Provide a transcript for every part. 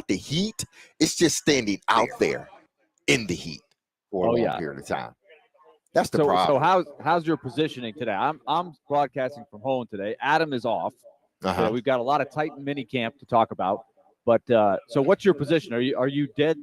not the heat. It's just standing out there in the heat for a long period of time. That's the problem. So how's your positioning today? I'm broadcasting from home today. Adam is off. So we've got a lot of Titan mini camp to talk about. But so what's your position? Are you dead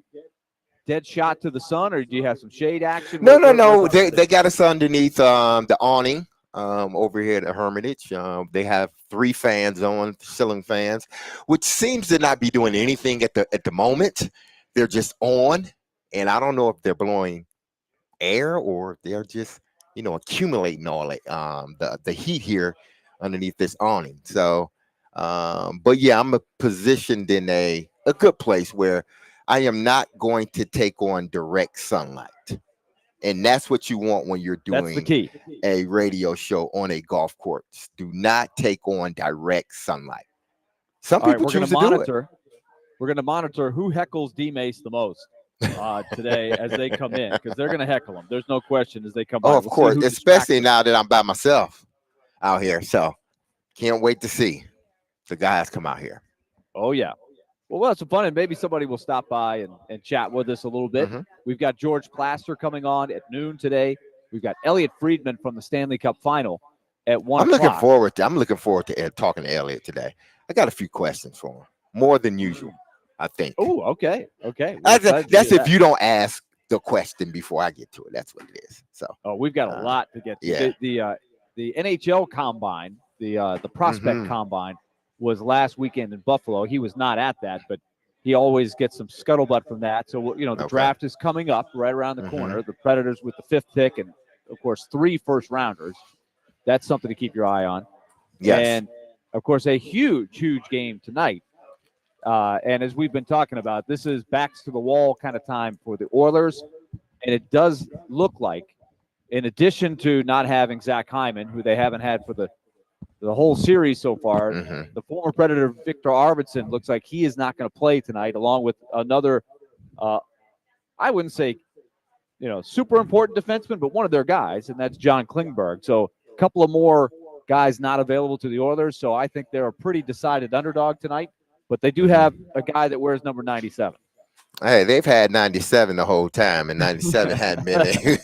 shot to the sun, or do you have some shade action? No. They got us underneath the awning over here at the Hermitage. They have 3 fans on, ceiling fans, which seems to not be doing anything at the moment. They're just on, and I don't know if they're blowing air or they're just accumulating all it the heat here underneath this awning. So but yeah, I'm positioned in a good place where I am not going to take on direct sunlight, and that's what you want when you're doing a radio show on a golf course. Do not take on direct sunlight. Some people choose to do it. We're going to monitor who heckles D-Mace the most today as they come in, because they're going to heckle them. There's no question as they come by. Of course, especially now that I'm by myself out here. So can't wait to see the guys come out here. Oh, yeah. Well, it's fun, and maybe somebody will stop by and chat with us a little bit. We've got George Plaster coming on at noon today. We've got Elliotte Friedman from the Stanley Cup Final at 1 o'clock. I'm looking forward to talking to Elliotte today. I got a few questions for him, more than usual, I think. Oh, okay. That's if you don't ask the question before I get to it. That's what it is. So. We've got a lot to get to. Yeah. The NHL Combine, the Prospect Combine, was last weekend in Buffalo. He was not at that, but he always gets some scuttlebutt from that. So, the draft is coming up right around the corner. The Predators with the 5th pick and, of course, 3 first-rounders. That's something to keep your eye on. Yes. And, of course, a huge, huge game tonight. And as we've been talking about, this is backs to the wall kind of time for the Oilers. And it does look like, in addition to not having Zach Hyman, who they haven't had for the whole series so far, the former Predator Victor Arvidsson looks like he is not going to play tonight, along with another, I wouldn't say, super important defenseman, but one of their guys, and that's John Klingberg. So a couple of more guys not available to the Oilers. So I think they're a pretty decided underdog tonight, but they do have a guy that wears number 97. Hey, they've had 97 the whole time, and 97 hadn't been there.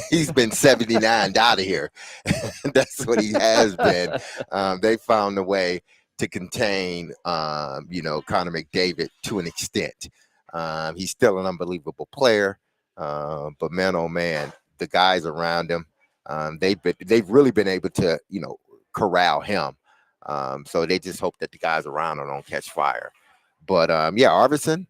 He's been 79 out of here. That's what he has been. They found a way to contain, Connor McDavid to an extent. He's still an unbelievable player, but man, oh man, the guys around him, they've really been able to, corral him. So they just hope that the guys around him don't catch fire. But Arvidsson.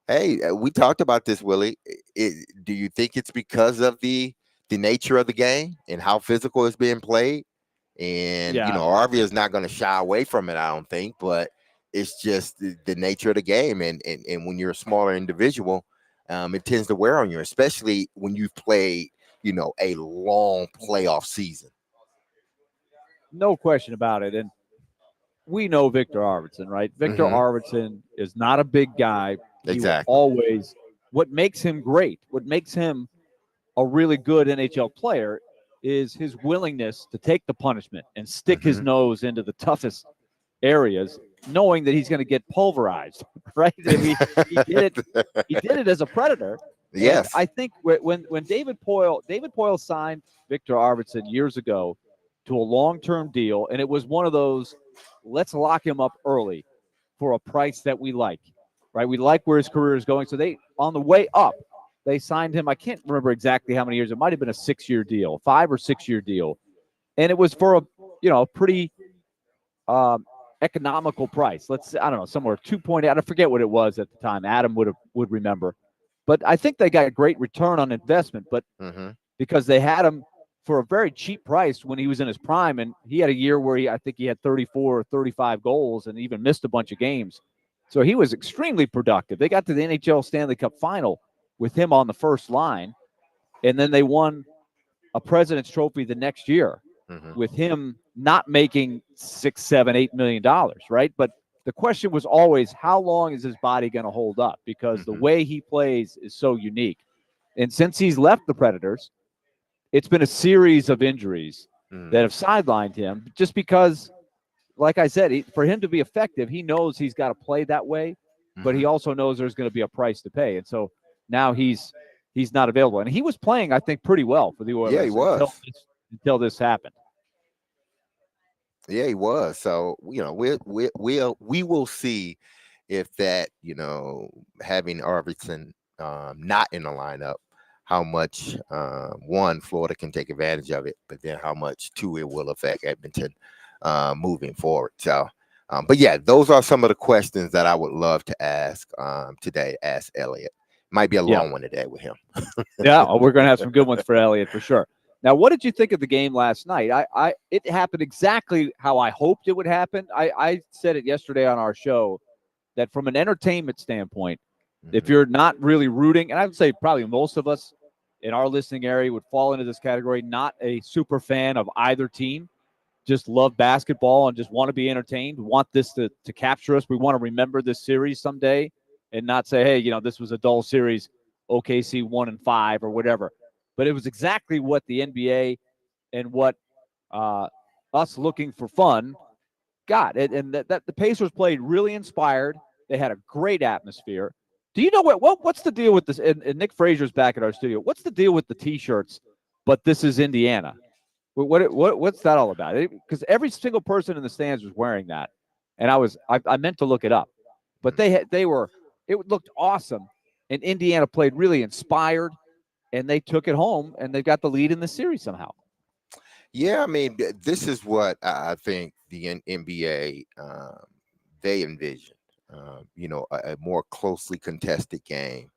Hey, we talked about this, Willie. Do you think it's because of the nature of the game and how physical it's being played? And, Arvia is not going to shy away from it, I don't think, but it's just the nature of the game. And when you're a smaller individual, it tends to wear on you, especially when you've played, a long playoff season. No question about it. And we know Victor Arvidsson, right? Victor Arvidsson is not a big guy. Exactly. Always, what makes him great, what makes him a really good NHL player is his willingness to take the punishment and stick his nose into the toughest areas, knowing that he's going to get pulverized, right? I mean, he did it as a Predator. Yes. And I think when David Poile signed Victor Arvidsson years ago to a long-term deal, and it was one of those, let's lock him up early for a price that we like. Right, we like where his career is going. So on the way up, they signed him. I can't remember exactly how many years. It might have been a 6-year deal, 5 or 6 year deal, and it was for a pretty economical price. I don't know, somewhere 2.8. I forget what it was at the time. Adam would remember, but I think they got a great return on investment. But because they had him for a very cheap price when he was in his prime, and he had a year where I think he had 34 or 35 goals and even missed a bunch of games. So he was extremely productive. They got to the NHL Stanley Cup Final with him on the first line, and then they won a President's Trophy the next year with him not making $6, $7, $8 million, right? But the question was always, how long is his body going to hold up? Because the way he plays is so unique. And since he's left the Predators, it's been a series of injuries that have sidelined him just because, like I said, for him to be effective, he knows he's got to play that way. but he also knows there's going to be a price to pay, and so now he's not available. And he was playing, I think, pretty well for the Oilers. Yeah, he was until this happened. Yeah, he was. So we will see if that having Arvidsson not in the lineup, how much one Florida can take advantage of it, but then how much two it will affect Edmonton moving forward. So, but yeah, those are some of the questions that I would love to ask today. Ask Elliotte. Might be a long one today with him. Yeah, we're going to have some good ones for Elliotte for sure. Now, what did you think of the game last night? It happened exactly how I hoped it would happen. I said it yesterday on our show that from an entertainment standpoint, if you're not really rooting, and I would say probably most of us in our listening area would fall into this category, not a super fan of either team, just love basketball and just want to be entertained, want this to capture us. We want to remember this series someday and not say, hey, this was a dull series, OKC 1-5 or whatever. But it was exactly what the NBA and what us looking for fun got. And that the Pacers played really inspired. They had a great atmosphere. Do you know what's the deal with this? And Nick Frazier's back at our studio. What's the deal with the T-shirts? But this is Indiana. What's that all about? Because every single person in the stands was wearing that, and I meant to look it up, but it looked awesome, and Indiana played really inspired, and they took it home, and they got the lead in the series somehow. Yeah, I mean, this is what I think the NBA they envisioned. A more closely contested game,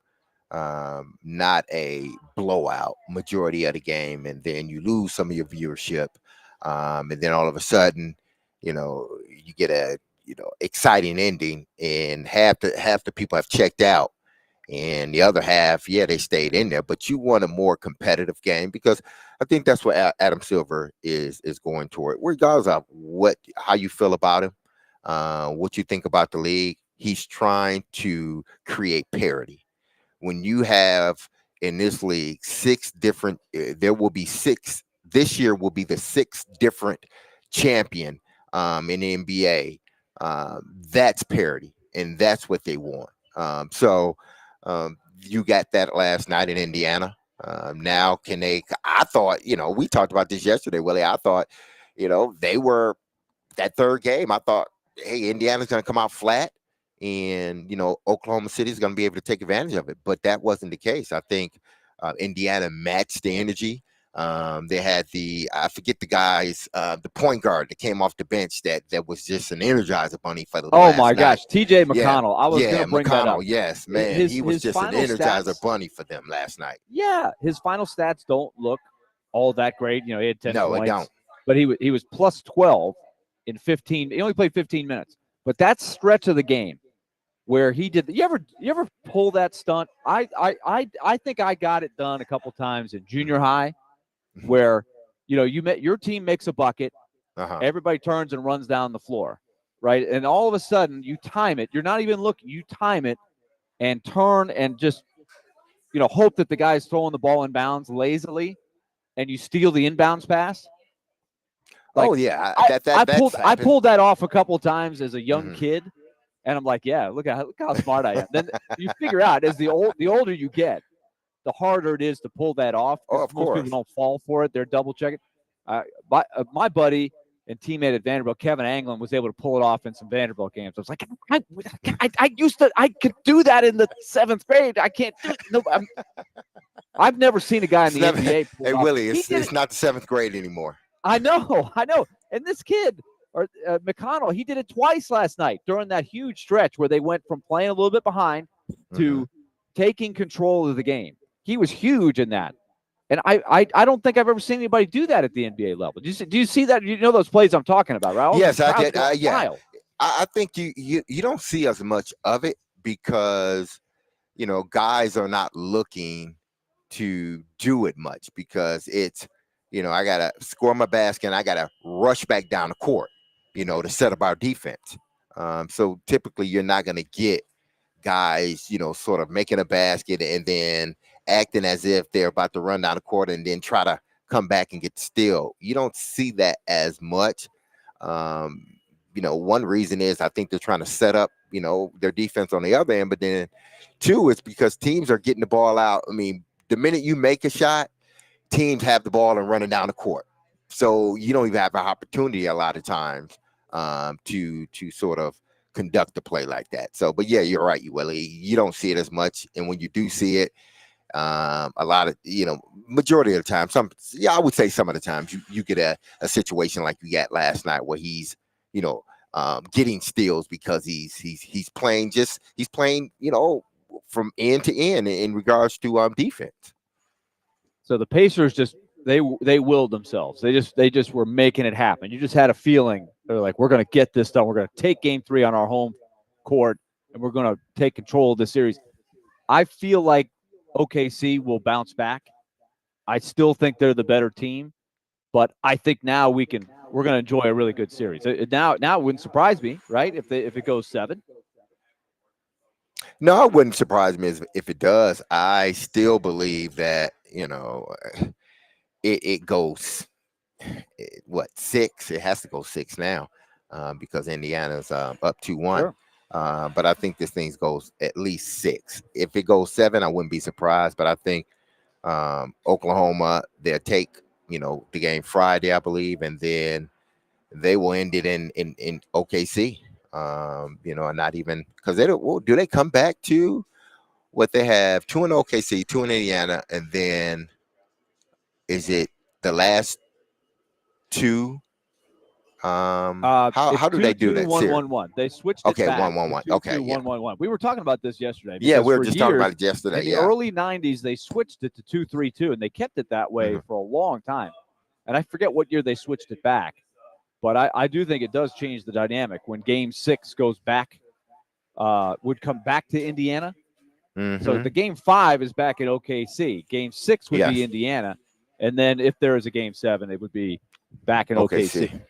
not a blowout majority of the game, and then you lose some of your viewership, and then all of a sudden, you get a exciting ending, and half the people have checked out, and the other half, they stayed in there. But you want a more competitive game, because I think that's what Adam Silver is going toward, regardless of how you feel about him, what you think about the league. He's trying to create parity. When you have in this league there will be six. This year will be the sixth different champion in the NBA. That's parity, and that's what they want. So you got that last night in Indiana. Now can they? I thought, we talked about this yesterday, Willie. I thought, they were that third game. I thought, hey, Indiana's going to come out flat, and Oklahoma City is going to be able to take advantage of it. But that wasn't the case. I think Indiana matched the energy. They had I forget the guys, the point guard that came off the bench that was just an energizer bunny for the last my night. gosh, TJ McConnell. Yeah. I was going to bring that up. Yes, man, he was just an energizer bunny for them last night. Yeah, his final stats don't look all that great. He had 10 points. It don't. But he was plus 12 in 15. He only played 15 minutes. But that stretch of the game where he did, you ever pull that stunt? I think I got it done a couple times in junior high, where your team makes a bucket, everybody turns and runs down the floor, right? And all of a sudden you time it. You're not even looking. You time it and turn and just hope that the guy's throwing the ball in bounds lazily, and you steal the inbounds pass. I pulled that off a couple of times as a young kid, and I'm like, yeah, look how smart I am. Then you figure out as the older you get, the harder it is to pull that off. Oh, of most course. people don't fall for it; they're double checking. My buddy and teammate at Vanderbilt, Kevin Anglin, was able to pull it off in some Vanderbilt games. I was like, I could do that in the 7th grade. I can't do it. No, I've never seen a guy in the NBA. Hey, Willie, it's not the 7th grade anymore. I know. And this kid, or McConnell, he did it twice last night during that huge stretch where they went from playing a little bit behind to taking control of the game. He was huge in that. And I don't think I've ever seen anybody do that at the NBA level. Do you see that? You know those plays I'm talking about, right? Yes, I did. Yeah. I think you don't see as much of it because, guys are not looking to do it much, because it's, I got to score my basket and I got to rush back down the court, to set up our defense. So typically you're not going to get guys, sort of making a basket and then acting as if they're about to run down the court and then try to come back and get the steal. You don't see that as much. one reason is I think they're trying to set up, their defense on the other end. But then two, it's because teams are getting the ball out. I mean, the minute you make a shot, teams have the ball and running down the court. So you don't even have an opportunity a lot of times to sort of conduct the play like that. So, but yeah, you're right, Willie. You don't see it as much. And when you do see it, a lot of, majority of the time, I would say some of the times you get a situation like you got last night where he's, getting steals because he's playing from end to end in regards to defense. So the Pacers they willed themselves. They just were making it happen. You just had a feeling they're like, we're going to get this done. We're going to take Game 3 on our home court, and we're going to take control of the series. I feel like OKC will bounce back. I still think they're the better team, but I think now we're going to enjoy a really good series. Now it wouldn't surprise me, right? If it goes 7. No, it wouldn't surprise me if it does. I still believe that, it goes, 6? It has to go 6 now because Indiana's up 2-1. Sure. But I think this thing goes at least 6. If it goes 7, I wouldn't be surprised. But I think Oklahoma, they'll take, the game Friday, I believe, and then they will end it in OKC. And not even because do they come back to what they have 2 in OKC, 2 in Indiana, and then is it the last 2? How do they do that? 1-1-1. They switched it back. 1-1-1. Okay, 1-1-1. We were talking about this yesterday. Yeah, we were just talking about it yesterday. In the early 90s, they switched it to 2-3-2, and they kept it that way for a long time. And I forget what year they switched it back. But I do think it does change the dynamic when Game 6 goes back, would come back to Indiana. Mm-hmm. So the Game 5 is back at OKC. Game 6 would be Indiana. And then if there is a Game 7, it would be back in OKC.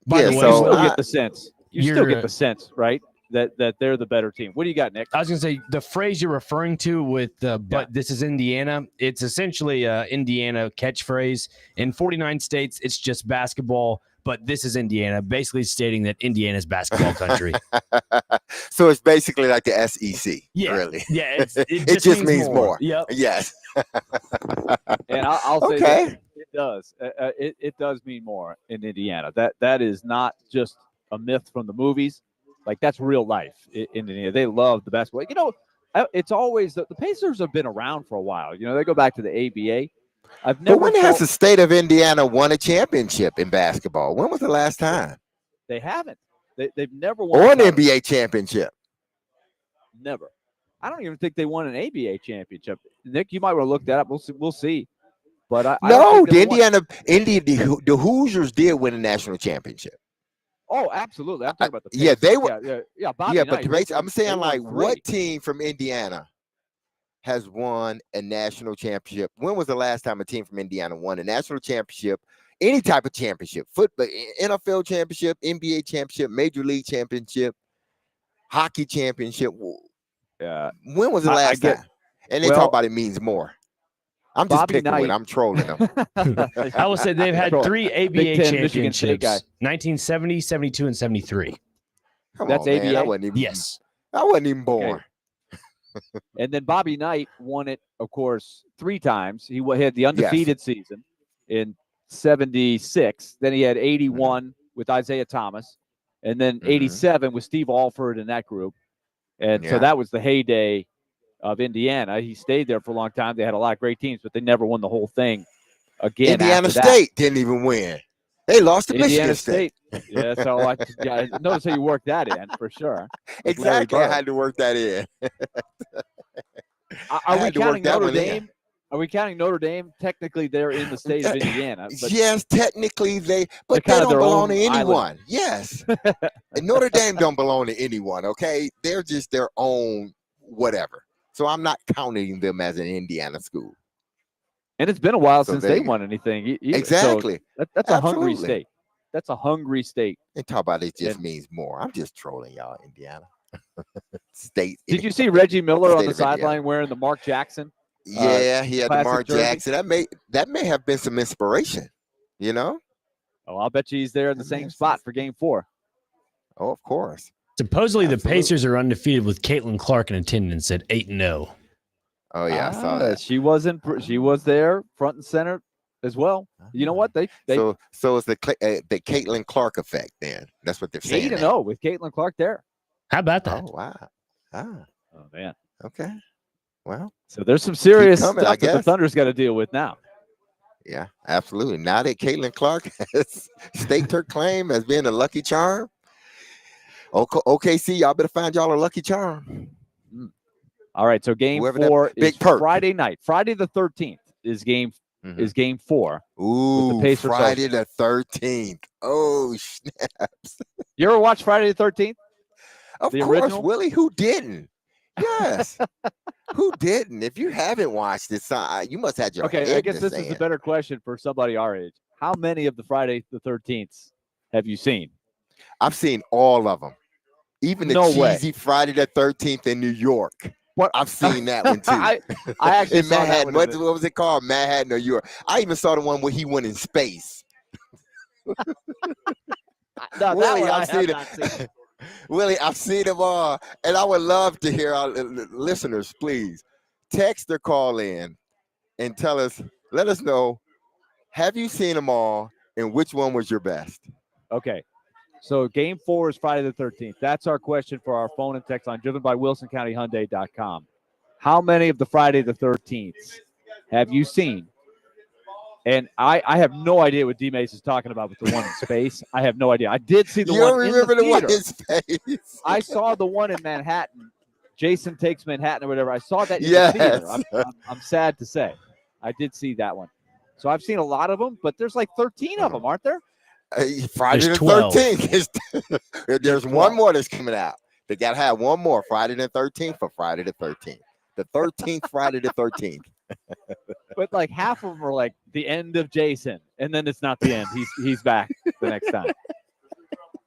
By the way, you still get the sense. You still get the sense, right, that they're the better team. What do you got, Nick? I was going to say the phrase you're referring to with but this is Indiana, it's essentially an Indiana catchphrase. In 49 states, it's just basketball, but this is Indiana, basically stating that Indiana's basketball country. So it's basically like the SEC, really. Yeah, it just means more. Yep. Yes. And I'll say that it does. It does mean more in Indiana. That is not just a myth from the movies. Like, that's real life in Indiana. They love the basketball. It's always the Pacers have been around for a while. They go back to the ABA. But when has the state of Indiana won a championship in basketball? When was the last time? They haven't. They've never won. Or an NBA championship. Never. I don't even think they won an ABA championship. Nick, you might want to look that up. We'll see. But the Hoosiers did win a national championship. Oh, absolutely. I'm talking about the Pacers. Yeah, they were. Yeah, Bobby Knight, I'm saying, like, what team from Indiana has won a national championship? When was the last time a team from Indiana won a national championship? Any type of championship, football, NFL championship, NBA championship, Major League championship, hockey championship. When was the last time? And they talk about it means more. I'm just picking with. I'm trolling them. I will say they've had 3 ABA championships: 1970, 72, and 73. That's ABA. Man, I wasn't even born. Okay. And then Bobby Knight won it, of course, 3 times. He had the undefeated season in 76. Then he had 81 with Isaiah Thomas, and then 87 with Steve Alford in that group. And so that was the heyday of Indiana. He stayed there for a long time. They had a lot of great teams, but they never won the whole thing again. Indiana State didn't even win. They lost to Michigan State. Yeah, so I notice how you worked that in for sure. Exactly. I had to work that in. Are we counting Notre Dame? Are we counting Notre Dame? Technically, they're in the state of Indiana. But yes, technically they don't belong to anyone. Island. Yes. And Notre Dame don't belong to anyone, okay? They're just their own whatever. So I'm not counting them as an Indiana school. And it's been a while since they won anything. Exactly. So that's a hungry state. That's a hungry state. And talk about it just means more. I'm just trolling y'all, Indiana. State. Did you see Reggie Miller on the sideline wearing the Mark Jackson? Yeah, he had the Mark Jackson. That may have been some inspiration, Oh, I'll bet you he's there in the same spot for Game 4. Oh, of course. Supposedly, Absolutely. the Pacers are undefeated with Caitlin Clark in attendance at 8-0. Oh yeah, I saw that. She was there front and center as well. You know what? They so it's the Caitlin Clark effect. Then that's what they're saying. 8-0 with Caitlin Clark there. How about that? Oh wow. Ah. Oh man. Okay. Well, so there's some serious coming, stuff that the Thunder's got to deal with now. Yeah, absolutely. Now that Caitlin Clark has staked her claim as being a lucky charm, OKC, y'all better find y'all a lucky charm. All right, so game Whoever 4 is perk. Friday night. Friday the 13th is game 4. Ooh, with the Pacers Friday the 13th. Oh, snaps. You ever watch Friday the 13th? Of course, original? Willie. Who didn't? Yes. Who didn't? If you haven't watched it, you must have your head I guess this sand. is a better question for somebody our age. How many of the Friday the 13th have you seen? I've seen all of them. Even the cheesy Friday the 13th in New York. What? I've seen that one too. I actually in saw Manhattan. That one what was it called? Manhattan, New York. I even saw the one where he went in space. No, Willie, I've seen it. Willie, I've seen them all, and I would love to hear our listeners. Please text or call in and let us know. Have you seen them all, and which one was your best? Okay. So game 4 is Friday the 13th. That's our question for our phone and text line, driven by WilsonCountyHyundai.com. How many of the Friday the 13th have you seen? And I have no idea what D-Mace is talking about with the one in space. I have no idea. I did see the one in the theater. One in space. I saw the one in Manhattan. Jason Takes Manhattan or whatever. I saw that in the theater. I'm sad to say. I did see that one. So I've seen a lot of them, but there's like 13 of them, aren't there? Friday the 13th. There's one more that's coming out. They got to have one more Friday the 13th for Friday the 13th. The 13th Friday the 13th. But like half of them are like the end of Jason, and then it's not the end. He's back the next time.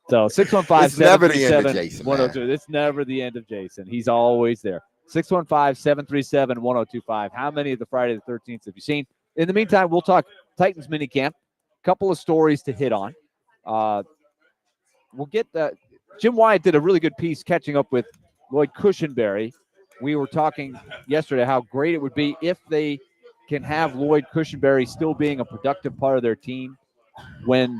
So 615-737-1022. It's never the end of Jason. He's always there. 615-737-1025. How many of the Friday the 13th have you seen? In the meantime, we'll talk Titans minicamp. Couple of stories to hit on. We'll get Jim Wyatt did a really good piece catching up with Lloyd Cushenberry. We were talking yesterday how great it would be if they can have Lloyd Cushenberry still being a productive part of their team when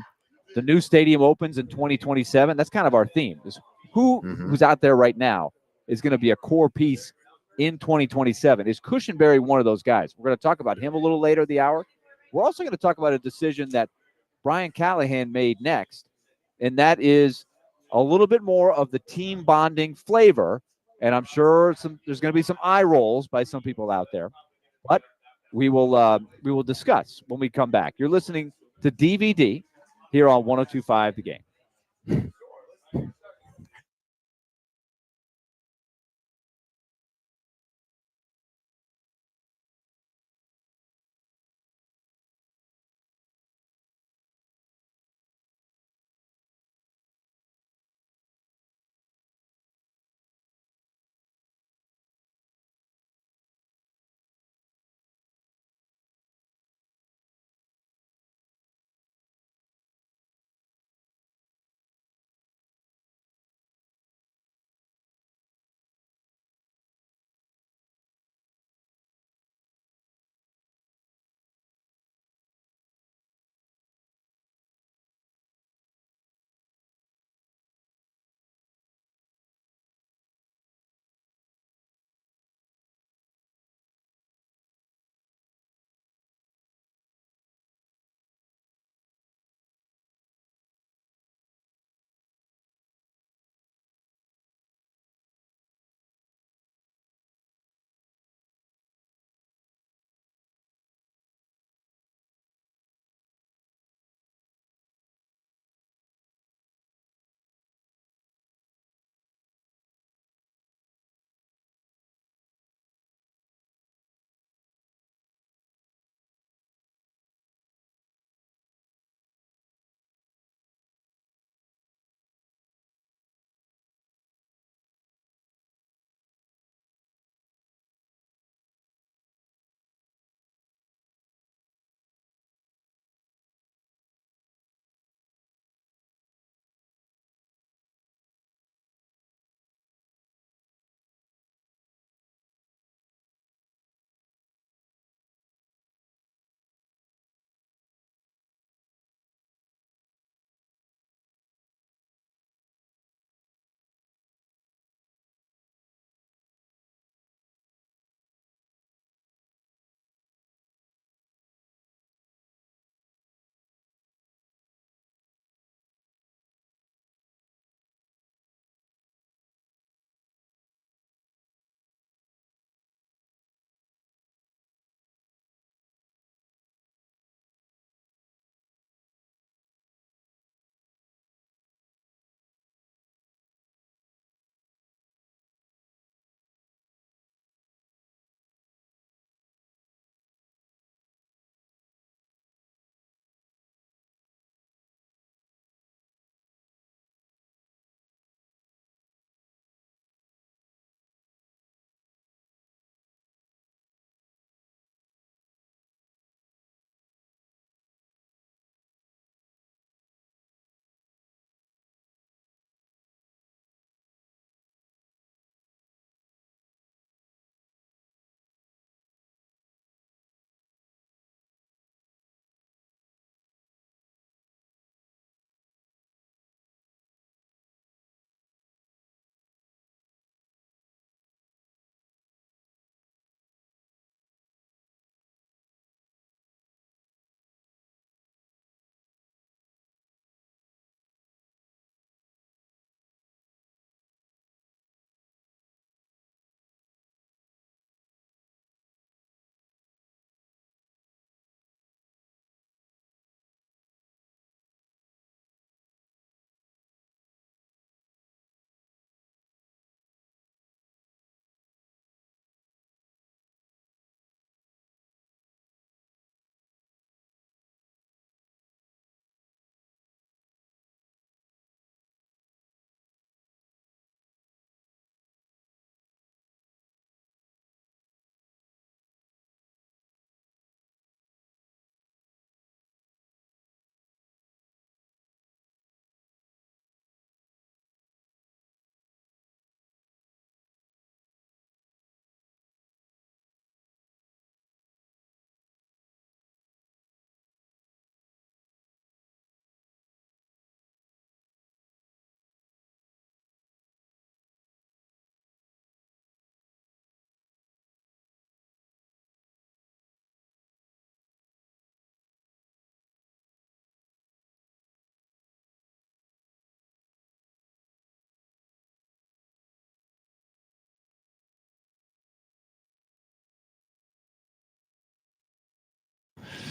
the new stadium opens in 2027. That's kind of our theme. Is who's out there right now is going to be a core piece in 2027. Is Cushenberry one of those guys? We're going to talk about him a little later in the hour. We're also going to talk about a decision that Brian Callahan made next, and that is a little bit more of the team bonding flavor. And I'm sure there's going to be some eye rolls by some people out there, but we will discuss when we come back. You're listening to DVD here on 102.5 The Game.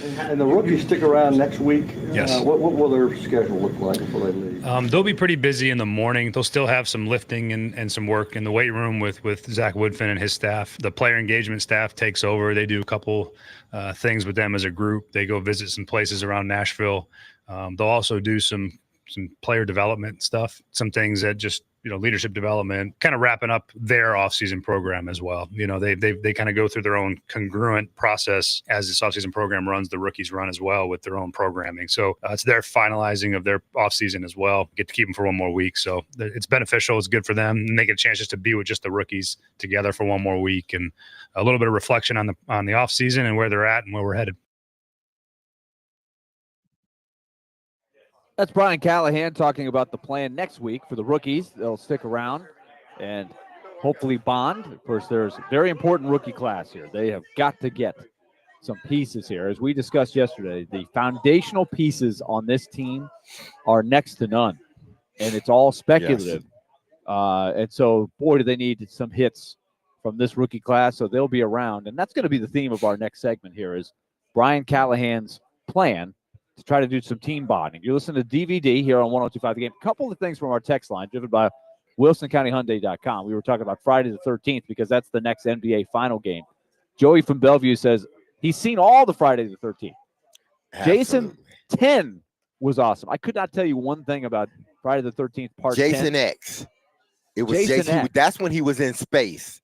And the rookies stick around next week. Yes. What will their schedule look like before they leave? They'll be pretty busy in the morning. They'll still have some lifting and some work in the weight room with Zach Woodfin and his staff. The player engagement staff takes over. They do a couple things with them as a group. They go visit some places around Nashville. They'll also do some player development stuff, some things that just, leadership development, kind of wrapping up their off-season program as well. They kind of go through their own congruent process as this off-season program runs. The rookies run as well with their own programming. So it's their finalizing of their off-season as well. Get to keep them for one more week. So it's beneficial. It's good for them. And they get a chance just to be with just the rookies together for one more week and a little bit of reflection on the off-season and where they're at and where we're headed. That's Brian Callahan talking about the plan next week for the rookies. They'll stick around and hopefully bond. Of course, there's a very important rookie class here. They have got to get some pieces here. As we discussed yesterday, the foundational pieces on this team are next to none, and it's all speculative. Yes. And so, boy, do they need some hits from this rookie class, so they'll be around. And that's going to be the theme of our next segment here is Brian Callahan's plan to try to do some team bonding. You're listening to DVD here on 102.5 The Game. A couple of things from our text line driven by WilsonCountyHyundai.com. We were talking about Friday the 13th because that's the next NBA final game. Joey from Bellevue says he's seen all the Friday the 13th. Absolutely. Jason 10 was awesome. I could not tell you one thing about Friday the 13th part Jason 10. X. It was Jason X. That's when he was in space.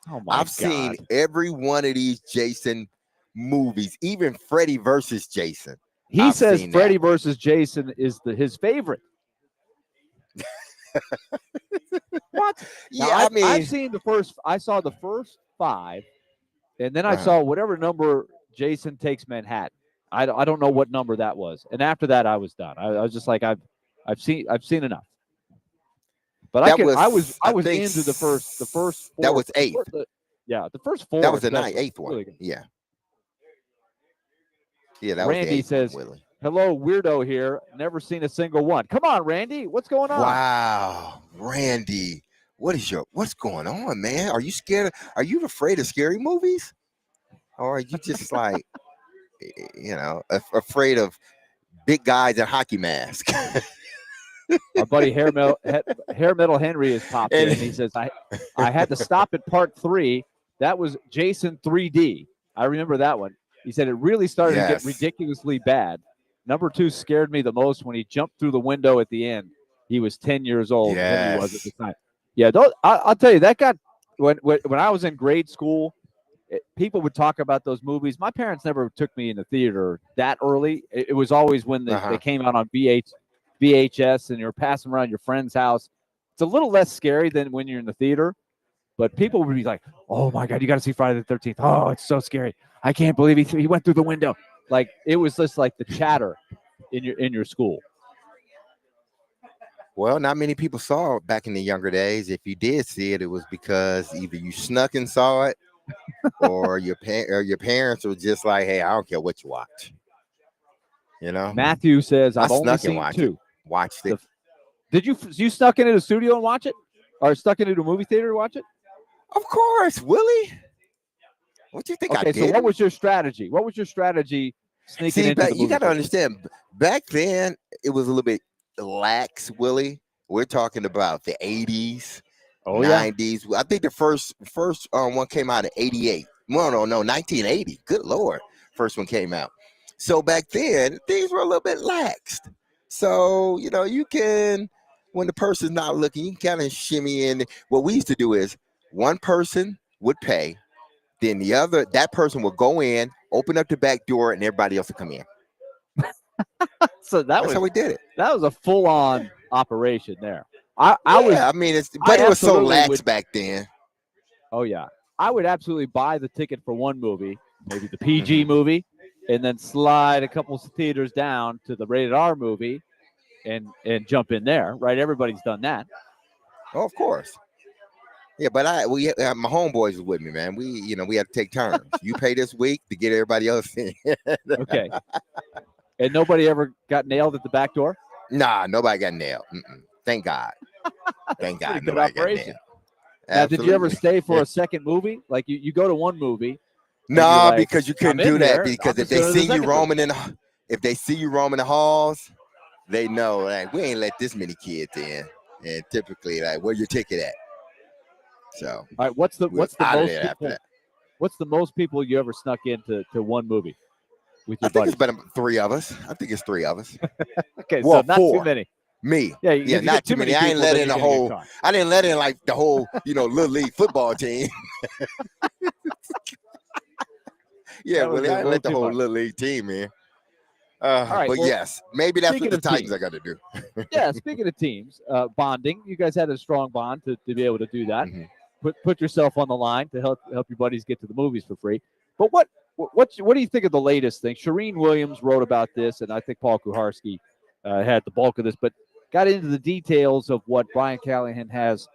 Oh, my God. I've seen every one of these Jason movies, even Freddy versus Jason. He says Freddy versus Jason is his favorite. What? Yeah, now, I've seen the first. I saw the first 5, and then I saw whatever number Jason Takes Manhattan. I don't know what number that was, and after that I was done. I was just like I've seen enough. But I was into the first. 4, that was 8. The first 4. That was the 8th one. Really, yeah. Yeah, that Randy was says, one, hello, weirdo here. Never seen a single one. Come on, Randy. What's going on? Wow, Randy. What's going on, man? Are you scared? Are you afraid of scary movies? Or are you just like, afraid of big guys in hockey masks? Our buddy Hair Metal Henry is popped in. He says, I had to stop at part 3. That was Jason 3D. I remember that one. He said it really started to get ridiculously bad. Number 2 scared me the most when he jumped through the window at the end. He was 10 years old. Than he was at the time. Yeah, I'll tell you, that got when I was in grade school, people would talk about those movies. My parents never took me in the theater that early. It was always when they came out on VHS and you're passing around your friend's house. It's a little less scary than when you're in the theater. But people would be like, oh, my God, you got to see Friday the 13th. Oh, it's so scary. I can't believe he went through the window. Like, it was just like the chatter in your school. Well, not many people saw it back in the younger days. If you did see it, it was because either you snuck and saw it or your parents were just like, hey, I don't care what you watch. Matthew says, I've only seen 2. Watched it. Did you snuck into the studio and watch it? Or stuck into a movie theater to watch it? Of course, Willie. What do you think I did? Okay, so what was your strategy? What was your strategy sneaking into the movie? You got to understand, back then, it was a little bit lax, Willie. We're talking about the 80s, 90s. I think the first one came out in 88. No, 1980. Good Lord. First one came out. So back then, things were a little bit laxed. So, you can, when the person's not looking, you can kind of shimmy in. What we used to do is one person would pay, then that person would go in, open up the back door, and everybody else would come in. So that's how we did it. That was a full-on operation there. It was so lax back then. Oh, yeah. I would absolutely buy the ticket for one movie, maybe the PG movie, and then slide a couple of theaters down to the rated R movie and jump in there, right? Everybody's done that. Oh, of course. Yeah, but my homeboys was with me, man. We had to take turns. You pay this week to get everybody else in. Okay. And nobody ever got nailed at the back door? Nah, nobody got nailed. Thank God. Thank God. Good operation. Now, did you ever stay for a second movie? Like you go to one movie, No, like, because you couldn't "I'm in do that. here. Because I'm if just they going to the see you second room." roaming if they see you roaming the halls, they know like we ain't let this many kids in. And typically, like, where your ticket at? So All right, what's the we're most out of there after people? that. What's the most people you ever snuck into one movie with I your think buddies? it's been 3 of us. I think it's 3 of us. Okay, Well, so not 4. too many. Me. Yeah, Yeah, if you not get too too many. many I ain't people, let then in you're the gonna get whole. caught. I didn't let in like the whole, little league football team. Yeah, That would Willie, be a I didn't little let the too whole much. little league team in. right, But well, yes, maybe that's what speaking the of Titans teams. are going to do. Yeah, speaking of teams, bonding, you guys had a strong bond to be able to do that. Mhm. Put yourself on the line to help your buddies get to the movies for free. But what do you think of the latest thing? Shireen Williams wrote about this, and I think Paul Kuharski had the bulk of this, but got into the details of what Brian Callahan has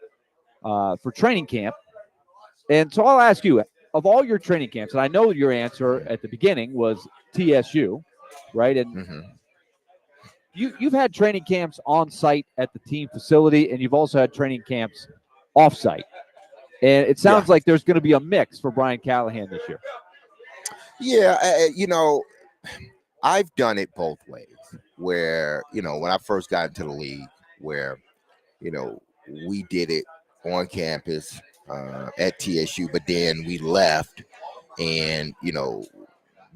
for training camp. And so I'll ask you, of all your training camps, and I know your answer at the beginning was TSU, right? And Mhm. you've had training camps on site at the team facility, and you've also had training camps off site. And it sounds like there's going to be a mix for Brian Callahan this year. Yeah, I've done it both ways. Where when I first got into the league, where we did it on campus at TSU, but then we left and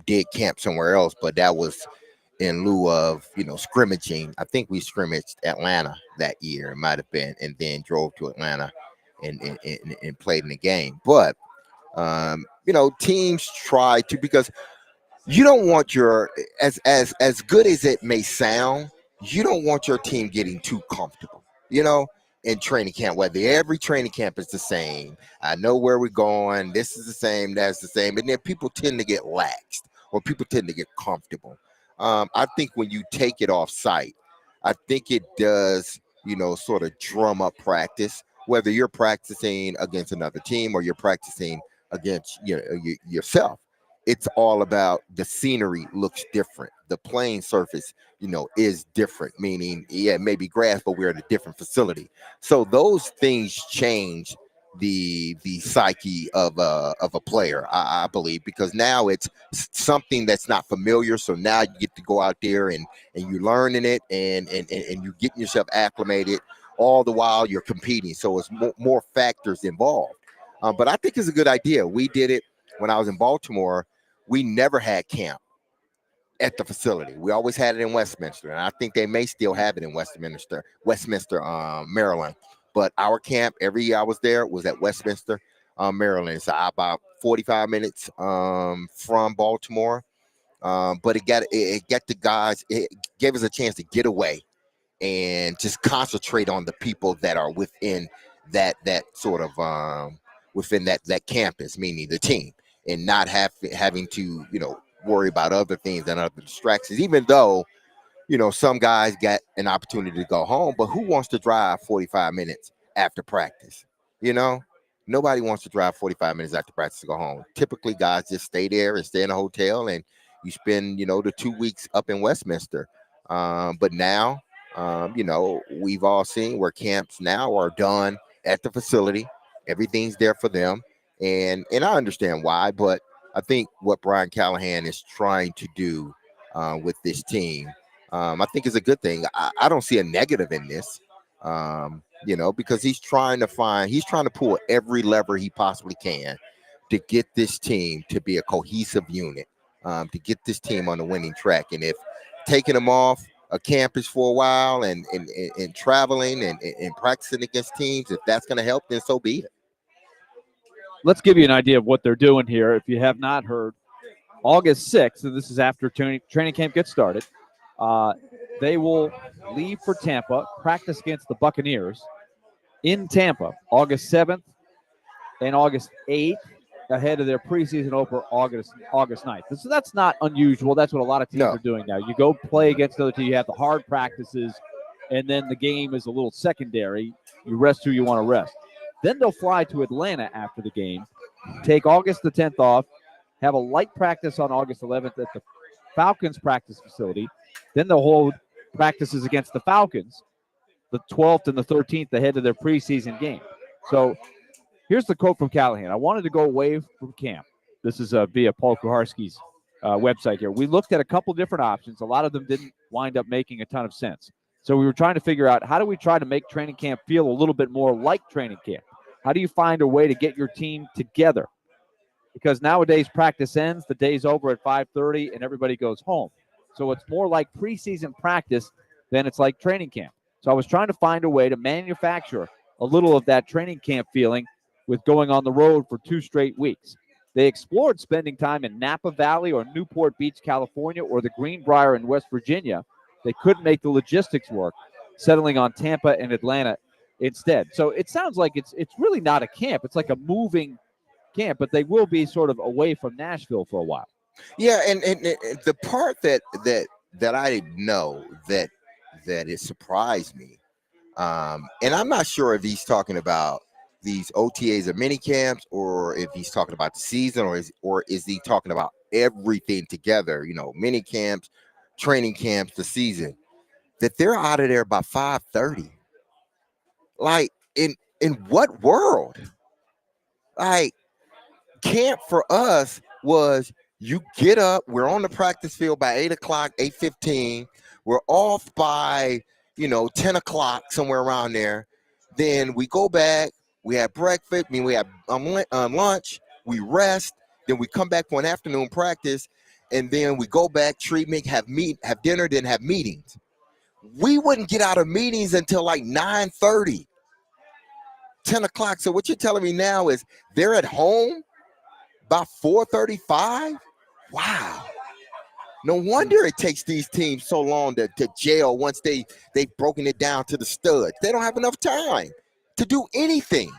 did camp somewhere else. But that was in lieu of scrimmaging. I think we scrimmaged Atlanta that year. It might have been, and then drove to Atlanta and played in the game. But teams try to, because you don't want your as good as it may sound, you don't want your team getting too comfortable. In training camp, whether every training camp is the same. I know where we're going. This is the same. That's the same. And then people tend to get laxed, or people tend to get comfortable. I think when you take it off site, I think it does, sort of drum up practice. Whether you're practicing against another team or you're practicing against yourself, it's all about the scenery looks different. The playing surface, is different. Meaning, yeah, maybe grass, but we're at a different facility. So those things change the psyche of a player, I believe, because now it's something that's not familiar. So now you get to go out there and you're learning it and you're getting yourself acclimated. All the while you're competing, so it's more factors involved. But I think it's a good idea. We did it when I was in Baltimore. We never had camp at the facility. We always had it in Westminster, and I think they may still have it in Westminster, Maryland. But our camp every year I was there was at Westminster, Maryland. It's about 45 minutes from Baltimore. But it got the guys. It gave us a chance to get away and just concentrate on the people that are within that sort of within that campus, meaning the team, and not having to worry about other things and other distractions. Even though some guys got an opportunity to go home, but who wants to drive 45 minutes after practice? Nobody wants to drive 45 minutes after practice to go home. Typically, guys just stay there and stay in a hotel, and you spend the 2 weeks up in Westminster. But now, we've all seen where camps now are done at the facility. Everything's there for them, and I understand why. But I think what Brian Callahan is trying to do with this team, I think is a good thing. I don't see a negative in this. Because he's trying to pull every lever he possibly can to get this team to be a cohesive unit, to get this team on the winning track. And if taking them off a campus for a while and traveling and practicing against teams, if that's going to help, then so be it. Let's give you an idea of what they're doing here. If you have not heard, August 6th, and this is after training camp gets started, they will leave for Tampa, practice against the Buccaneers in Tampa, August 7th and August 8th, ahead of their preseason opener August 9th. So that's not unusual. That's what a lot of teams are doing now. You go play against other teams, you have the hard practices, and then the game is a little secondary. You rest who you want to rest. Then they'll fly to Atlanta after the game, take August the 10th off, have a light practice on August 11th at the Falcons practice facility. Then they'll hold practices against the Falcons the 12th and the 13th ahead of their preseason game. So here's the quote from Callahan. I wanted to go away from camp. this is via Paul Kuharski's website here. We looked at a couple different options. A lot of them didn't wind up making a ton of sense. So we were trying to figure out, how do we try to make training camp feel a little bit more like training camp? How do you find a way to get your team together? Because nowadays practice ends, the day's over at 5:30, and everybody goes home. So it's more like preseason practice than it's like training camp. So I was trying to find a way to manufacture a little of that training camp feeling with going on the road for 2 straight weeks. They explored spending time in Napa Valley or Newport Beach, California, or the Greenbrier in West Virginia. They couldn't make the logistics work, settling on Tampa and Atlanta instead. So it sounds like it's really not a camp. It's like a moving camp, but they will be sort of away from Nashville for a while. Yeah, and the part that I didn't know that it surprised me, and I'm not sure if he's talking about these OTAs or mini camps, or if he's talking about the season, or is he talking about everything together? You know, mini camps, training camps, the season. That they're out of there by 5:30. Like, in what world? Like, camp for us was, you get up, we're on the practice field by 8 o'clock, 8:15. We're off by 10 o'clock, somewhere around there. Then we go back, we have breakfast, we have lunch, we rest, then we come back for an afternoon practice, and then we go back, treatment, have dinner, then have meetings. We wouldn't get out of meetings until like 9:30, 10 o'clock. So what you're telling me now is they're at home by 4:35? Wow. No wonder it takes these teams so long to jail once they've broken it down to the studs. They don't have enough time to do anything.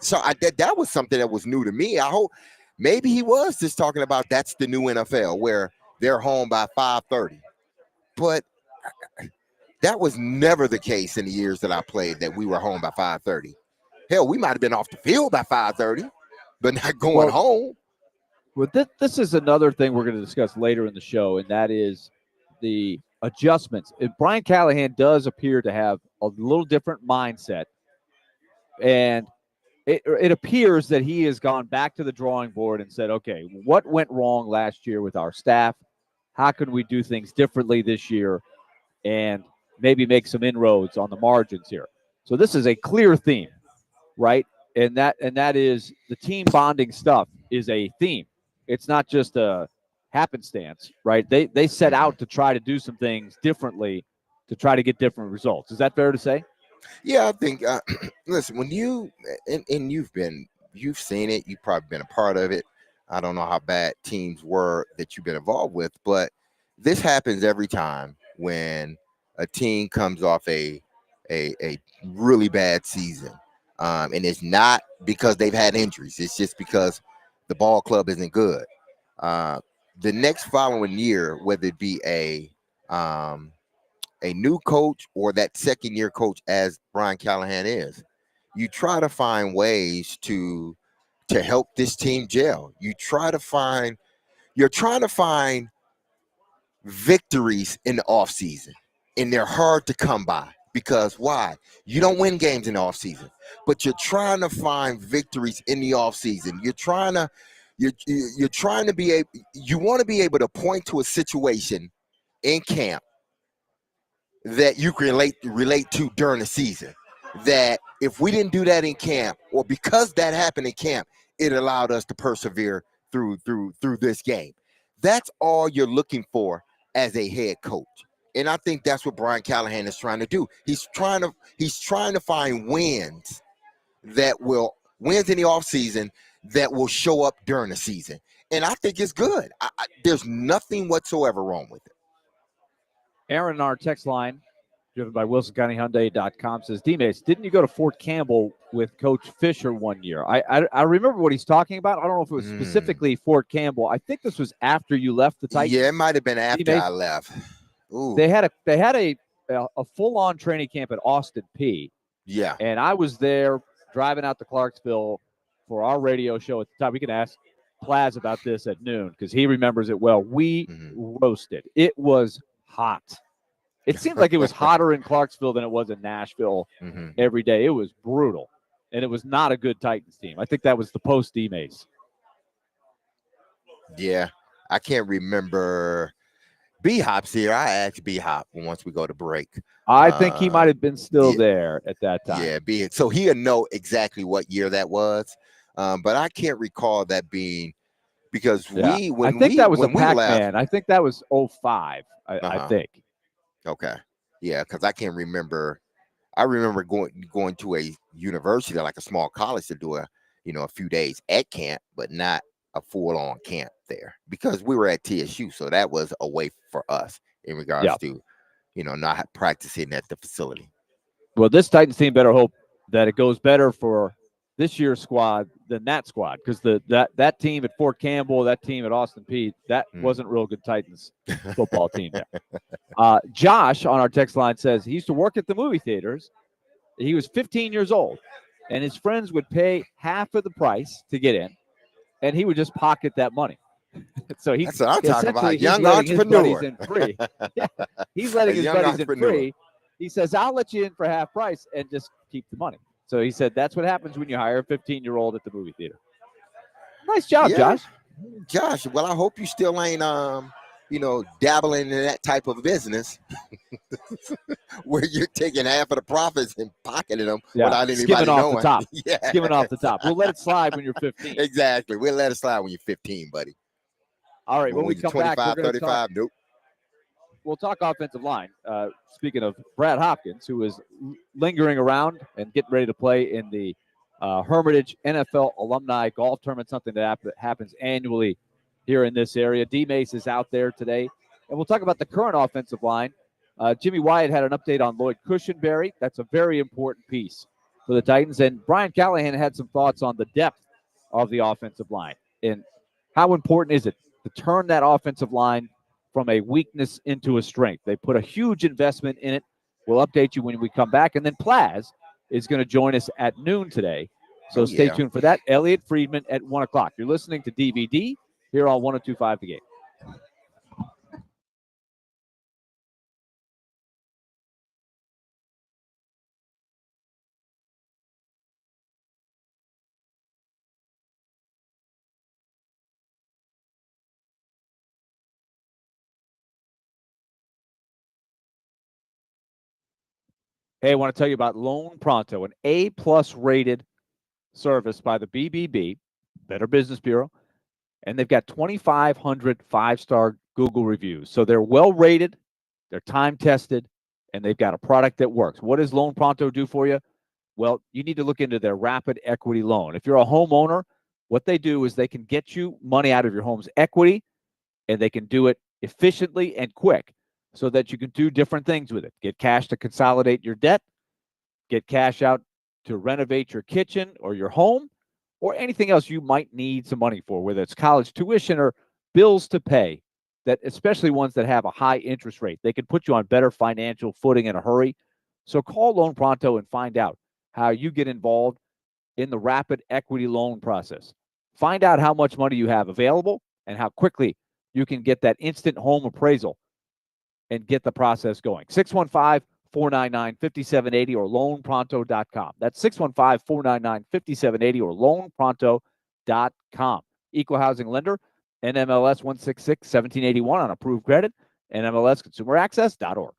So that was something that was new to me. I hope maybe he was just talking about that's the new NFL, where they're home by 5:30. But that was never the case in the years that I played, that we were home by 5:30. Hell, we might have been off the field by 5:30, but not going home. Well, this is another thing we're going to discuss later in the show, and that is the adjustments. Brian Callahan does appear to have a little different mindset, and it appears that he has gone back to the drawing board and said, okay, what went wrong last year with our staff? How can we do things differently this year and maybe make some inroads on the margins here? So this is a clear theme, right? And that is the team bonding stuff is a theme. It's not just a happenstance, right? They set out to try to do some things differently to try to get different results. Is that fair to say? Yeah, I think. Listen, when you've seen it, you've probably been a part of it. I don't know how bad teams were that you've been involved with, but this happens every time when a team comes off a really bad season, and it's not because they've had injuries. It's just because the ball club isn't good. The next following year, whether it be a new coach or that second-year coach, as Brian Callahan is, you try to find ways to help this team gel. You're trying to find victories in the offseason, and they're hard to come by. Because why? You don't win games in the offseason, but you're trying to find victories in the offseason. You're trying to be able, you want to be able to point to a situation in camp that you can relate to during the season. That if we didn't do that in camp, or because that happened in camp, it allowed us to persevere through this game. That's all you're looking for as a head coach. And I think that's what Brian Callahan is trying to do. He's trying to find wins in the offseason that will show up during the season. And I think it's good. There's nothing whatsoever wrong with it. Aaron, in our text line, driven by WilsonCountyHyundai.com, says, D-Mace, didn't you go to Fort Campbell with Coach Fisher one year? I remember what he's talking about. I don't know if it was specifically Fort Campbell. I think this was after you left the Titans. Yeah, it might have been after D-Mace, I left. Ooh. They had a full-on training camp at Austin Peay. Yeah. And I was there driving out to Clarksville for our radio show at the time. We can ask Plaz about this at noon because he remembers it well. We roasted. It was hot. It seemed like it was hotter in Clarksville than it was in Nashville every day. It was brutal. And it was not a good Titans team. I think that was the post D-Mace. Yeah, I can't remember. B Hop's here. I asked B Hop once we go to break. I think he might have been still yeah, there at that time. Yeah, B. So he'll know exactly what year that was. But I can't recall that being because Yeah. we I think that was a when we left. Pac-Man. I think that was 05, I think. Okay. Yeah, because I can't remember. I remember going to a university, like a small college, to do a few days at camp, but not a full on camp there because we were at TSU, so that was a way for us in regards to not practicing at the facility. Well, this Titans team better hope that it goes better for this year's squad than that squad because that team at Fort Campbell, that team at Austin Peay, that wasn't real good Titans football team there. Josh on our text line says he used to work at the movie theaters. He was 15 years old, and his friends would pay half of the price to get in, and he would just pocket that money. So That's what I'm talking about. he's Young letting his buddies entrepreneur. in free. Yeah, he's letting A his young buddies in entrepreneur. free. He says, "I'll let you in for half price and just keep the money." So he said that's what happens when you hire a 15-year-old at the movie theater. Nice job, Yeah. Josh. Josh, well, I hope you still ain't dabbling in that type of business where you're taking half of the profits and pocketing them without anybody skimming off knowing. the top. Yeah. Skimming off the top. We'll let it slide when you're 15. Exactly. We'll let it slide when you're 15, buddy. All right, when we come back, we're 25, going to 35, nope. We'll talk offensive line. Speaking of Brad Hopkins, who is lingering around and getting ready to play in the Hermitage NFL Alumni Golf Tournament, something that happens annually here in this area. D-Mace is out there today. And we'll talk about the current offensive line. Jimmy Wyatt had an update on Lloyd Cushenberry. That's a very important piece for the Titans. And Brian Callahan had some thoughts on the depth of the offensive line. And how important is it to turn that offensive line from a weakness into a strength? They put a huge investment in it. We'll update you when we come back. And then Plaz is going to join us at noon today. So stay tuned for that. Elliotte Friedman at 1 o'clock. You're listening to DVD here on 102.5 The Game. Hey, I want to tell you about Loan Pronto, an A-plus rated service by the BBB, Better Business Bureau, and they've got 2,500 five-star Google reviews. So they're well-rated, they're time-tested, and they've got a product that works. What does Loan Pronto do for you? Well, you need to look into their rapid equity loan. If you're a homeowner, what they do is they can get you money out of your home's equity, and they can do it efficiently and quick so that you can do different things with it. Get cash to consolidate your debt, get cash out to renovate your kitchen or your home, or anything else you might need some money for, whether it's college tuition or bills to pay, that especially ones that have a high interest rate. They can put you on better financial footing in a hurry. So call Loan Pronto and find out how you get involved in the rapid equity loan process. Find out how much money you have available and how quickly you can get that instant home appraisal and get the process going. 615-499-5780 or loanpronto.com. That's 615-499-5780 or loanpronto.com. Equal housing lender, NMLS 166-1781 on approved credit, NMLSconsumeraccess.org.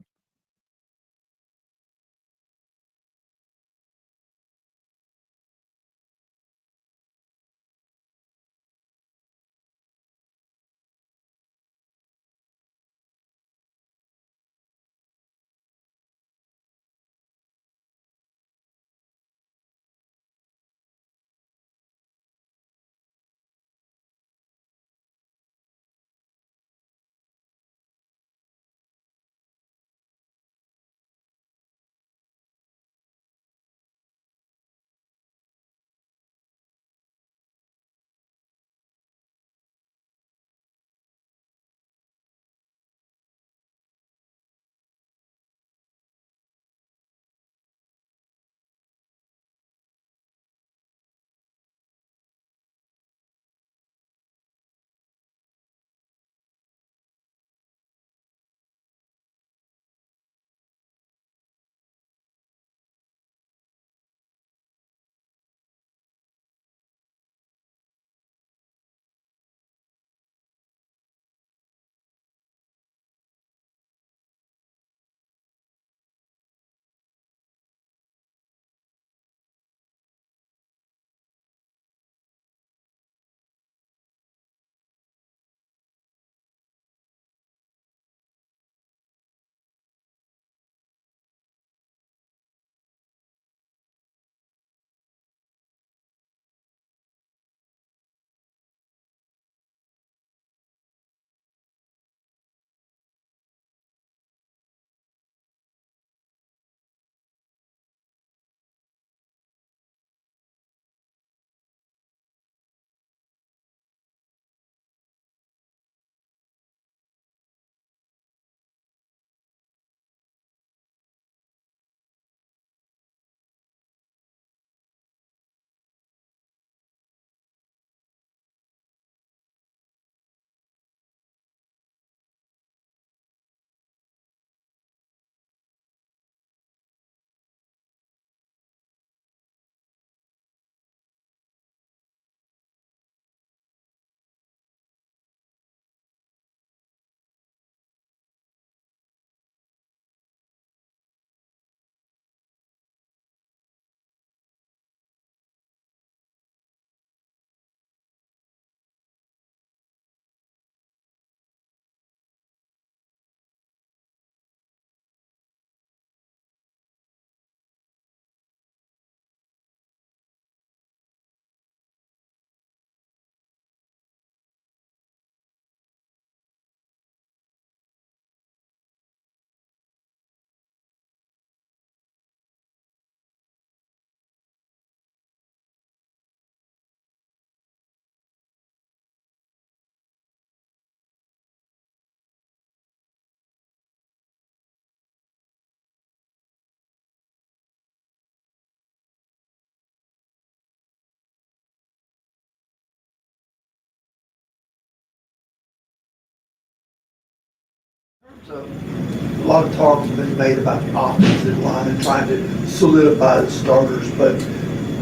A lot of talk has been made about the offensive line and trying to solidify the starters, but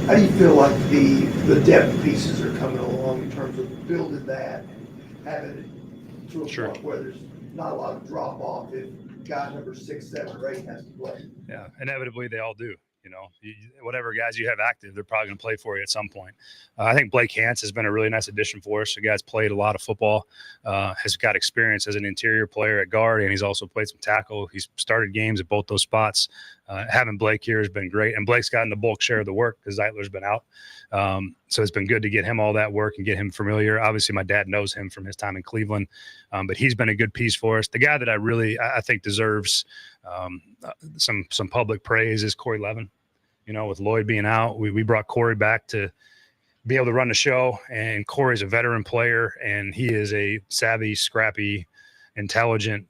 how do you feel like the depth pieces are coming along in terms of building that and having it to a point where there's not a lot of drop off if guy number 6, 7, or 8 has to play? Yeah, inevitably they all do. Whatever guys you have active, they're probably going to play for you at some point. I think Blake Hance has been a really nice addition for us. The guy's played a lot of football, has got experience as an interior player at guard, and he's also played some tackle. He's started games at both those spots. Having Blake here has been great, and Blake's gotten the bulk share of the work because Zeitler's been out. So it's been good to get him all that work and get him familiar. Obviously, my dad knows him from his time in Cleveland, but he's been a good piece for us. The guy that I think deserves some public praise is Corey Levin. With Lloyd being out, we brought Corey back to be able to run the show, and Corey's a veteran player, and he is a savvy, scrappy, intelligent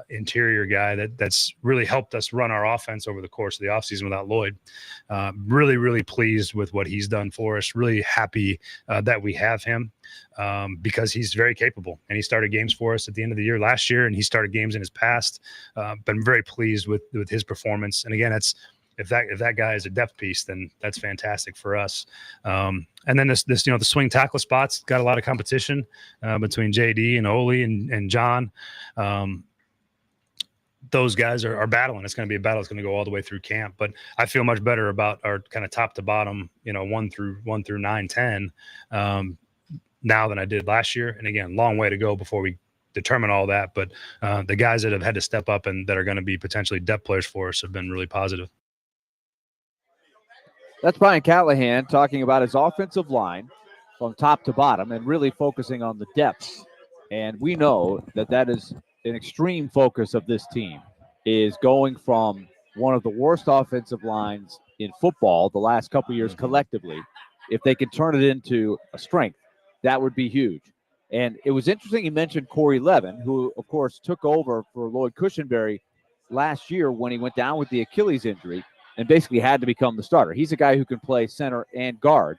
interior guy that's really helped us run our offense over the course of the offseason without Lloyd. Really, really pleased with what he's done for us. Really happy that we have him because he's very capable, and he started games for us at the end of the year last year, and he started games in his past. Been very pleased with his performance. And again, if that guy is a depth piece, then that's fantastic for us. And then this the swing tackle spots got a lot of competition between JD and Oli and John. Those guys are battling. It's going to be a battle. It's going to go all the way through camp. But I feel much better about our kind of top to bottom, 1 through 9, 10 now than I did last year. And again, long way to go before we determine all that. But the guys that have had to step up and that are going to be potentially depth players for us have been really positive. That's Brian Callahan talking about his offensive line from top to bottom and really focusing on the depth. And we know that is an extreme focus of this team, is going from one of the worst offensive lines in football the last couple of years collectively. If they could turn it into a strength, that would be huge. And it was interesting you mentioned Corey Levin, who, of course, took over for Lloyd Cushenberry last year when he went down with the Achilles injury and basically had to become the starter. He's a guy who can play center and guard.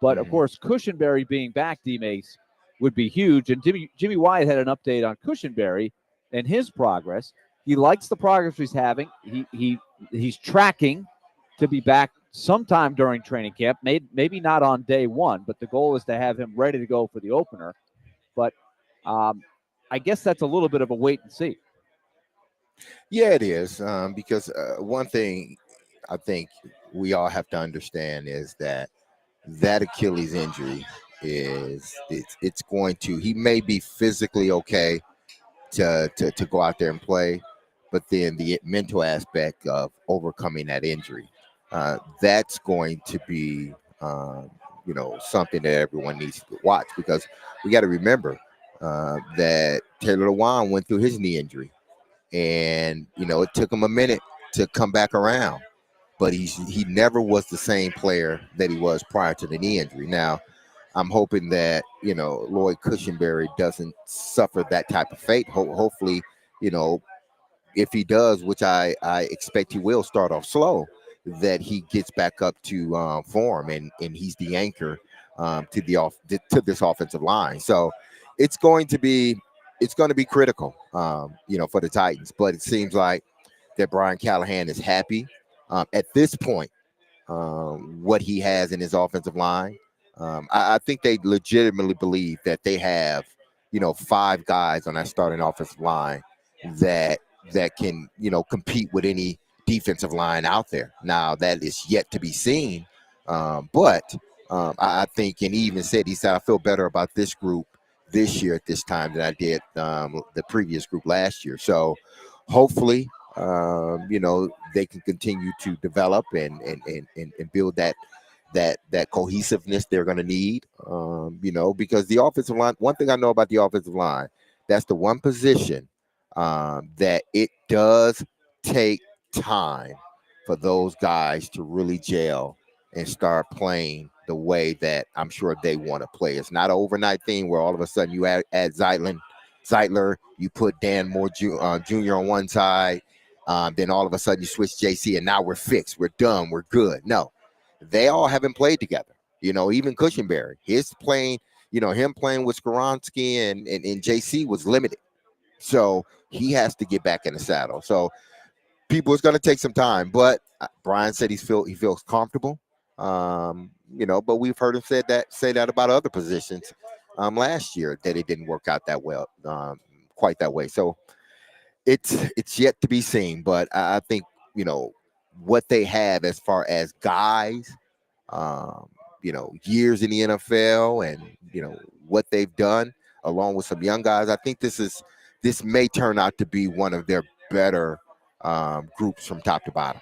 But, of course, Cushenberry being back, D-Mace, would be huge. And Jimmy Wyatt had an update on Cushenberry and his progress. He likes the progress he's having. He's tracking to be back sometime during training camp, maybe not on day one, but the goal is to have him ready to go for the opener. But I guess that's a little bit of a wait and see. Yeah, it is, because one thing I think we all have to understand is that Achilles injury it's going to, he may be physically okay to go out there and play, but then the mental aspect of overcoming that injury, that's going to be something that everyone needs to watch, because we got to remember that Taylor Lewan went through his knee injury, and it took him a minute to come back around, but he never was the same player that he was prior to the knee injury. Now, I'm hoping that Lloyd Cushenberry doesn't suffer that type of fate. Hopefully, if he does, which I expect he will start off slow, that he gets back up to form and he's the anchor to this offensive line. So it's going to be critical, for the Titans. But it seems like that Brian Callahan is happy at this point what he has in his offensive line. I think they legitimately believe that they have 5 guys on that starting offensive line that can compete with any defensive line out there. Now, that is yet to be seen, but I think, and he even said, I feel better about this group this year at this time than I did the previous group last year. So hopefully they can continue to develop and build that cohesiveness they're going to need, because the offensive line, one thing I know about the offensive line, that's the one position that it does take time for those guys to really gel and start playing the way that I'm sure they want to play. It's not an overnight thing where all of a sudden you add Zeitler, you put Dan Moore Jr. on one side, then all of a sudden you switch JC and now we're fixed, we're done, we're good. No, they all haven't played together. Even Cushenberry, his playing, him playing with Skoronski and JC was limited. So he has to get back in the saddle. So it's going to take some time, but Brian said he feels comfortable. But we've heard him say that about other positions last year, that it didn't work out that well, quite that way. So it's yet to be seen, but I think what they have as far as guys, years in the NFL, and what they've done along with some young guys. I think this may turn out to be one of their better groups from top to bottom.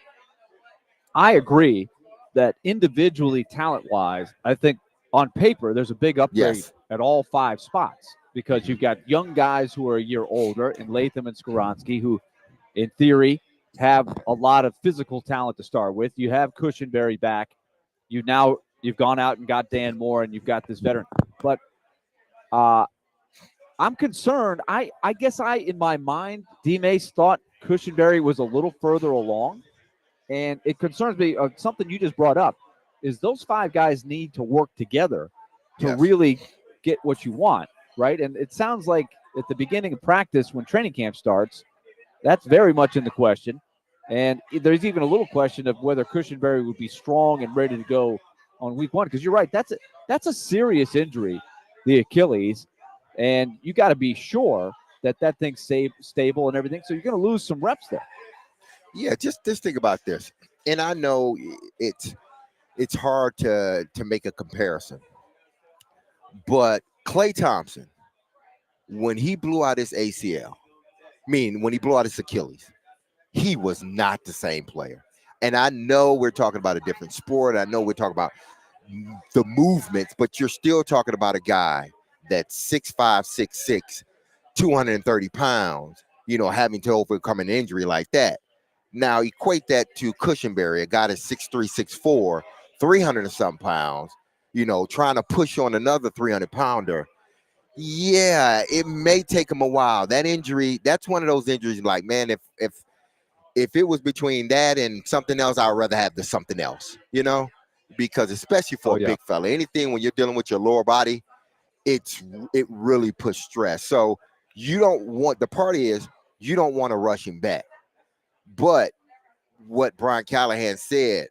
I agree that individually, talent-wise, I think on paper there's a big upgrade at all 5 spots, because you've got young guys who are a year older in Latham and Skoronski, who in theory have a lot of physical talent to start with. You have Cushenberry back. You've gone out and got Dan Moore, and you've got this veteran. But I'm concerned. I guess in my mind, D-Mace thought Cushenberry was a little further along. And it concerns me, something you just brought up, is those 5 guys need to work together to really get what you want, right? And it sounds like at the beginning of practice, when training camp starts, that's very much in the question. And there's even a little question of whether Cushenberry would be strong and ready to go on week 1, because you're right, that's a serious injury, the Achilles, and you got to be sure that thing's stable and everything. So you're going to lose some reps there. Yeah, just think about this. And I know it's hard to make a comparison. But Klay Thompson, when he blew out his ACL, when he blew out his Achilles, he was not the same player. And I know we're talking about a different sport. I know we're talking about the movements, but you're still talking about a guy that's 6'5", 6'6", 230 pounds, having to overcome an injury like that. Now equate that to Cushenberry, a guy that's 6'3", 6'4", 300 and something pounds, trying to push on another 300-pounder. Yeah, it may take him a while. That injury, that's one of those injuries, like, man, if it was between that and something else, I'd rather have the something else, because especially for a big fella, anything when you're dealing with your lower body, it really puts stress. So you don't want to rush him back. But what Brian Callahan said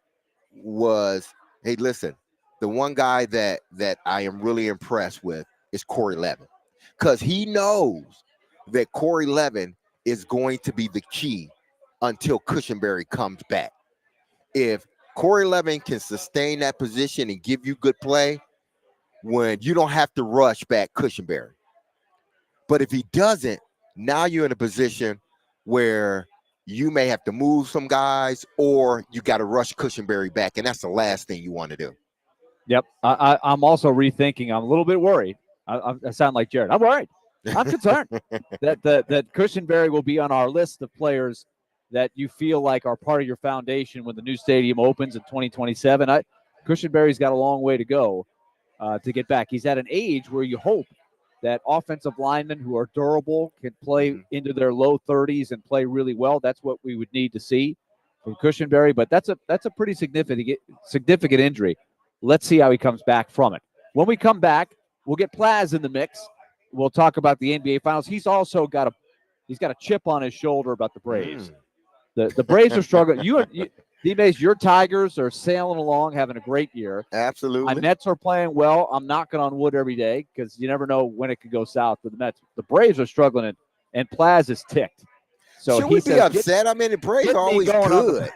was, hey, listen, the one guy that I am really impressed with is Corey Levin, because he knows that Corey Levin is going to be the key until Cushenberry comes back. If Corey Levin can sustain that position and give you good play, when you don't have to rush back Cushenberry. But if he doesn't, now you're in a position where you may have to move some guys, or you got to rush Cushenberry back, and that's the last thing you want to do. Yep. I'm also rethinking. I'm a little bit worried. I sound like Jared. I'm worried. I'm concerned that Cushenberry will be on our list of players that you feel like are part of your foundation when the new stadium opens in 2027. Cushenberry's got a long way to go to get back. He's at an age where you hope that offensive linemen who are durable can play into their low 30s and play really well. That's what we would need to see from Cushenberry, but that's a pretty significant injury. Let's see how he comes back from it. When we come back, we'll get Plaz in the mix. We'll talk about the NBA Finals. He's also got a chip on his shoulder about the Braves. The Braves are struggling. D-Mace, your Tigers are sailing along, having a great year. Absolutely. My Mets are playing well. I'm knocking on wood every day because you never know when it could go south for the Mets. The Braves are struggling, and Plaz is ticked. So should we be upset? The Braves are always good.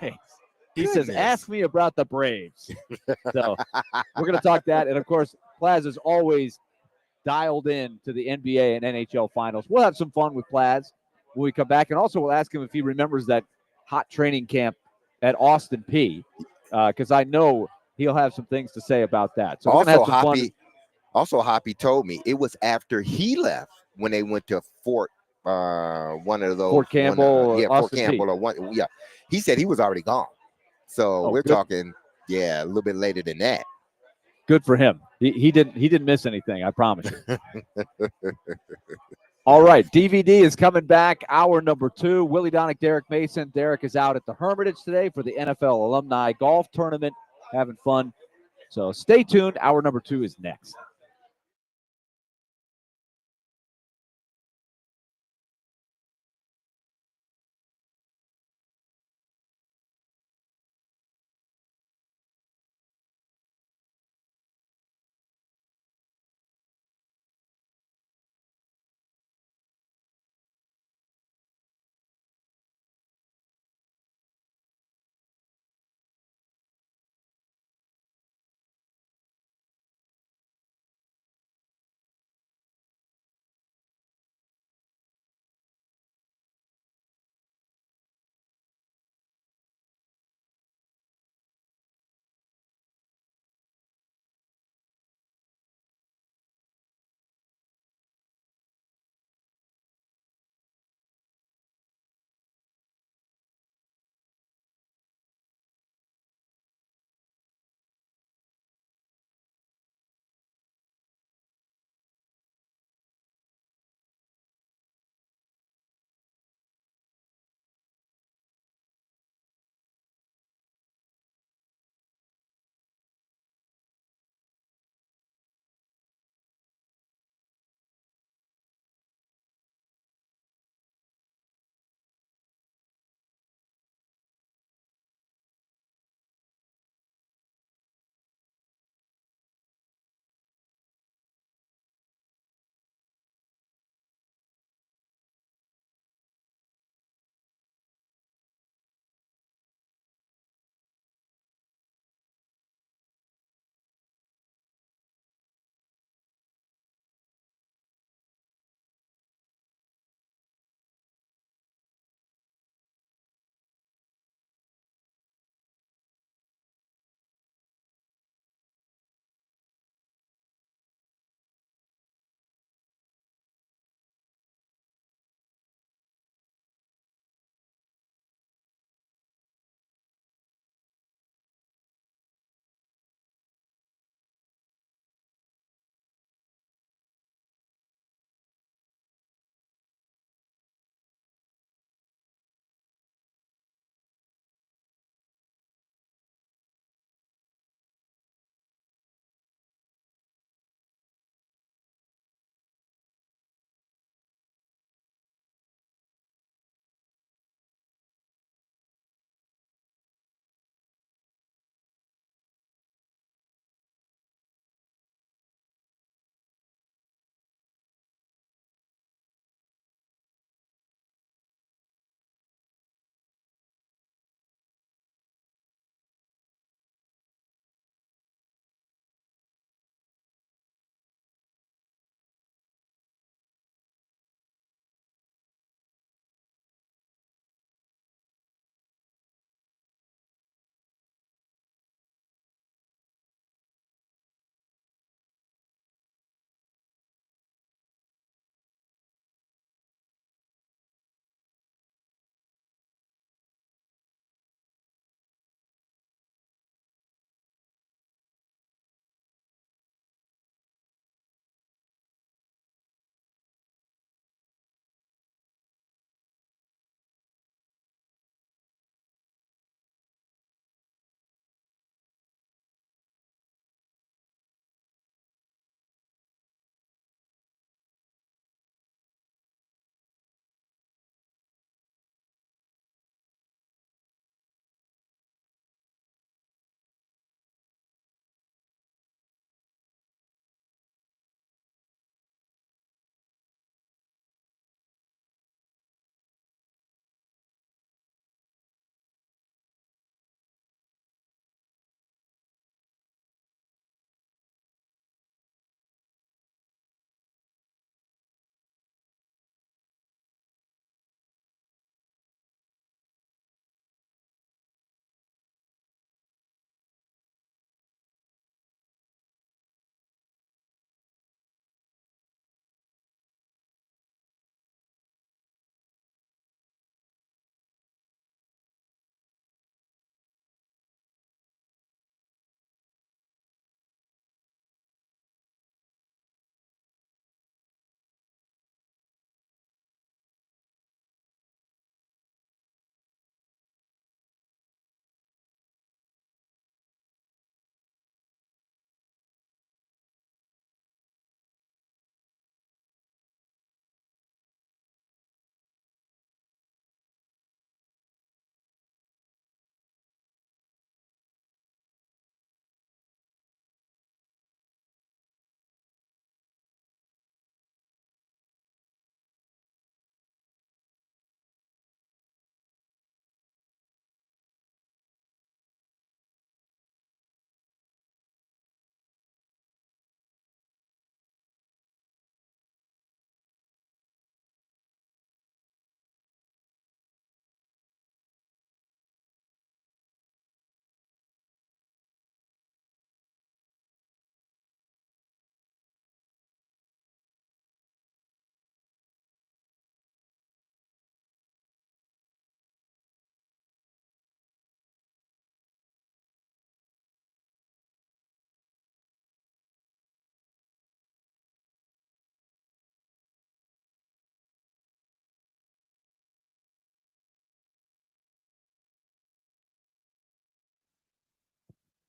He says, ask me about the Braves. So we're going to talk that. And, of course, Plaz is always dialed in to the NBA and NHL Finals. We'll have some fun with Plaz when we come back. And also we'll ask him if he remembers that hot training camp at Austin P, because I know he'll have some things to say about that. So Hoppy told me it was after he left when they went to Fort Campbell, Fort Campbell, or one. Yeah, he said he was already gone. So we're talking, a little bit later than that. Good for him. He didn't miss anything. I promise you. All right, DVD is coming back. Hour number 2. Willie Donick, Derek Mason. Derek is out at the Hermitage today for the NFL Alumni Golf Tournament, having fun. So stay tuned. Hour number 2 is next.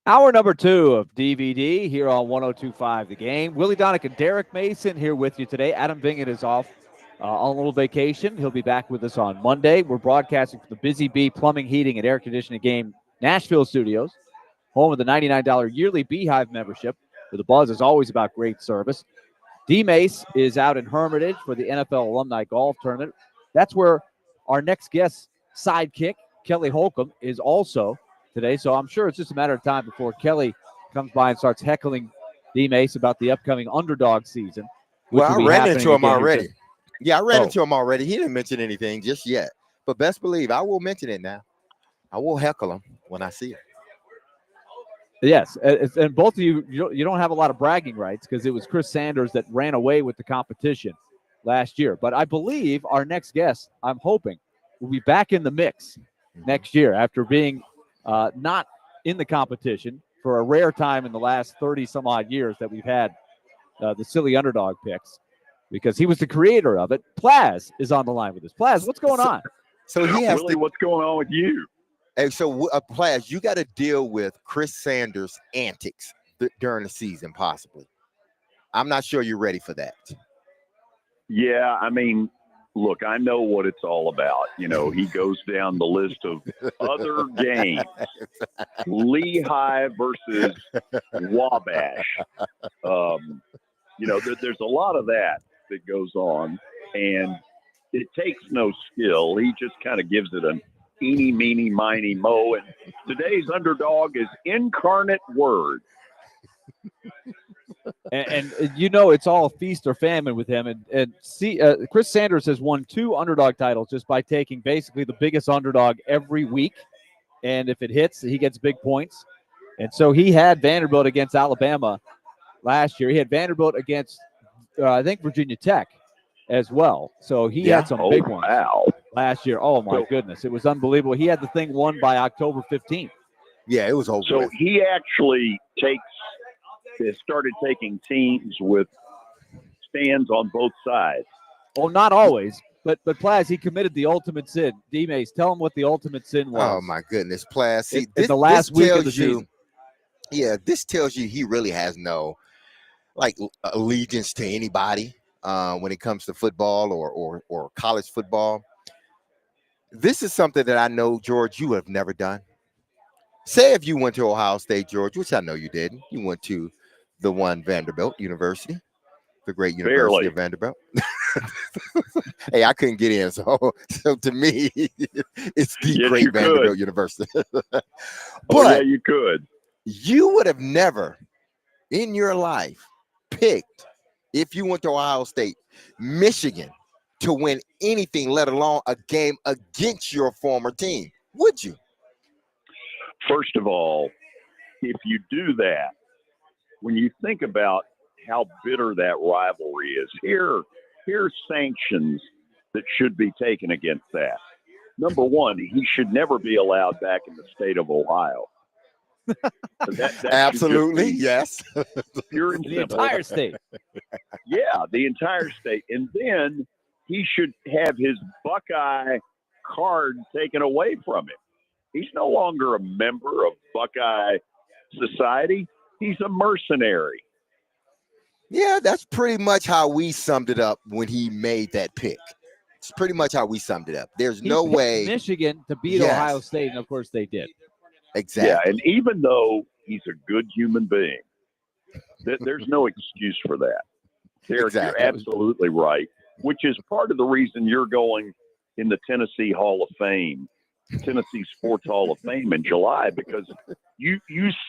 Hour number 2 of DVD here on 102.5 The Game. Willie Donick and Derek Mason here with you today. Adam Bingett is off on a little vacation. He'll be back with us on Monday. We're broadcasting from the Busy Bee Plumbing, Heating, and Air Conditioning Game Nashville studios, home of the $99 yearly Beehive membership, where the buzz is always about great service. D-Mace is out in Hermitage for the NFL Alumni Golf Tournament. That's where our next guest sidekick, Kelly Holcomb, is also today. So I'm sure it's just a matter of time before Kelly comes by and starts heckling D-Mace about the upcoming underdog season. Well, I ran into him already. Yeah, I ran Oh. into him already. He didn't mention anything just yet. But best believe I will mention it now. I will heckle him when I see him. Yes, and both of you don't have a lot of bragging rights because it was Chris Sanders that ran away with the competition last year. But I believe our next guest, I'm hoping, will be back in the mix next year after being not in the competition for a rare time in the last 30-some-odd years that we've had the silly underdog picks, because he was the creator of it. Plaz is on the line with us. Plaz, what's going on? So he has Willie, what's going on with you? Hey, so Plaz, you got to deal with Chris Sanders' antics during the season, possibly. I'm not sure you're ready for that. Yeah, I mean, look, I know what it's all about. You know, he goes down the list of other games. Lehigh versus Wabash. You know, there's a lot of that goes on, and it takes no skill. He just kind of gives it an eeny, meeny, miny, mo. And today's underdog is Incarnate Word. And you know it's all feast or famine with him. And see, Chris Sanders has won 2 underdog titles just by taking basically the biggest underdog every week. And if it hits, he gets big points. And so he had Vanderbilt against Alabama last year. He had Vanderbilt against, I think, Virginia Tech as well. So he had some big ones last year. Oh, my goodness. It was unbelievable. He had the thing won by October 15th. Yeah, it was over. So he actually started taking teams with stands on both sides. Oh, not always. But Plaz, he committed the ultimate sin. D-Mace, tell him what the ultimate sin was. Oh, my goodness, Plaz. See, in the last week of the season. Yeah, this tells you he really has no, allegiance to anybody when it comes to football or college football. This is something that I know, George, you have never done. Say if you went to Ohio State, George, which I know you didn't. You went to the one Vanderbilt University, the great University of Vanderbilt. Hey, I couldn't get in, so to me, it's the great Vanderbilt University. But you could. You would have never in your life picked, if you went to Ohio State, Michigan to win anything, let alone a game against your former team, would you? First of all, if you do that, when you think about how bitter that rivalry is, here's sanctions that should be taken against that. Number one, he should never be allowed back in the state of Ohio. That Absolutely, yes. Pure and the simple. entire state. Yeah, the entire state. And then he should have his Buckeye card taken away from him. He's no longer a member of Buckeye society. He's a mercenary. Yeah, that's pretty much how we summed it up when he made that pick. It's pretty much how we summed it up. There's no way Michigan to beat Ohio State, and of course they did. Exactly. Yeah, and even though he's a good human being, there's no excuse for that. Derek, you're absolutely right, which is part of the reason you're going in the Tennessee Hall of Fame, Tennessee Sports Hall of Fame in July, because you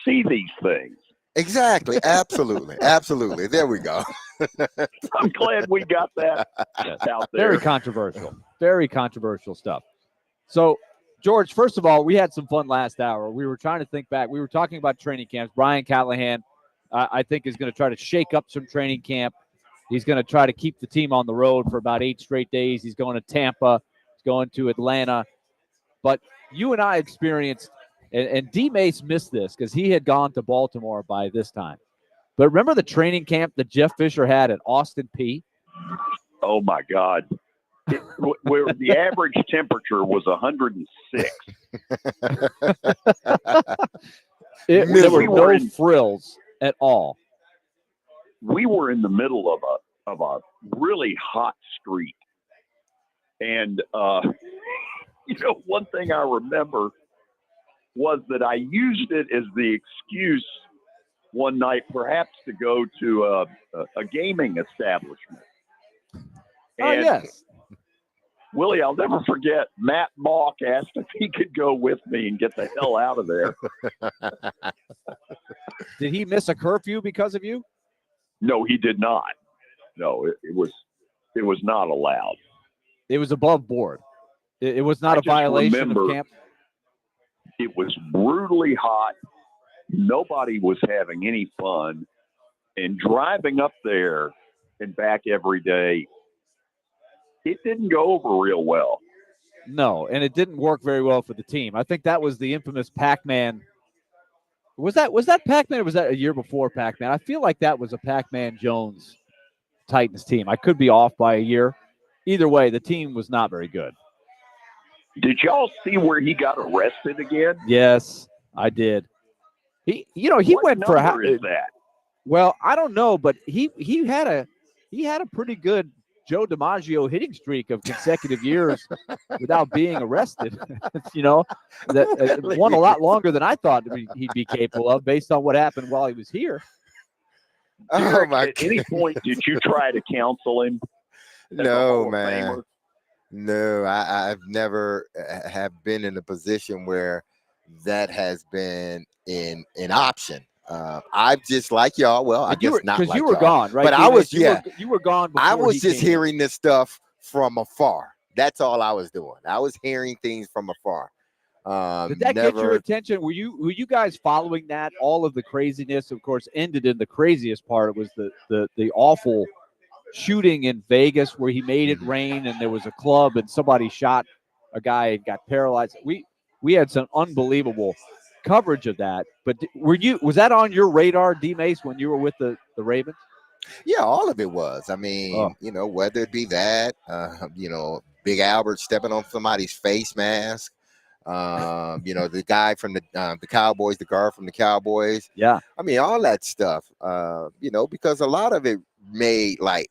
see these things. Exactly. Absolutely. Absolutely. There we go. I'm glad we got that out there. Very controversial. Very controversial stuff. So, George, first of all, we had some fun last hour. We were trying to think back. We were talking about training camps. Brian Callahan, I think, is going to try to shake up some training camp. He's going to try to keep the team on the road for about 8 straight days. He's going to Tampa. He's going to Atlanta. But you and I experienced, and D-Mace missed this because he had gone to Baltimore by this time. But remember the training camp that Jeff Fisher had at Austin Peay? Oh, my God. Where the average temperature was 106. There were Miserable. no frills at all. We were in the middle of a really hot street. And, one thing I remember was that I used it as the excuse one night, perhaps to go to a gaming establishment. Oh, And yes. Willie, I'll never forget, Matt Mock asked if he could go with me and get the hell out of there. Did he miss a curfew because of you? No, he did not. No, it was not allowed. It was above board. It was not I a just violation of remember camp. It was brutally hot. Nobody was having any fun. And driving up there and back every day, it didn't go over real well. No, and it didn't work very well for the team. I think that was the infamous Pac-Man. Was that Pac-Man or was that a year before Pac-Man? I feel like that was a Pac-Man Jones Titans team. I could be off by a year. Either way, the team was not very good. Did y'all see where he got arrested again? Yes, I did. He What went for number is that? Well, I don't know, but he had a pretty good Joe DiMaggio hitting streak of consecutive years without being arrested. That won a lot longer than I thought he'd be capable of based on what happened while he was here. Derek, my at any point, did you try to counsel him? as a Hall No, of man. Famer? No, I've never have been in a position where that has been an option. I've just like y'all. Well, I guess not like you were y'all. gone, right? But I was, You were gone. I before was he just came in. hearing this stuff from afar. That's all I was doing. I was hearing things from afar. Did that get your attention? Were you guys following that? All of the craziness, of course, ended in the craziest part. It was the awful shooting in Vegas where he made it rain and there was a club and somebody shot a guy and got paralyzed. We had some unbelievable coverage of that. But was that on your radar, D Mace, when you were with the Ravens? Yeah, all of it was. I mean, whether it be that, Big Albert stepping on somebody's face mask, the guy from the Cowboys, the guard from the Cowboys. Yeah. I mean, all that stuff, because a lot of it made like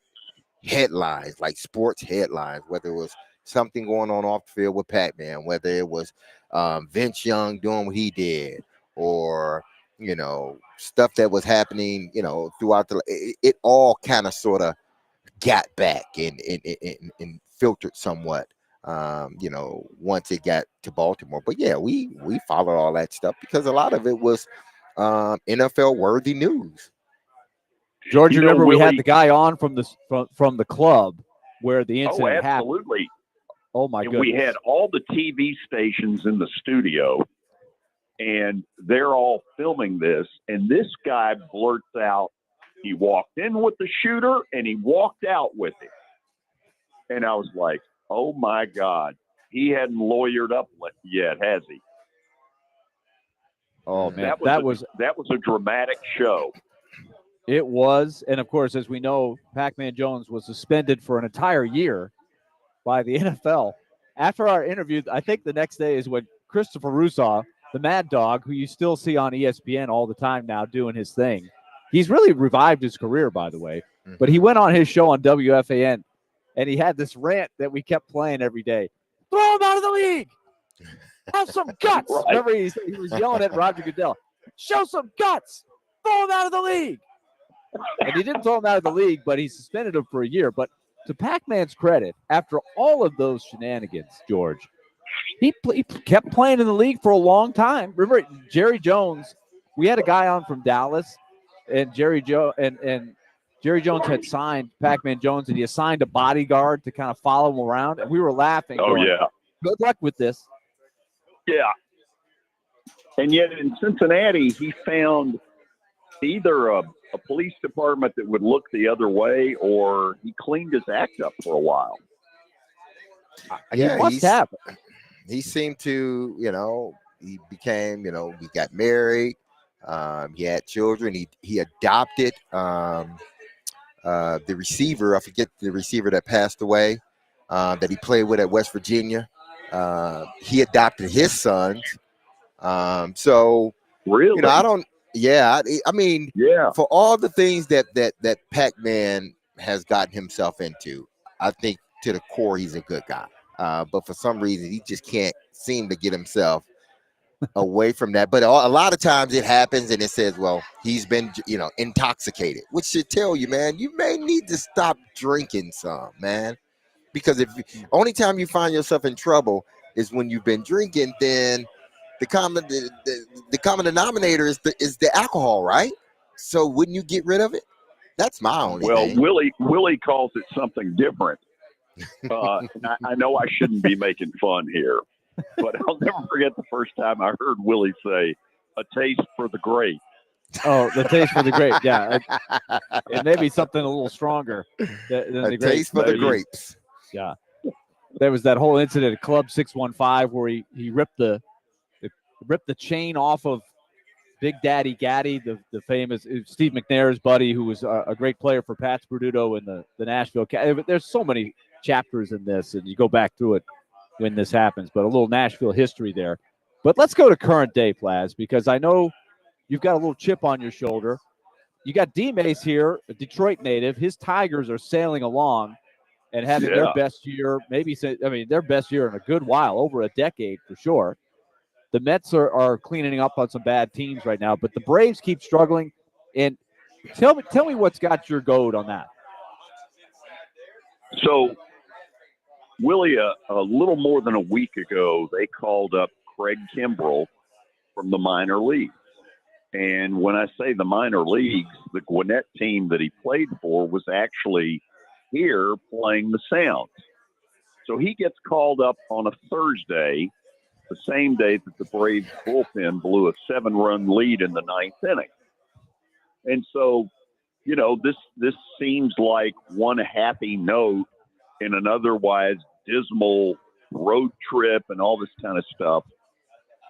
headlines, like sports headlines, whether it was something going on off the field with Pac-Man, whether it was Vince Young doing what he did, or stuff that was happening throughout it all kind of sort of got back and filtered somewhat once it got to Baltimore. But yeah, we followed all that stuff because a lot of it was NFL worthy news. George, you remember Willie, we had the guy on from the club where the incident happened. Absolutely. Oh my goodness. We had all the TV stations in the studio, and they're all filming this. And this guy blurts out, he walked in with the shooter and he walked out with it. And I was like, oh my God, he hadn't lawyered up yet, has he? Oh man, that was a dramatic show. It was, and of course, as we know, Pac-Man Jones was suspended for an entire year by the NFL. After our interview, I think the next day is when Christopher Russo, the Mad Dog, who you still see on ESPN all the time now doing his thing. He's really revived his career, by the way. But he went on his show on WFAN, and he had this rant that we kept playing every day. Throw him out of the league. Have some guts. Right. Remember, he was yelling at Roger Goodell. Show some guts. Throw him out of the league. And he didn't throw him out of the league, but he suspended him for a year. But to Pac-Man's credit, after all of those shenanigans, George, he kept playing in the league for a long time. Remember, Jerry Jones, we had a guy on from Dallas, and Jerry Jones had signed Pac-Man Jones, and he assigned a bodyguard to kind of follow him around. And we were laughing. Oh, going, yeah. Good luck with this. Yeah. And yet in Cincinnati, he found either a police department that would look the other way, or he cleaned his act up for a while. Yeah, he must have. He seemed to, he became, he got married. He had children. He adopted the receiver. I forget the receiver that passed away that he played with at West Virginia. He adopted his sons. So, Really? You know, I don't. Yeah, I mean, Yeah. for all the things that Pac-Man has gotten himself into, I think to the core he's a good guy. But for some reason, he just can't seem to get himself away from that. But a lot of times it happens, and it says, "Well, he's been, intoxicated," which should tell you, man, you may need to stop drinking some, man. Because if only time you find yourself in trouble is when you've been drinking, then the common denominator is the alcohol, right? So wouldn't you get rid of it? That's my only Well, thing. Willie calls it something different. I know I shouldn't be making fun here, but I'll never forget the first time I heard Willie say, "A taste for the grape." Oh, the taste for the grape. Yeah, it may be something a little stronger than A the taste for the grapes. Yeah, there was that whole incident at Club 615 where he ripped the chain off of Big Daddy Gaddy, the famous Steve McNair's buddy, who was a great player for Pats Berduto in the Nashville. There's so many chapters in this, and you go back through it when this happens. But a little Nashville history there. But let's go to current day, Plaz, because I know you've got a little chip on your shoulder. You got D-Mace here, a Detroit native. His Tigers are sailing along and having their best year, their best year in a good while, over a decade for sure. The Mets are cleaning up on some bad teams right now, but the Braves keep struggling. And tell me what's got your goat on that. So, Willie, a little more than a week ago, they called up Craig Kimbrell from the minor leagues. And when I say the minor leagues, the Gwinnett team that he played for was actually here playing the Sounds. So he gets called up on a Thursday, the same day that the Braves bullpen blew a 7-run lead in the 9th inning. And so, this seems like one happy note in an otherwise dismal road trip and all this kind of stuff.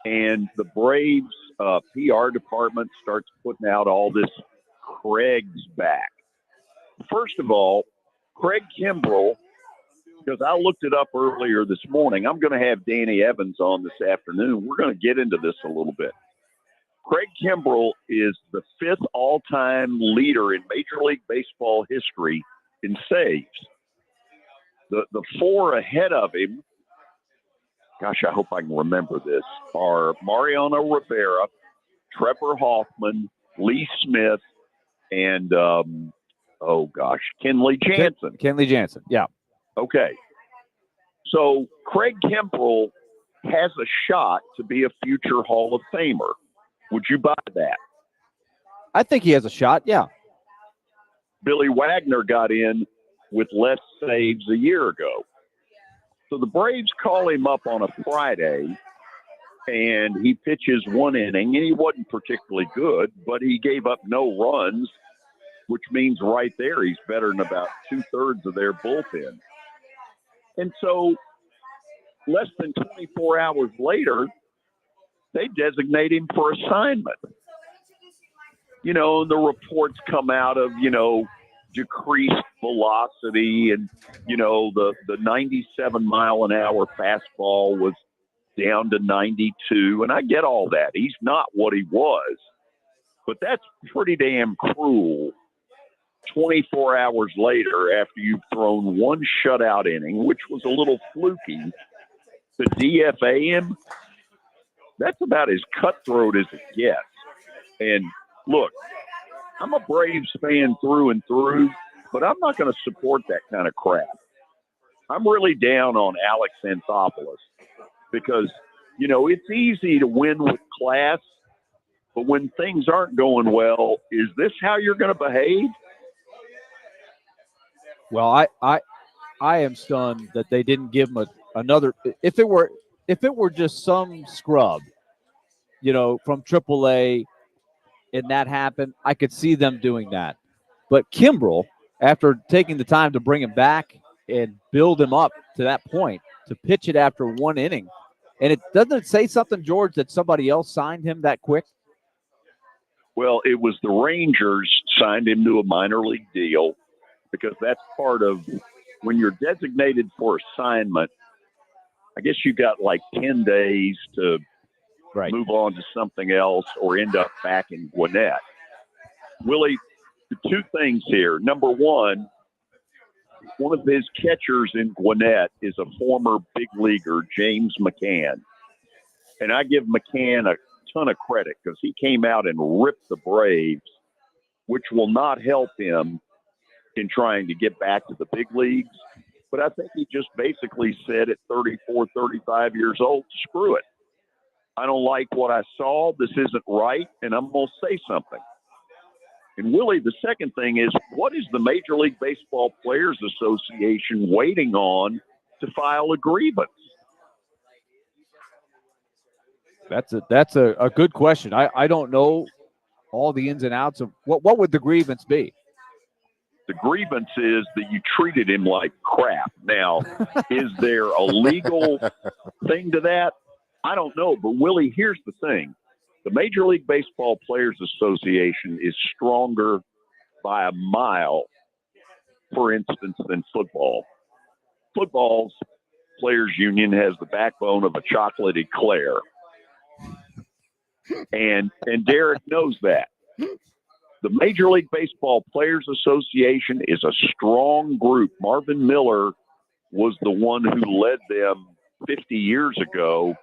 And the Braves PR department starts putting out all this Craig's back. First of all, Craig Kimbrell, because I looked it up earlier this morning. I'm going to have Danny Evans on this afternoon. We're going to get into this a little bit. Craig Kimbrell is the 5th all-time leader in Major League Baseball history in saves. The 4 ahead of him, gosh, I hope I can remember this, are Mariano Rivera, Trevor Hoffman, Lee Smith, and, Kenley Jansen. Kenley Jansen, yeah. Okay. So Craig Kimbrell has a shot to be a future Hall of Famer. Would you buy that? I think he has a shot, yeah. Billy Wagner got in with less saves a year ago. So the Braves call him up on a Friday, and he pitches 1 inning, and he wasn't particularly good, but he gave up no runs, which means right there he's better than about 2/3 of their bullpen. And so less than 24 hours later, they designate him for assignment. The reports come out of, decreased velocity and, the 97-mile-an-hour fastball was down to 92. And I get all that. He's not what he was. But that's pretty damn cruel 24 hours later after you've thrown 1 shutout inning, which was a little fluky, to DFA him. That's about as cutthroat as it gets. And look, I'm a Braves fan through and through, but I'm not going to support that kind of crap. I'm really down on Alex Anthopoulos because, it's easy to win with class, but when things aren't going well, is this how you're going to behave? Well, I am stunned that they didn't give him another. If it were just some scrub, from AAA, and that happened, I could see them doing that. But Kimbrell, after taking the time to bring him back and build him up to that point, to pitch it after 1 inning, and it doesn't say something, George, that somebody else signed him that quick. Well, it was the Rangers signed him to a minor league deal because that's part of when you're designated for assignment. I guess you got like 10 days to, Right. move on to something else, or end up back in Gwinnett. Willie, two things here. Number one of his catchers in Gwinnett is a former big leaguer, James McCann. And I give McCann a ton of credit because he came out and ripped the Braves, which will not help him in trying to get back to the big leagues. But I think he just basically said at 34, 35 years old, screw it. I don't like what I saw. This isn't right, and I'm going to say something. And Willie, the second thing is, what is the Major League Baseball Players Association waiting on to file a grievance? That's a good question. I don't know all the ins and outs of what would the grievance be? The grievance is that you treated him like crap. Now, is there a legal thing to that? I don't know. But, Willie, here's the thing. The Major League Baseball Players Association is stronger by a mile, for instance, than football. Football's players union has the backbone of a chocolate eclair. And Derek knows that. The Major League Baseball Players Association is a strong group. Marvin Miller was the one who led them 50 years ago.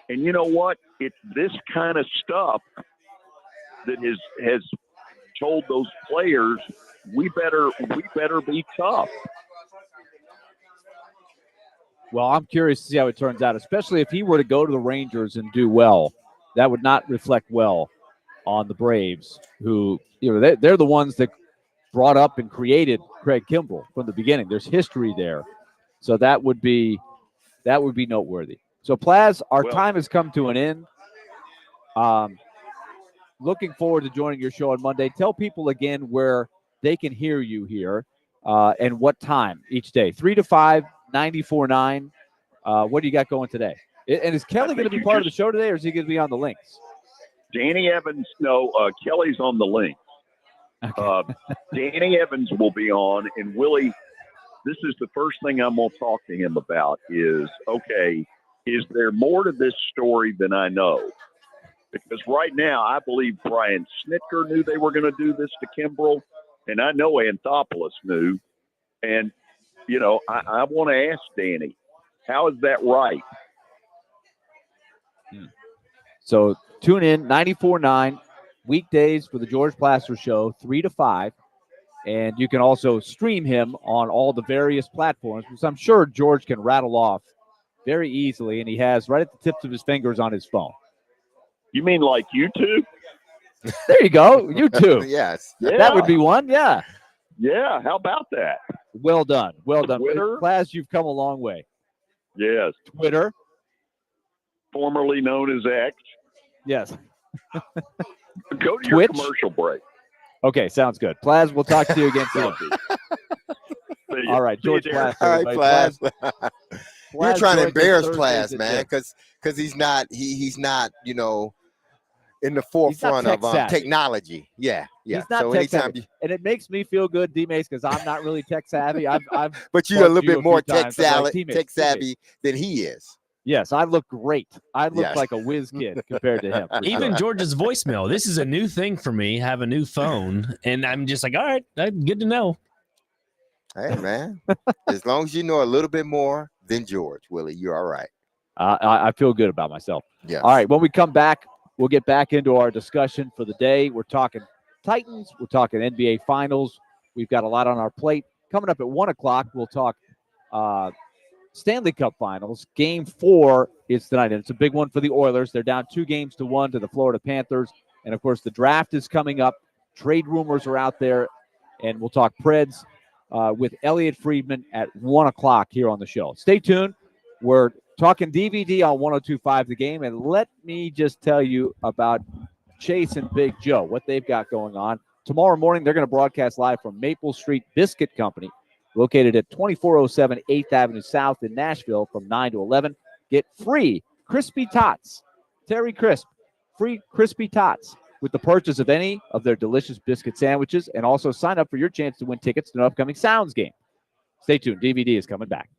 And you know what? It's this kind of stuff that has told those players, we better be tough. Well, I'm curious to see how it turns out, especially if he were to go to the Rangers and do well. That would not reflect well on the Braves, who, they're the ones that brought up and created Craig Kimbrell from the beginning. There's history there. So that would be noteworthy. So, Plaz, our time has come to an end. Looking forward to joining your show on Monday. Tell people again where they can hear you here and what time each day. 3 to 5, 94.9. What do you got going today? And is Kelly going to be part of the show today, or is he going to be on the links? Danny Evans, no, Kelly's on the link. Okay. Danny Evans will be on, and Willie, this is the first thing I'm going to talk to him about is, okay, is there more to this story than I know? Because right now, I believe Brian Snitker knew they were going to do this to Kimbrell, and I know Anthopoulos knew. And, I want to ask Danny, how is that right? So tune in, 94.9, weekdays for the George Plaster Show, 3 to 5. And you can also stream him on all the various platforms, which I'm sure George can rattle off very easily, and he has right at the tips of his fingers on his phone. You mean like YouTube? There you go, YouTube. Yes. Yeah. That would be one, yeah. Yeah, how about that? Well done. Twitter? Plaz, you've come a long way. Yes. Twitter. Formerly known as X. Yes. Go to Twitch? your commercial break. Okay, sounds good. Plaz, we'll talk to you again soon. All right, George Plaster. All right, Plaz. You're Plaz trying to joins us embarrass Thursdays Plaz, at man, 10. because he's not in the forefront of technology. Yeah. He's not so tech anytime savvy. And it makes me feel good, D-Mace, because I'm not really tech savvy. I've but you're a little bugged you bit more few times. I'm like, tech savvy than he is. Yes, I look great. I look Yes. like a whiz kid compared to him. Even George's voicemail. This is a new thing for me. Have a new phone, and I'm just like, all right, good to know. Hey, man, as long as you know a little bit more than George, Willie, you're all right. I feel good about myself. Yes. All right, when we come back, we'll get back into our discussion for the day. We're talking Titans. We're talking NBA Finals. We've got a lot on our plate. Coming up at 1 o'clock, we'll talk Stanley Cup Finals. Game 4 is tonight, and it's a big one for the Oilers. They're down 2-1 to the Florida Panthers. And, of course, the draft is coming up. Trade rumors are out there. And we'll talk Preds with Elliotte Friedman at 1 o'clock here on the show. Stay tuned. We're talking DVD on 102.5 The Game. And let me just tell you about Chase and Big Joe, what they've got going on. Tomorrow morning, they're going to broadcast live from Maple Street Biscuit Company, located at 2407 8th Avenue South in Nashville from 9 to 11. Get free crispy tots, Terry Crisp, free crispy tots with the purchase of any of their delicious biscuit sandwiches, and also sign up for your chance to win tickets to an upcoming Sounds game. Stay tuned. DVD is coming back.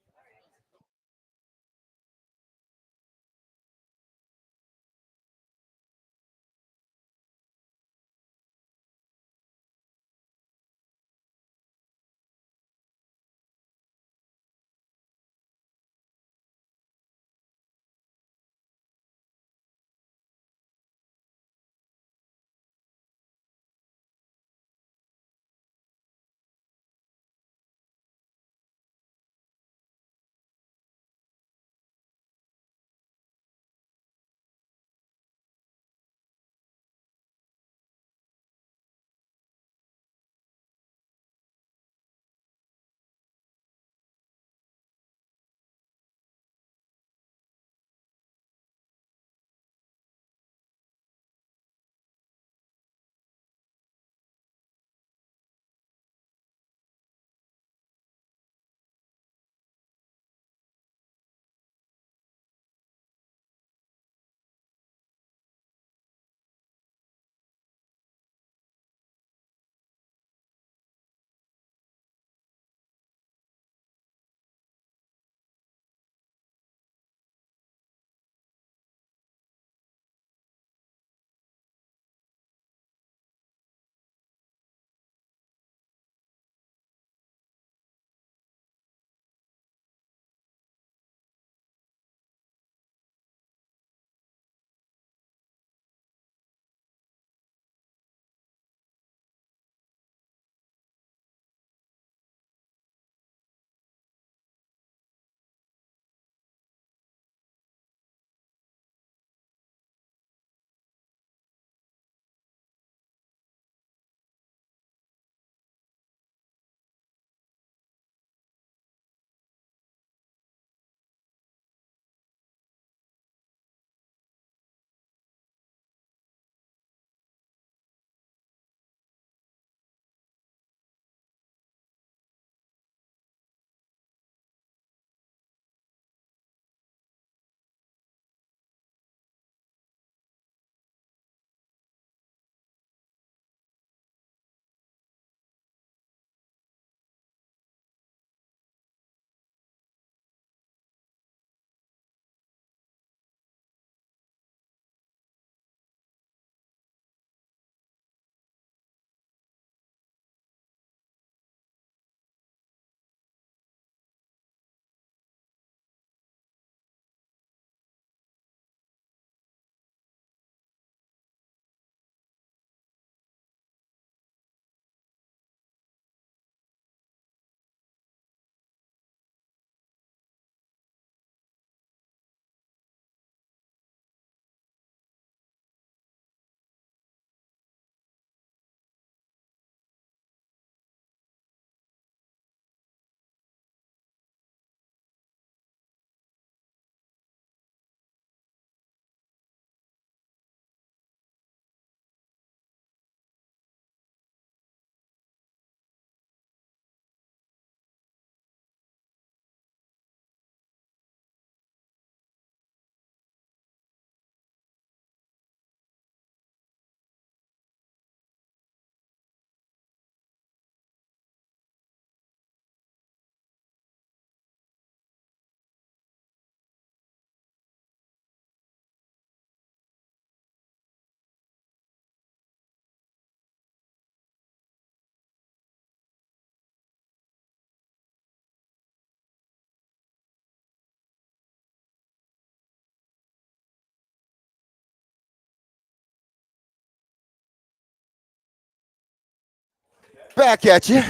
Back at you.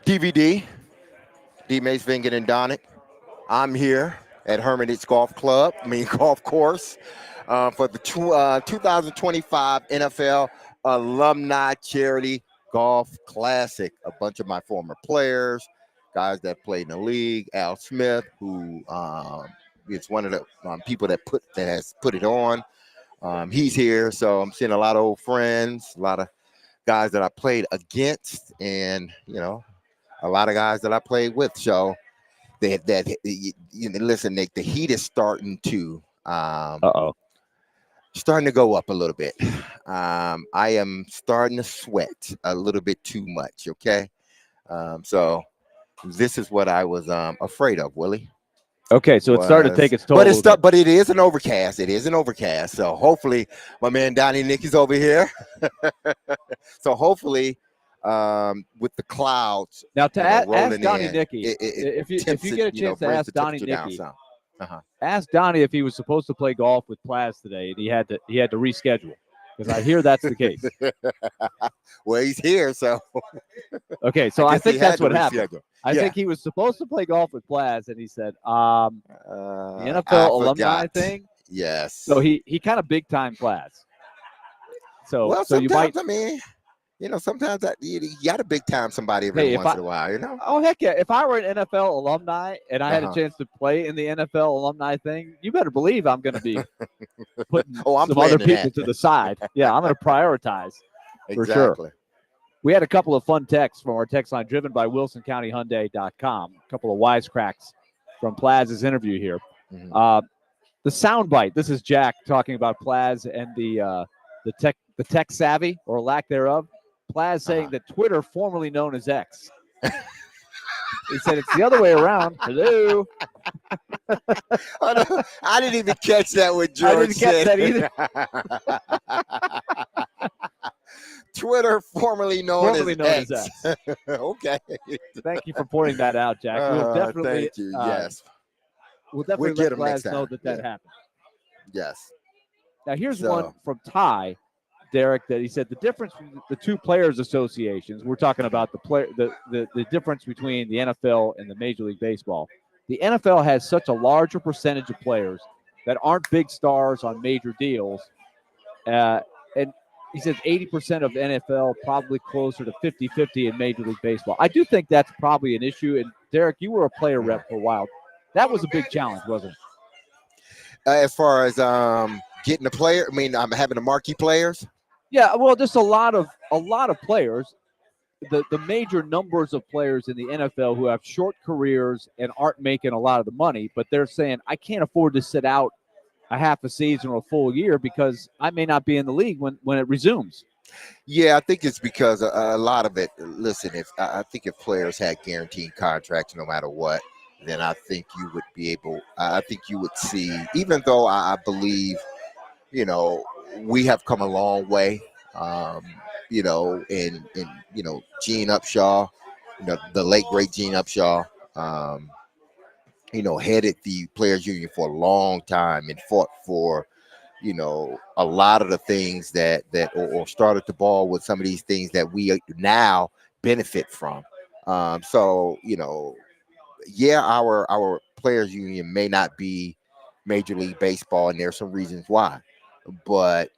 DVD. D. Mace Vingen and Donick. I'm here at Hermitage Golf Golf Course, for the 2025 NFL Alumni Charity Golf Classic. A bunch of my former players, guys that played in the league. Al Smith, who is one of the people that has put it on. He's here, so I'm seeing a lot of old friends, a lot of guys that I played against, and a lot of guys that I played with. So listen, Nick, the heat is starting to go up a little bit. I am starting to sweat a little bit too much. Okay, so this is what I was afraid of, Willie. Okay, so it's starting to take its toll. But it is an overcast. It is an overcast. So hopefully, my man Donnie Nicky's over here. So hopefully, with the clouds. Now to ask Donnie Nicky, if you get a chance to ask Donnie Nicky, ask Donnie if he was supposed to play golf with Plaz today, and he had to reschedule, because I hear that's the case. Well, he's here, so okay. So I think that's what happened. I think he was supposed to play golf with Plaz, and he said, the NFL alumni thing. Yes. So he kind of big time Plaz. So you might. I mean, sometimes you got to big time somebody every once in a while, Oh, heck yeah. If I were an NFL alumni and I had a chance to play in the NFL alumni thing, you better believe I'm going to be putting some other people to the side. Yeah, I'm going to prioritize for sure. We had a couple of fun texts from our text line driven by WilsonCountyHyundai.com. A couple of wisecracks from Plaz's interview here. The soundbite. This is Jack talking about Plaz and the tech savvy or lack thereof. Plaz saying that Twitter, formerly known as X. He said it's the other way around. Hello. I didn't even catch that with George. I didn't catch that either. Twitter, formerly known as X. Okay. Thank you for pointing that out, Jack. We'll definitely. Thank you. Yes. We'll definitely let Plaz know that happened. Yes. Now here's one from Ty, Derek, that he said the difference between the two players' associations. We're talking about the difference between the NFL and the Major League Baseball. The NFL has such a larger percentage of players that aren't big stars on major deals, and he says 80% of NFL, probably closer to 50-50 in Major League Baseball. I do think that's probably an issue. And Derek, you were a player rep for a while. That was a big challenge, wasn't it? As far as getting a player, I'm having the marquee players. Yeah, well, just a lot of players. The major numbers of players in the NFL who have short careers and aren't making a lot of the money, but they're saying, I can't afford to sit out a half a season or a full year because I may not be in the league when it resumes. Yeah, I think it's because a lot of it. Listen, I think if players had guaranteed contracts no matter what, then I think you would be able. I think you would see. Even though I believe, we have come a long way. In Gene Upshaw, the late great Gene Upshaw, headed the players union for a long time and fought for, a lot of the things that started the ball with some of these things that we now benefit from. Our players union may not be Major League Baseball, and there's some reasons why, but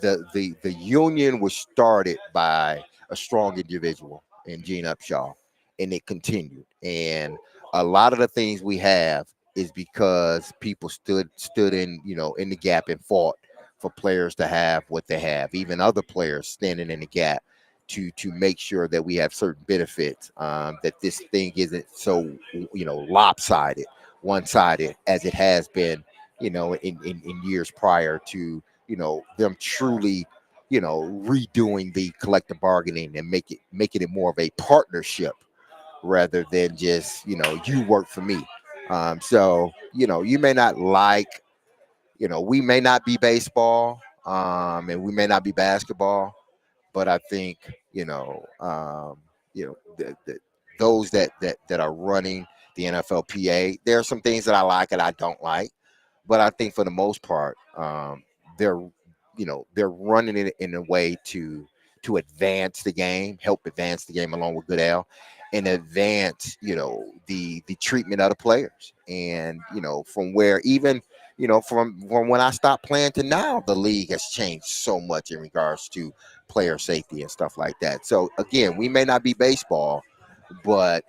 the union was started by a strong individual in Gene Upshaw, and it continued. And a lot of the things we have is because people stood in in the gap and fought for players to have what they have. Even other players standing in the gap to make sure that we have certain benefits. That this thing isn't so lopsided, one-sided as it has been in years prior to them truly redoing the collective bargaining and making it more of a partnership rather than just you work for me. You may not like we may not be baseball and we may not be basketball, but I think those that are running the NFLPA, there are some things that I like and I don't like, but I think for the most part they're running it in a way to to advance the game, help advance the game along with Goodell, and advance, the treatment of the players. And, from where even, from when I stopped playing to now, the league has changed so much in regards to player safety and stuff like that. So again, we may not be baseball, but,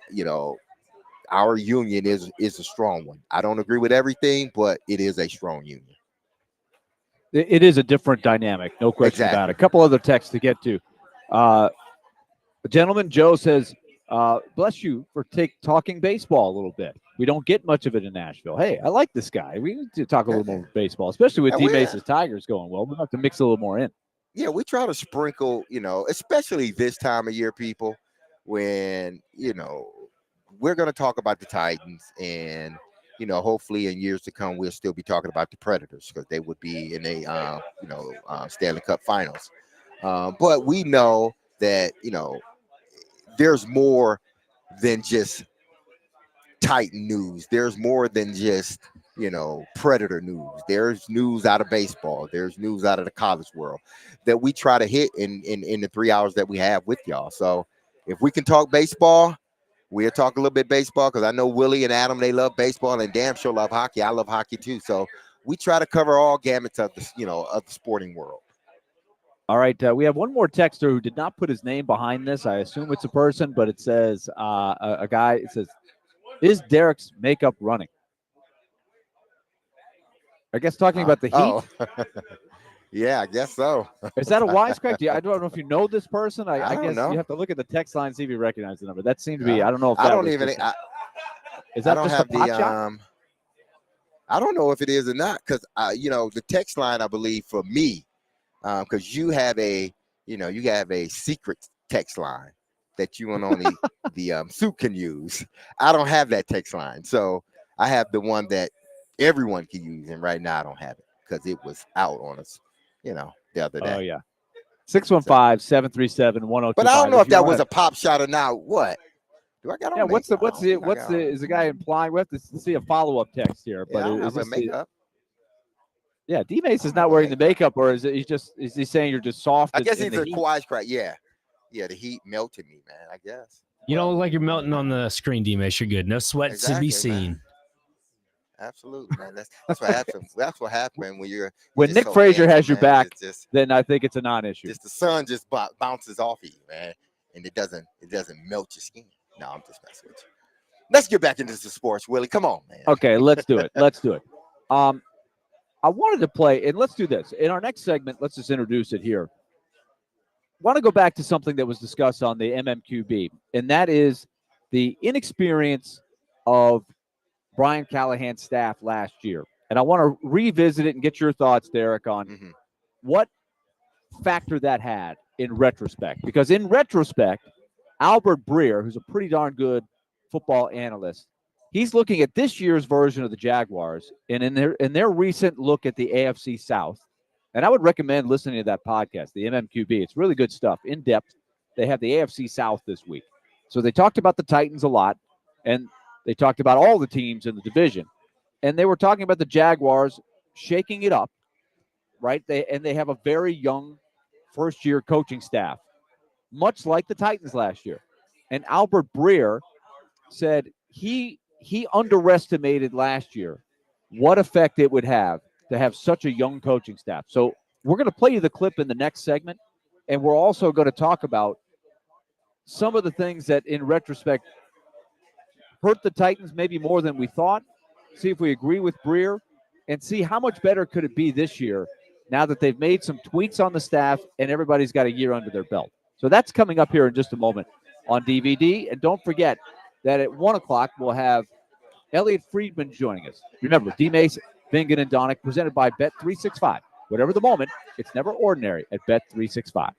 our union is a strong one. I don't agree with everything, but it is a strong union. It is a different dynamic, no question about it. A couple other texts to get to. Gentleman Joe says, bless you for talking baseball a little bit. We don't get much of it in Nashville. Hey, I like this guy. We need to talk a little more baseball, especially with D Mace's Tigers going well. We'll have to mix a little more in. Yeah, we try to sprinkle, especially this time of year, people, when, we're going to talk about the Titans, and, hopefully in years to come, we'll still be talking about the Predators because they would be in a, Stanley Cup finals. But we know that, there's more than just Titan news. There's more than just, Predator news. There's news out of baseball. There's news out of the college world that we try to hit in the 3 hours that we have with y'all. So if we can talk baseball, we'll talk a little bit baseball, because I know Willie and Adam, they love baseball and damn sure love hockey. I love hockey too. So we try to cover all gamuts of the, of the sporting world. All right, we have one more texter who did not put his name behind this. I assume it's a person, but it says a guy. It says, "Is Derek's makeup running?" I guess talking about the Heat. Oh. Yeah, I guess so. Is that a wisecrack? I don't know if you know this person. I don't guess know. you have to look at the text line and see if you recognize the number. That seemed to be. I don't know if that I don't was even. just is I that don't just a have pot the shot? I don't know if it is or not, because the text line, I believe, for me, because you have a secret text line that you and only the suit can use. I don't have that text line, so I have the one that everyone can use, and right now I don't have it because it was out on us, the other day. Oh yeah, 615-737-1025. But I don't know if that was a pop shot or not. What? Do I got on? Yeah, makeup? what's the is the guy implying? We have to see a follow-up text here. But I don't is have this makeup. Yeah, D-Mace is not wearing the makeup, or is he saying you're just soft? I guess in he's the a heat? wisecrack. Yeah, the heat melted me, man. I guess. You don't look like you're melting on the screen, D-Mace. You're good. No sweat to be seen. Man. Absolutely, man. That's what happens. That's what happened when when Nick so Frazier handsome, has your man. back. Then I think it's a non-issue. Just the sun just bounces off of you, man, and it doesn't melt your skin. No, I'm just messing with you. Let's get back into the sports, Willie. Come on, man. Okay, let's do it. I wanted to play, and let's do this. In our next segment, let's just introduce it here. I want to go back to something that was discussed on the MMQB, and that is the inexperience of Brian Callahan's staff last year. And I want to revisit it and get your thoughts, Derek, on what factor that had in retrospect. Because in retrospect, Albert Breer, who's a pretty darn good football analyst, he's looking at this year's version of the Jaguars, and in their recent look at the AFC South. And I would recommend listening to that podcast, the MMQB. It's really good stuff, in depth. They have the AFC South this week. So they talked about the Titans a lot, and they talked about all the teams in the division. And they were talking about the Jaguars shaking it up, right? They have a very young first-year coaching staff, much like the Titans last year. And Albert Breer said he underestimated last year what effect it would have to have such a young coaching staff. So we're going to play you the clip in the next segment, and we're also going to talk about some of the things that, in retrospect, hurt the Titans maybe more than we thought, see if we agree with Breer, and see how much better could it be this year now that they've made some tweaks on the staff and everybody's got a year under their belt. So that's coming up here in just a moment on DVD. And don't forget that at 1 o'clock, we'll have Elliotte Friedman joining us. Remember, D-Mace, Vingan, and Donick, presented by Bet365. Whatever the moment, it's never ordinary at Bet365.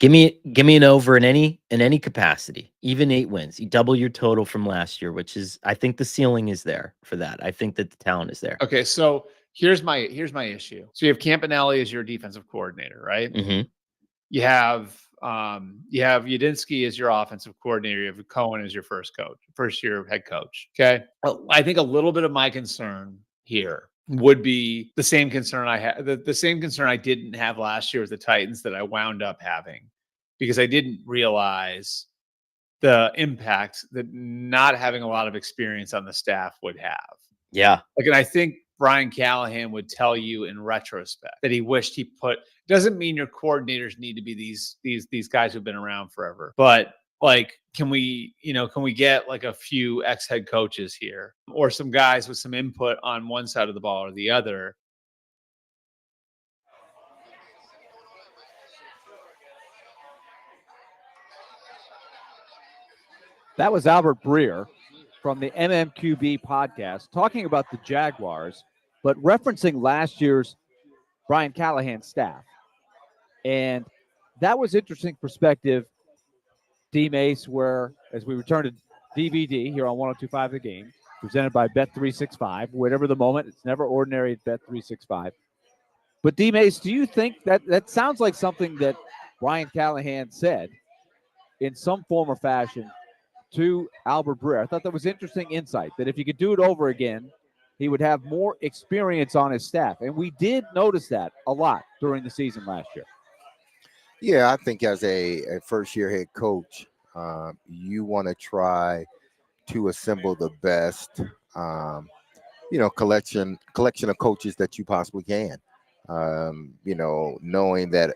Give me an over in any capacity, even 8 wins. You double your total from last year, which is, I think the ceiling is there for that. I think that the talent is there. Okay, so here's my issue. So you have Campanelli as your defensive coordinator, right? Mm-hmm. You have Yadinsky as your offensive coordinator. You have Cohen as your first year head coach. Okay, well, I think a little bit of my concern here would be the same concern I had, the same concern I didn't have last year with the Titans that I wound up having, because I didn't realize the impact that not having a lot of experience on the staff would have. Yeah. And I think Brian Callahan would tell you in retrospect that he wished he put. Doesn't mean your coordinators need to be these guys who've been around forever, but can we get a few ex-head coaches here, or some guys with some input on one side of the ball or the other? That was Albert Breer from the MMQB podcast talking about the Jaguars, but referencing last year's Brian Callahan staff. And that was interesting perspective, D Mace, where as we return to DVD here on 102.5 The Game, presented by Bet365, whatever the moment, it's never ordinary at Bet365. But D Mace, do you think that sounds like something that Brian Callahan said in some form or fashion to Albert Breer? I thought that was interesting insight, that if he could do it over again, he would have more experience on his staff. And we did notice that a lot during the season last year. Yeah, I think as a first-year head coach, you want to try to assemble the best, collection of coaches that you possibly can. Knowing that,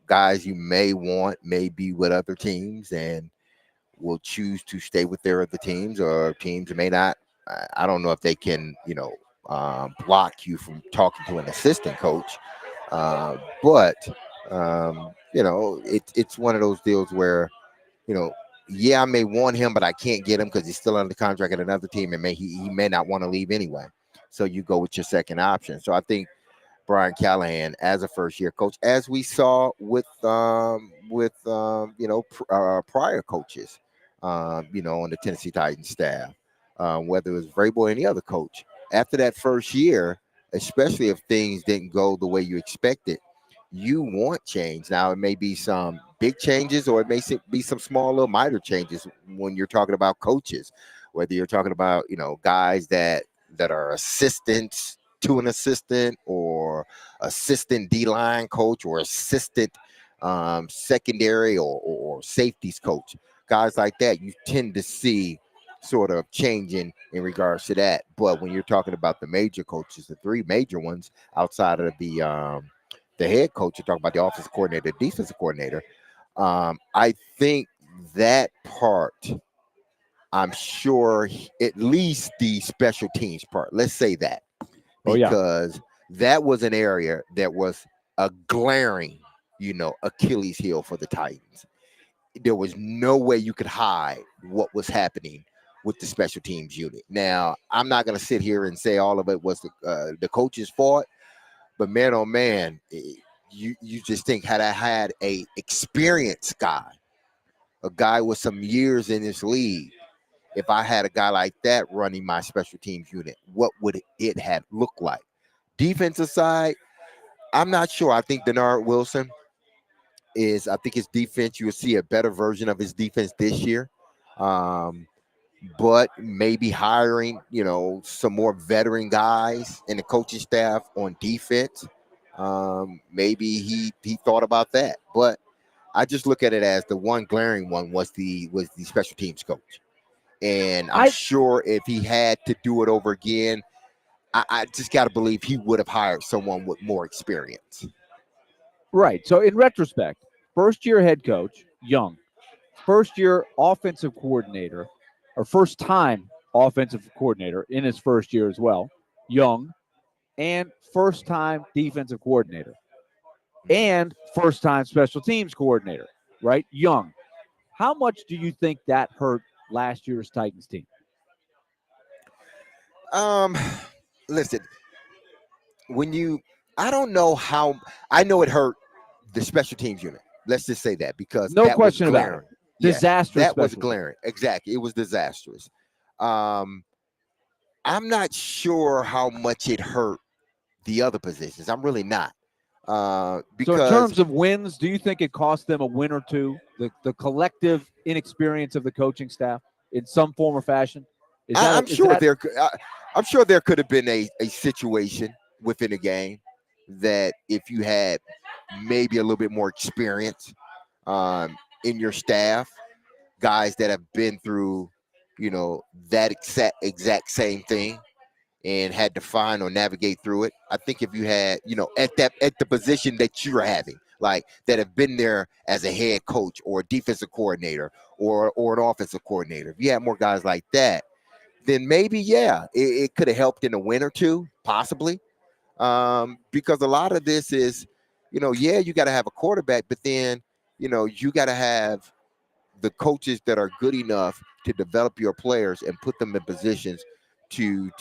guys you may want may be with other teams and will choose to stay with their other teams, or teams may not. I don't know if they can, block you from talking to an assistant coach. But it's one of those deals where, I may want him, but I can't get him because he's still under contract at another team, and he may not want to leave anyway. So you go with your second option. So I think Brian Callahan, as a first-year coach, as we saw with prior coaches, on the Tennessee Titans staff, whether it was Vrabel or any other coach, after that first year, especially if things didn't go the way you expected, you want change. Now, it may be some big changes, or it may be some small little minor changes when you're talking about coaches, whether you're talking about, guys that are assistants to an assistant, or assistant D-line coach, or assistant secondary or safeties coach. Guys like that, you tend to see sort of changing in regards to that. But when you're talking about the major coaches, the three major ones outside of the head coach, you're talking about the offensive coordinator, the defensive coordinator. I think that part, I'm sure at least the special teams part, let's say that, because that was an area that was a glaring, Achilles heel for the Titans. There was no way you could hide what was happening with the special teams unit. Now, I'm not going to sit here and say all of it was the coach's fault, but man, oh man, you just think, had I had a experienced guy, a guy with some years in this league, if I had a guy like that running my special teams unit, what would it have looked like? Defensive side, I'm not sure. I think Denard Wilson I think his defense, you will see a better version of his defense this year. But maybe hiring, some more veteran guys in the coaching staff on defense. Maybe he thought about that. But I just look at it as the one glaring one was the special teams coach. And I'm sure if he had to do it over again, I just got to believe he would have hired someone with more experience. Right. So in retrospect, first-year head coach, young. First-year offensive coordinator, or first-time offensive coordinator in his first year as well, young. And first-time defensive coordinator. And first-time special teams coordinator, right? Young. How much do you think that hurt last year's Titans team? Listen, I don't know how. I know it hurt the special teams unit. Let's just say that, because No that question was about it. glaring. Yeah, Disastrous. that was special teams. glaring. Exactly. It was disastrous. I'm not sure how much it hurt the other positions. I'm really not. So in Because terms of wins, do you think it cost them a win or two? The collective inexperience of the coaching staff in some form or fashion. I'm sure there could have been a situation within a game that if you had maybe a little bit more experience in your staff, guys that have been through, that exact same thing and had to find or navigate through it. I think if you had, at the position that you're having, like that have been there as a head coach or a defensive coordinator or an offensive coordinator, if you had more guys like that, then maybe, it could have helped in a win or two, possibly. Because a lot of this is, you got to have a quarterback, but then, you got to have the coaches that are good enough to develop your players and put them in positions to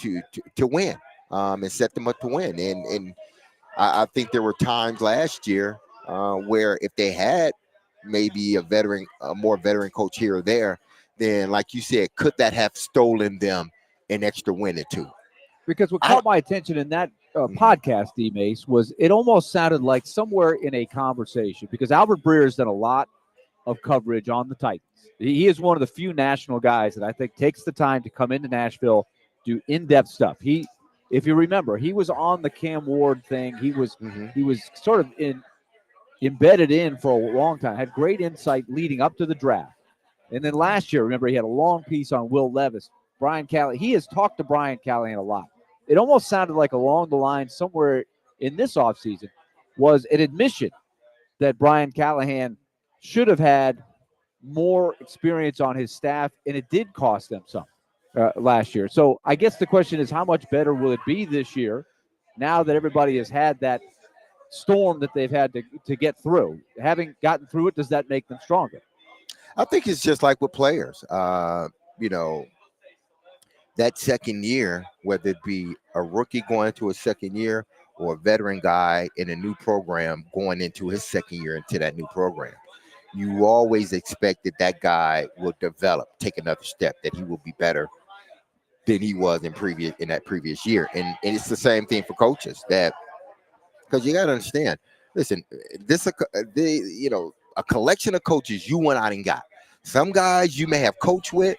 win, and set them up to win. And I think there were times last year where if they had maybe a more veteran coach here or there, then like you said, could that have stolen them an extra win or two? Because what caught my attention in that podcast, D. Mace, was it almost sounded like somewhere in a conversation, because Albert Breer has done a lot of coverage on the Titans. He is one of the few national guys that I think takes the time to come into Nashville, do in-depth stuff. If you remember, he was on the Cam Ward thing. He was sort of embedded in for a long time, had great insight leading up to the draft. And then last year, remember, he had a long piece on Will Levis, Brian Callahan. He has talked to Brian Callahan a lot. It almost sounded like along the line somewhere in this offseason was an admission that Brian Callahan should have had more experience on his staff, and it did cost them some last year. So I guess the question is, how much better will it be this year now that everybody has had that storm that they've had to get through? Having gotten through it, does that make them stronger? I think it's just like with players. That second year, whether it be a rookie going into a second year or a veteran guy in a new program going into his second year into that new program, you always expect that guy will develop, take another step, that he will be better than he was in that previous year. And it's the same thing for coaches, that because you got to understand, listen, a collection of coaches you went out and got. Some guys you may have coached with,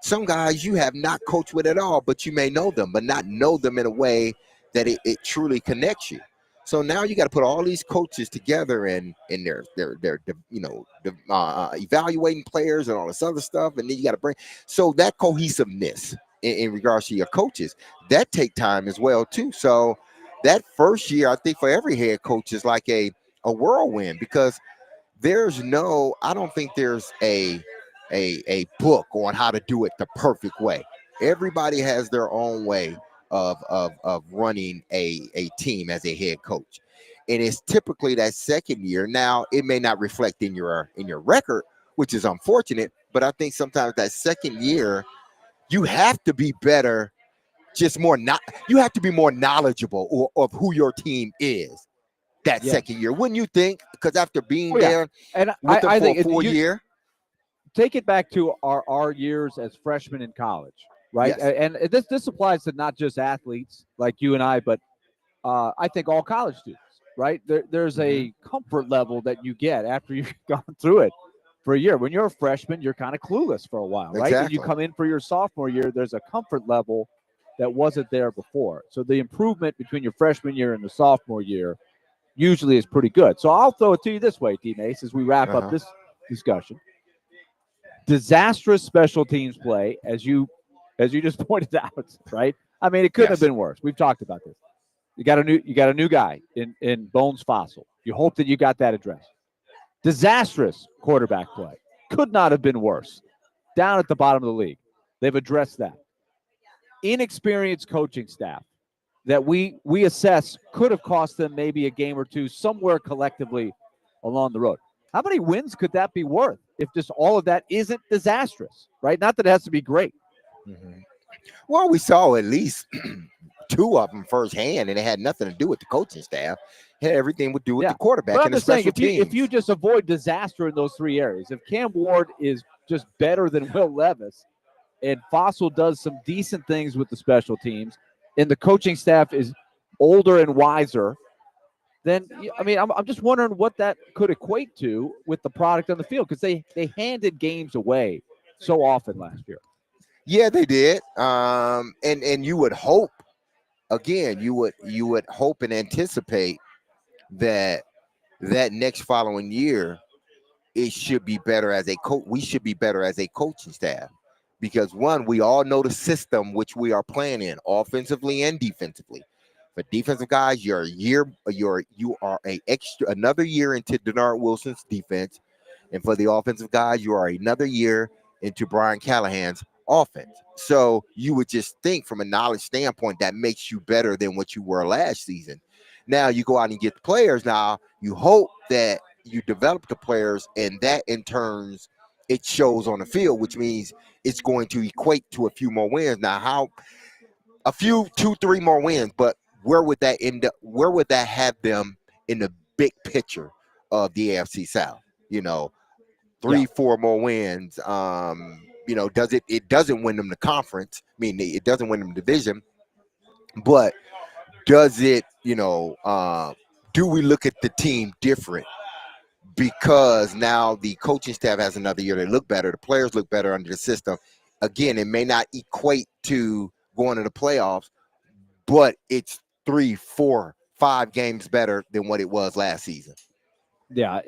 some guys you have not coached with at all, but you may know them, but not know them in a way that it truly connects you. So now you got to put all these coaches together and they're evaluating players and all this other stuff, and then you got to bring that cohesiveness in regards to your coaches, that take time as well too. So that first year, I think for every head coach is like a whirlwind, because I don't think there's a book on how to do it the perfect way. Everybody has their own way of running a team as a head coach, and it's typically that second year. Now it may not reflect in your record, which is unfortunate, but I think sometimes that second year you have to be better, you have to be more knowledgeable of who your team is that second year, wouldn't you think? Because after being there and with them I for think a full year. Take it back to our years as freshmen in college, right? Yes. And this applies to not just athletes like you and I, but I think all college students, right? There's a comfort level that you get after you've gone through it for a year. When you're a freshman, you're kind of clueless for a while, right? Exactly. And you come in for your sophomore year, there's a comfort level that wasn't there before. So the improvement between your freshman year and the sophomore year usually is pretty good. So I'll throw it to you this way, D. Mace, as we wrap up this discussion. Disastrous special teams play, as you just pointed out, right? I mean, it couldn't have been worse. We've talked about this. You got a new guy in Bones Fossil. You hope that you got that addressed. Disastrous quarterback play. Could not have been worse. Down at the bottom of the league. They've addressed that. Inexperienced coaching staff that we assess could have cost them maybe a game or two somewhere collectively along the road. How many wins could that be worth if just all of that isn't disastrous, right? Not that it has to be great. Well, we saw at least two of them firsthand, and it had nothing to do with the coaching staff. had everything to do with Yeah. the quarterback But I'm and the just saying, special if you teams. just avoid disaster in those three areas, if Cam Ward is just better than Will Levis, and Fossil does some decent things with the special teams, and the coaching staff is older and wiser, then I mean, I'm just wondering what that could equate to with the product on the field, because they handed games away so often last year. Yeah, they did. And you would hope, again, you would hope and anticipate that next following year it should be better as a coach. We should be better as a coaching staff, because one, we all know the system which we are playing in, offensively and defensively. For defensive guys, you are another year into Denard Wilson's defense, and for the offensive guys, you are another year into Brian Callahan's offense. So you would just think, from a knowledge standpoint, that makes you better than what you were last season. Now you go out and get the players. Now you hope that you develop the players, and that in turns it shows on the field, which means it's going to equate to a few more wins. Now, how a few, 2-3 more wins, but where would that end up? Where would that have them in the big picture of the AFC South? You know, 3-4 more wins. Does it doesn't win them the conference. I mean, it doesn't win them the division, but does it, do we look at the team different? Because now the coaching staff has another year. They look better. The players look better under the system. Again, it may not equate to going to the playoffs, but it's 3, 4, 5 games better than what it was last season. Yeah,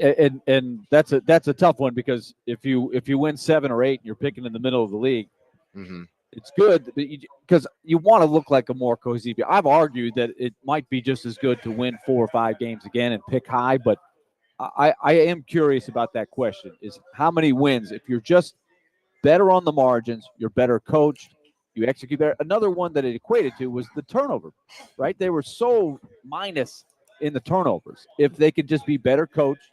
and that's a tough one, because if you win 7 or 8 and you're picking in the middle of the league, it's good, because you want to look like a more cohesive. I've argued that it might be just as good to win 4 or 5 games again and pick high, but I am curious about that question: is how many wins? If you're just better on the margins, you're better coached, you execute better. Another one that it equated to was the turnover, right? They were so minus in the turnovers. If they could just be better coached,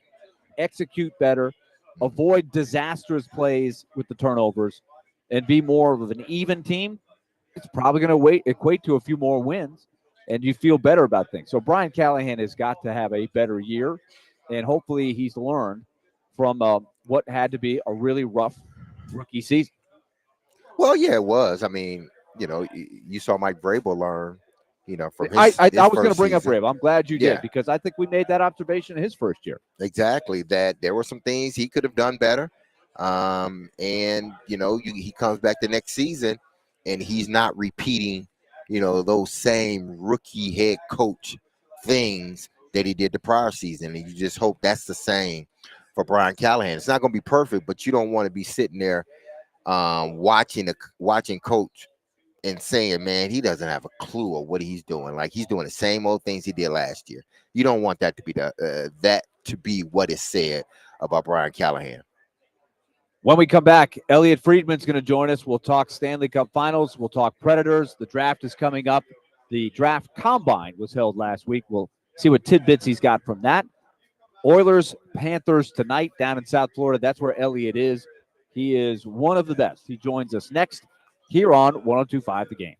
execute better, avoid disastrous plays with the turnovers, and be more of an even team, it's probably going to equate to a few more wins, and you feel better about things. So Brian Callahan has got to have a better year, and hopefully he's learned from what had to be a really rough rookie season. Well, yeah, it was. I mean, you saw Mike Vrabel learn, from I his was going to bring up season. Vrabel. I'm glad you Yeah. did, because I think we made that observation in his first year. Exactly, that there were some things he could have done better. He comes back the next season and he's not repeating, those same rookie head coach things that he did the prior season. And you just hope that's the same for Brian Callahan. It's not going to be perfect, but you don't want to be sitting there watching coach and saying, man, he doesn't have a clue of what he's doing. Like, he's doing the same old things he did last year. You don't want that to be what is said about Brian Callahan. When we come back, Elliotte Friedman's going to join us. We'll talk Stanley Cup Finals. We'll talk Predators. The draft is coming up. The draft combine was held last week. We'll see what tidbits he's got from that. Oilers, Panthers tonight down in South Florida. That's where Elliotte is. He is one of the best. He joins us next here on 102.5 The Game.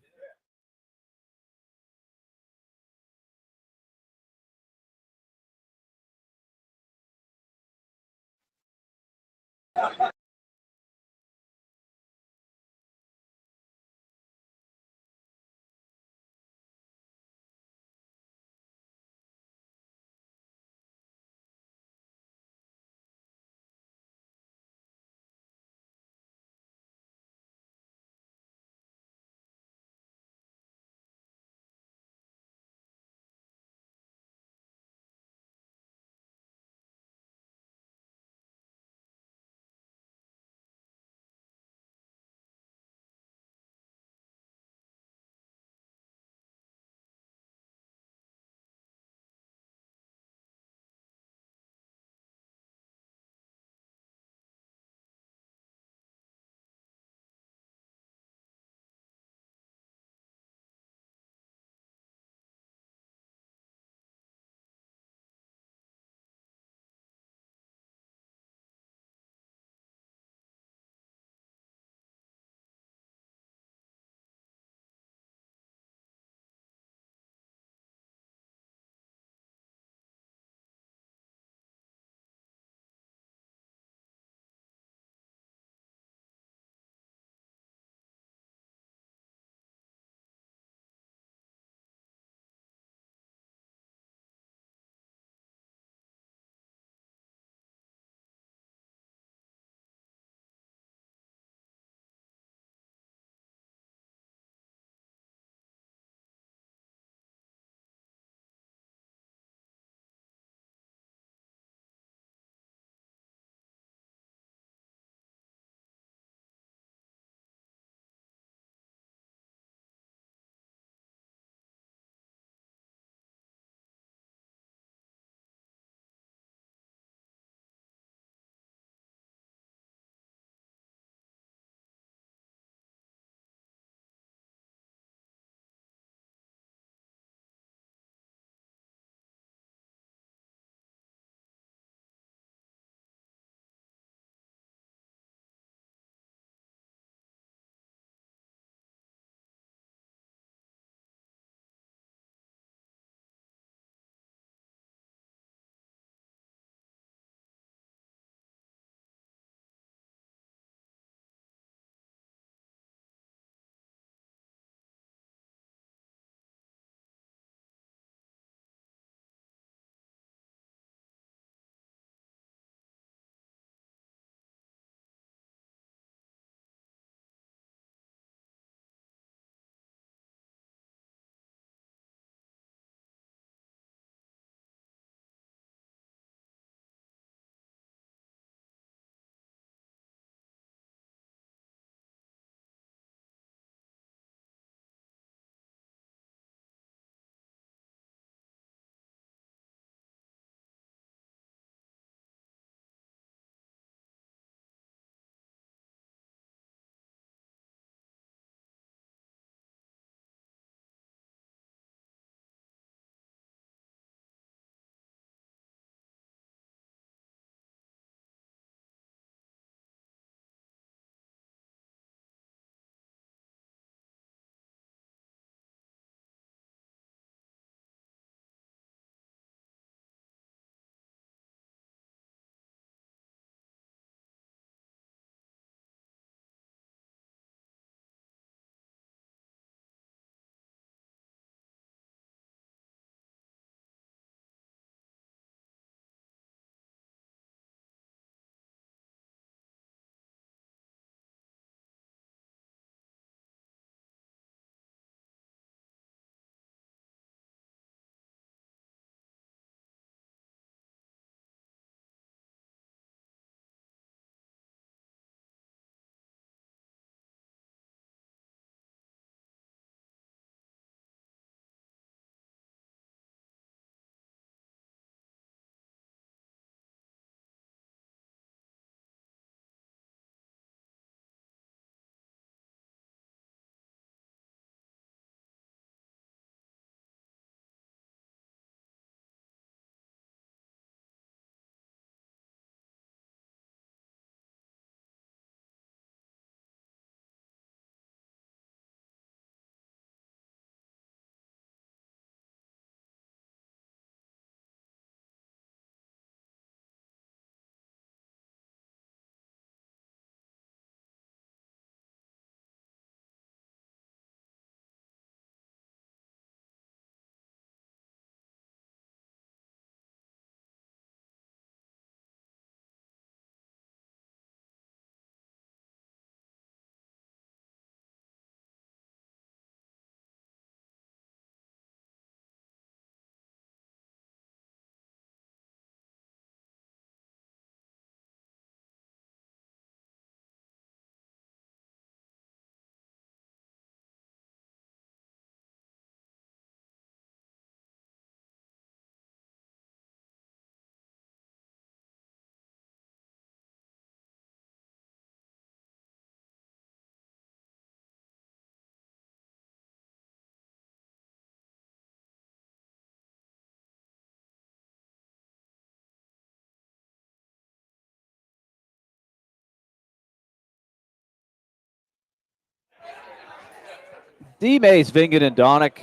D-Mace, Vingen, and Donick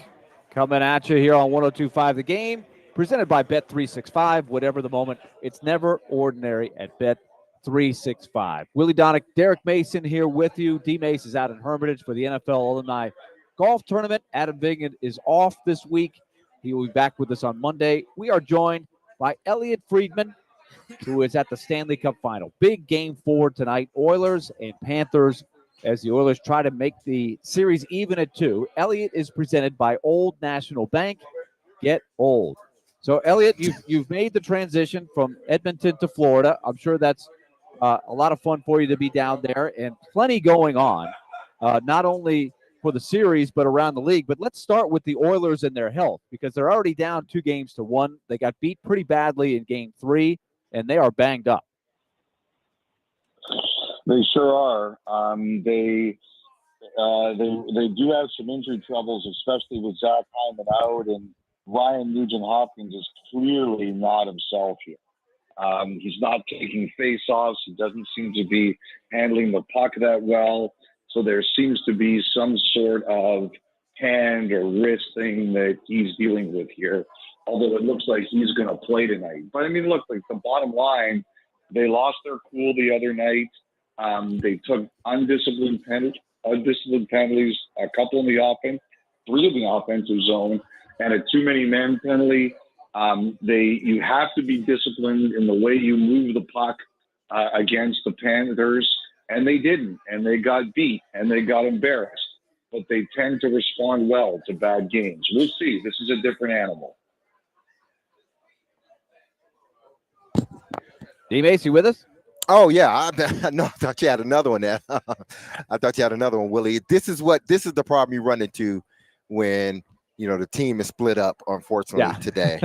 coming at you here on 102.5 The Game, presented by Bet365. Whatever the moment, it's never ordinary at Bet365. Willie Donick, Derek Mason here with you. D-Mace is out in Hermitage for the NFL Alumni Golf Tournament. Adam Vingen is off this week. He will be back with us on Monday. We are joined by Elliotte Friedman, who is at the Stanley Cup Final. Big game 4 tonight. Oilers and Panthers, as the Oilers try to make the series even at 2. Elliotte is presented by Old National Bank. Get old. So, Elliotte, you've made the transition from Edmonton to Florida. I'm sure that's a lot of fun for you to be down there, and plenty going on, not only for the series but around the league. But let's start with the Oilers and their health, because they're already down 2-1. They got beat pretty badly in Game 3, and they are banged up. They sure are. They do have some injury troubles, especially with Zach Hyman out, and Ryan Nugent-Hopkins is clearly not himself here. He's not taking face-offs. He doesn't seem to be handling the puck that well. So there seems to be some sort of hand or wrist thing that he's dealing with here, although it looks like he's going to play tonight. But, I mean, look, like the bottom line, they lost their cool the other night. They took undisciplined penalties, a couple in the offense, 3 in the offensive zone, and a too many men penalty. You have to be disciplined in the way you move the puck against the Panthers, and they didn't, and they got beat, and they got embarrassed. But they tend to respond well to bad games. We'll see. This is a different animal. D-Mace, you with us? Oh yeah, no, I thought you had another one there. I thought you had another one, Willie. This is the problem you run into when the team is split up, unfortunately, today.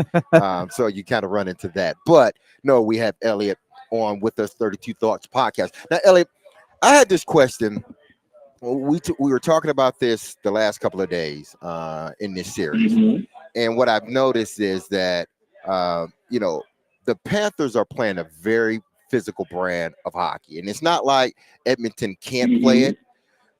So you kind of run into that. But no, we have Elliotte on with us, 32 Thoughts podcast. Now, Elliotte, I had this question. We were talking about this the last couple of days in this series, and what I've noticed is that the Panthers are playing a very physical brand of hockey, and it's not like Edmonton can't play it,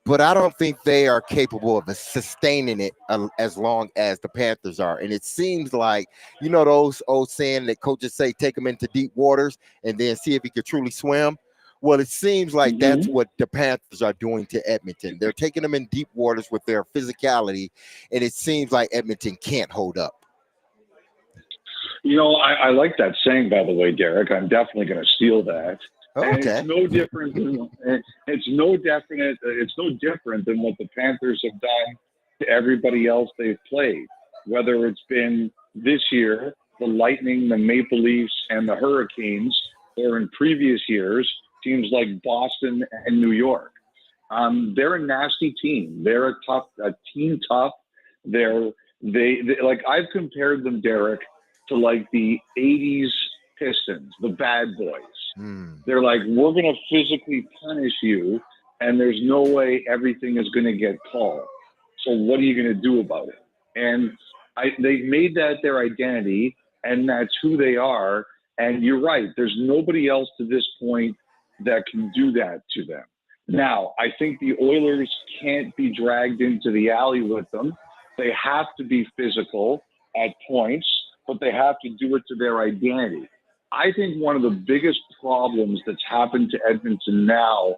but I don't think they are capable of sustaining it as long as the Panthers are. And it seems like those old saying that coaches say, take them into deep waters and then see if he could truly swim. Well, it seems like that's what the Panthers are doing to Edmonton. They're taking them in deep waters with their physicality, and it seems like Edmonton can't hold up. I like that saying, by the way, Derek. I'm definitely going to steal that. Okay. And it's no different. It's no different than what the Panthers have done to everybody else they've played. Whether it's been this year, the Lightning, the Maple Leafs, and the Hurricanes, or in previous years, teams like Boston and New York. They're a nasty team. They're a team tough. They like, I've compared them, Derek, to like the 80s Pistons, the bad boys. They're like, we're going to physically punish you, and there's no way everything is going to get called. So what are you going to do about it? And they've made that their identity, and that's who they are. And you're right. There's nobody else to this point that can do that to them. Now, I think the Oilers can't be dragged into the alley with them. They have to be physical at points, but they have to do it to their identity. I think one of the biggest problems that's happened to Edmonton now,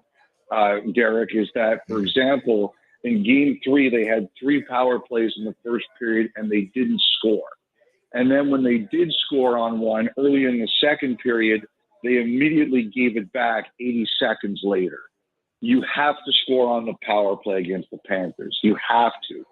Derek, is that, for example, in Game 3, they had 3 power plays in the first period, and they didn't score. And then when they did score on one early in the second period, they immediately gave it back 80 seconds later. You have to score on the power play against the Panthers. You have to.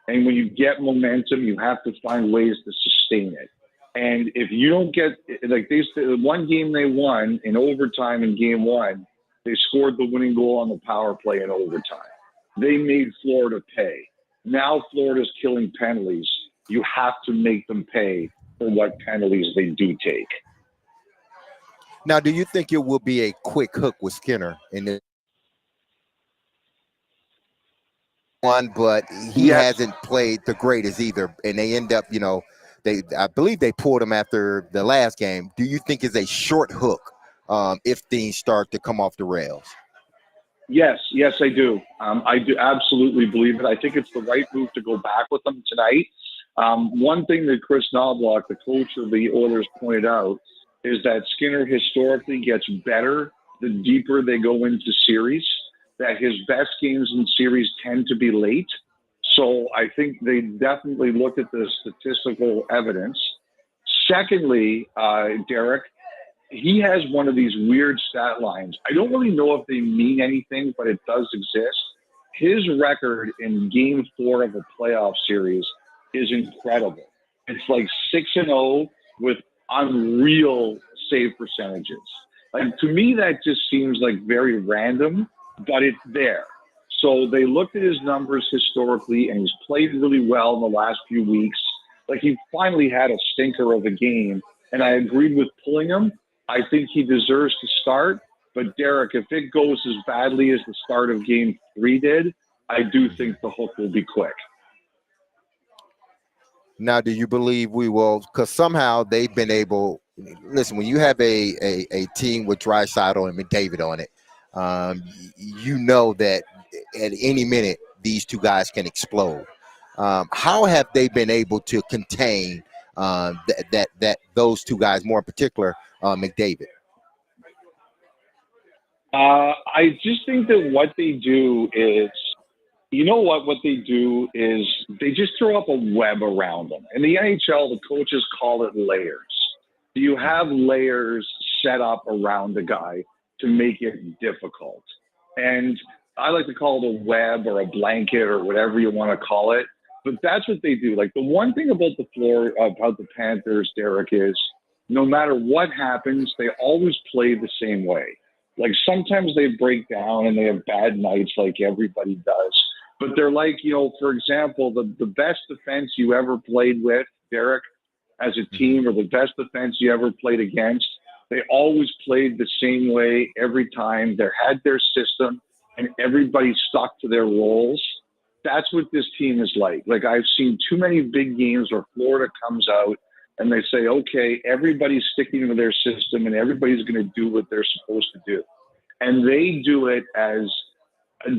And when you get momentum, you have to find ways to sustain it. And if you don't get, like, the one game they won in overtime in Game 1, they scored the winning goal on the power play in overtime. They made Florida pay. Now Florida's killing penalties. You have to make them pay for what penalties they do take. Now, do you think it will be a quick hook with Skinner in this one? But he hasn't played the greatest either, and they end up, I believe they pulled him after the last game. Do you think it's a short hook if things start to come off the rails? Yes, I do. I do absolutely believe it. I think it's the right move to go back with them tonight. One thing that Chris Knobloch, the coach of the Oilers, pointed out is that Skinner historically gets better the deeper they go into series, that his best games in series tend to be late. So I think they definitely looked at the statistical evidence. Secondly, Derek, he has one of these weird stat lines. I don't really know if they mean anything, but it does exist. His record in game 4 of a playoff series is incredible. It's like 6-0 with unreal save percentages. Like, to me, that just seems like very random, but it's there. So they looked at his numbers historically, and he's played really well in the last few weeks. Like, he finally had a stinker of a game, and I agreed with pulling him. I think he deserves to start. But, Derek, if it goes as badly as the start of game 3 did, I do think the hook will be quick. Now, do you believe we will? Because somehow they've been able. Listen, when you have a team with Draisaitl and McDavid on it, you know that at any minute these two guys can explode. How have they been able to contain that those two guys, more in particular, McDavid? I just think that what they do is, what they do is they just throw up a web around them. In the NHL, the coaches call it layers. You have layers set up around the guy to make it difficult. And I like to call it a web or a blanket or whatever you want to call it. But that's what they do. Like, the one thing about the Panthers, Derek, is no matter what happens, they always play the same way. Like, sometimes they break down and they have bad nights like everybody does. But they're like, for example, the best defense you ever played with, Derek, as a team, or the best defense you ever played against, they always played the same way every time. They had their system, and everybody stuck to their roles. That's what this team is like. Like, I've seen too many big games where Florida comes out and they say, okay, everybody's sticking to their system and everybody's going to do what they're supposed to do. And they do it as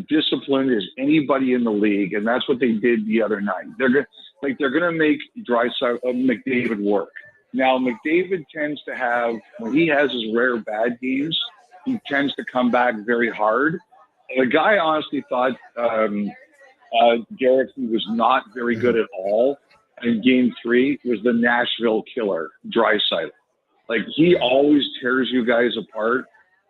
disciplined as anybody in the league, and that's what they did the other night. They're going to make McDavid work. Now, McDavid tends to have, when he has his rare bad games, he tends to come back very hard. The guy honestly thought, Derek, he was not very good at all in game 3, was the Nashville killer, Draisaitl. Like, he always tears you guys apart.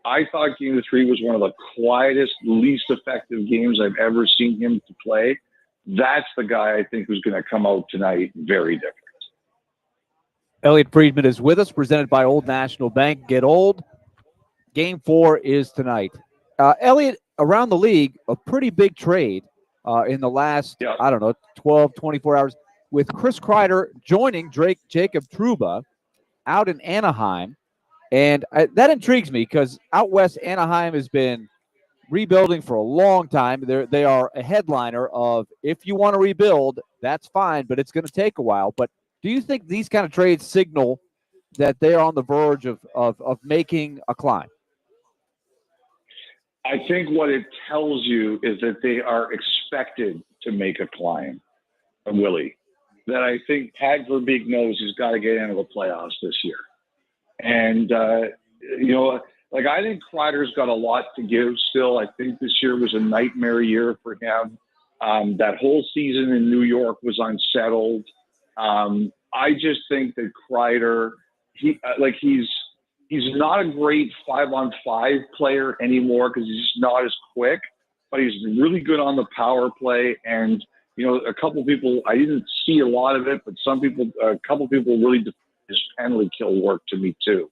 I thought game 3 was one of the quietest, least effective games I've ever seen him to play. That's the guy I think who's going to come out tonight very different. Elliotte Friedman is with us, presented by Old National Bank. Get old. Game 4 is tonight. Elliotte, around the league, a pretty big trade in the last, 12, 24 hours, with Chris Kreider joining Jacob Trouba out in Anaheim. And that intrigues me because out west, Anaheim has been rebuilding for a long time. They are a headliner of, if you want to rebuild, that's fine, but it's going to take a while. But do you think these kind of trades signal that they are on the verge of making a climb? I think what it tells you is that they are expected to make a climb, Willie. That I think Pat Verbeek knows he's got to get into the playoffs this year. And, I think Kreider's got a lot to give still. I think this year was a nightmare year for him. That whole season in New York was unsettled. I just think that Kreider, he's not a great 5-on-5 player anymore because he's just not as quick, but he's really good on the power play. And, a couple people, I didn't see a lot of it, but a couple people really his penalty kill work to me too.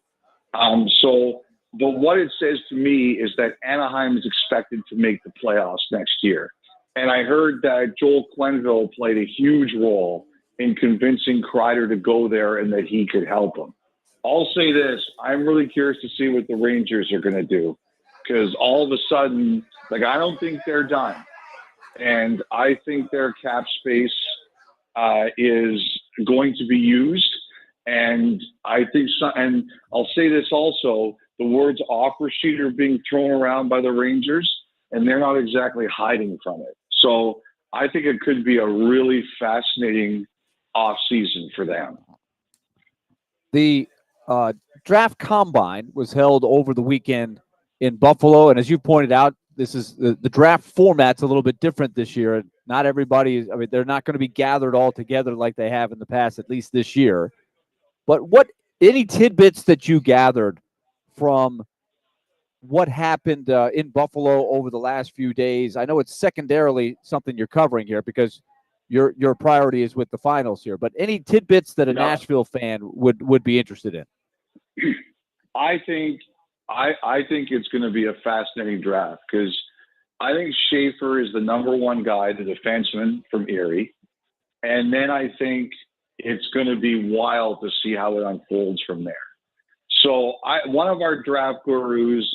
But what it says to me is that Anaheim is expected to make the playoffs next year. And I heard that Joel Quenneville played a huge role in convincing Kreider to go there and that he could help him. I'll say this, I'm really curious to see what the Rangers are going to do, because all of a sudden, I don't think they're done. And I think their cap space is going to be used. And I think and I'll say this also, the words offer sheet are being thrown around by the Rangers. and they're not exactly hiding from it. So I think it could be a really fascinating off season for them. The draft combine was held over the weekend in Buffalo, and as you pointed out, this is the draft format's a little bit different this year. Not everybody, I mean, they're not going to be gathered all together like they have in the past, at least this year. But any tidbits that you gathered from what happened in Buffalo over the last few days? I know it's secondarily something you're covering here because your priority is with the finals here, but any tidbits that a Nashville fan would be interested in? I think it's going to be a fascinating draft because I think Schaefer is the number one guy, the defenseman from Erie. And then I think it's going to be wild to see how it unfolds from there. So one of our draft gurus,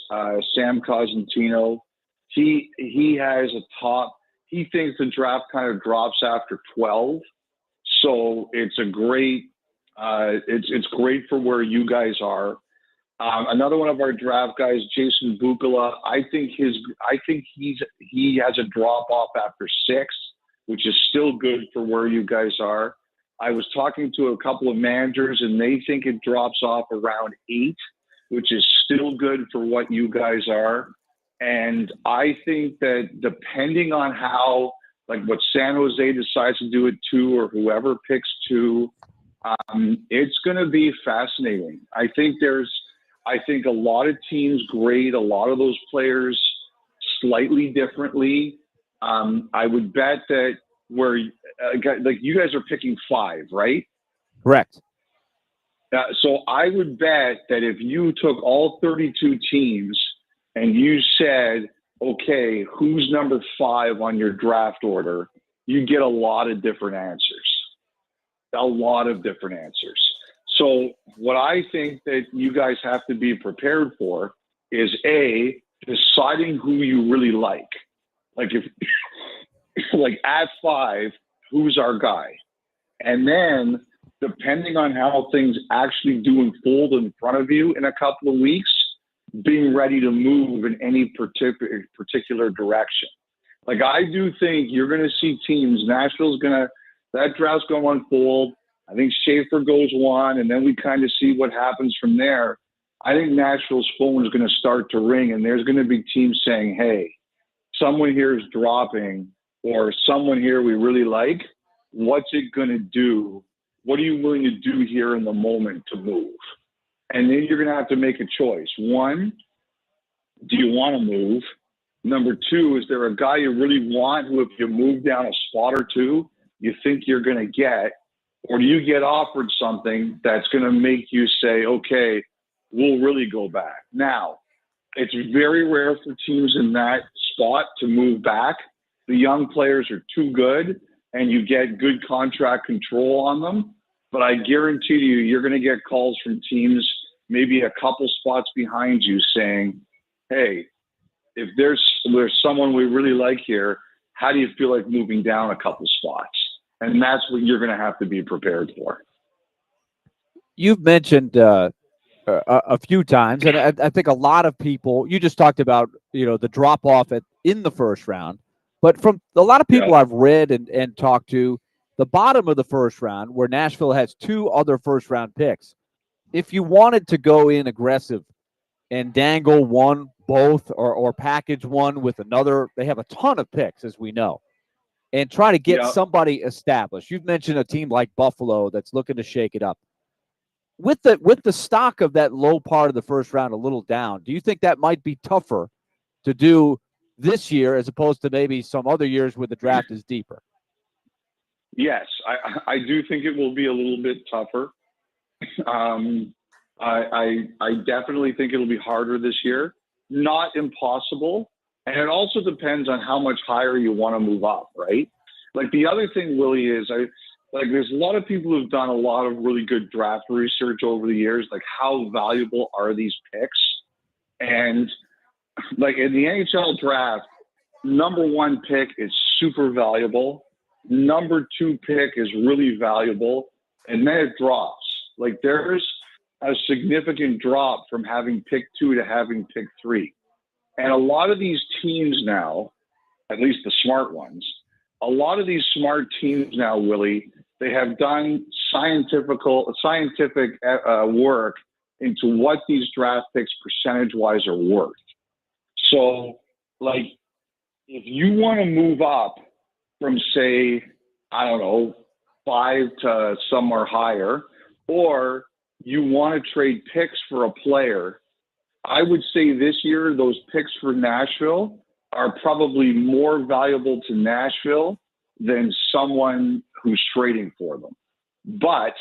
Sam Cosentino, he has a top. He thinks the draft kind of drops after 12. So it's a great. It's great for where you guys are. Another one of our draft guys, Jason Bukala, I think he has a drop off after 6, which is still good for where you guys are. I was talking to a couple of managers, and they think it drops off around 8, which is still good for what you guys are. And I think that depending on how, like what San Jose decides to do at 2 or whoever picks 2, it's going to be fascinating. I think a lot of teams grade a lot of those players slightly differently. I would bet that where like you guys are picking 5, right? Correct. So I would bet that if you took all 32 teams and you said, okay, who's number 5 on your draft order, you get a lot of different answers. A lot of different answers. So what I think that you guys have to be prepared for is deciding who you really like. Like if like at 5, who's our guy? And then depending on how things actually do unfold in front of you in a couple of weeks, being ready to move in any particular direction. Like I do think you're going to see teams, that draft's going to unfold. I think Schaefer goes 1, and then we kind of see what happens from there. I think Nashville's phone is going to start to ring, and there's going to be teams saying, hey, someone here is dropping, or someone here we really like. What's it going to do? What are you willing to do here in the moment to move? And then you're going to have to make a choice. 1, do you want to move? Number 2, is there a guy you really want who, if you move down a spot or 2, you think you're going to get? Or do you get offered something that's going to make you say, okay, we'll really go back? Now, it's very rare for teams in that spot to move back. The young players are too good, and you get good contract control on them. But I guarantee you're going to get calls from teams maybe a couple spots behind you saying, hey, if there's someone we really like here, how do you feel like moving down a couple spots? And that's what you're going to have to be prepared for. You've mentioned a few times, and I think a lot of people, you just talked about, the drop off in the first round, but from a lot of people I've read and talked to, the bottom of the first round, where Nashville has 2 other first round picks, if you wanted to go in aggressive and dangle one, both, or package one with another, they have a ton of picks, as we know, and try to get somebody established. You've mentioned a team like Buffalo that's looking to shake it up. With the stock of that low part of the first round a little down, do you think that might be tougher to do this year as opposed to maybe some other years where the draft is deeper? Yes, I do think it will be a little bit tougher. I definitely think it'll be harder this year. Not impossible. And it also depends on how much higher you want to move up, right? Like the other thing, Willie, is there's a lot of people who've done a lot of really good draft research over the years. Like, how valuable are these picks? And like in the NHL draft, number 1 pick is super valuable. Number 2 pick is really valuable. And then it drops. Like there's a significant drop from having pick 2 to having pick 3. And a lot of these teams now, at least the smart ones, a lot of these smart teams now, Willie, they have done scientific work into what these draft picks percentage-wise are worth. So, like, if you want to move up from, say, I don't know, 5 to somewhere higher, or you want to trade picks for a player, I would say this year those picks for Nashville are probably more valuable to Nashville than someone who's trading for them. But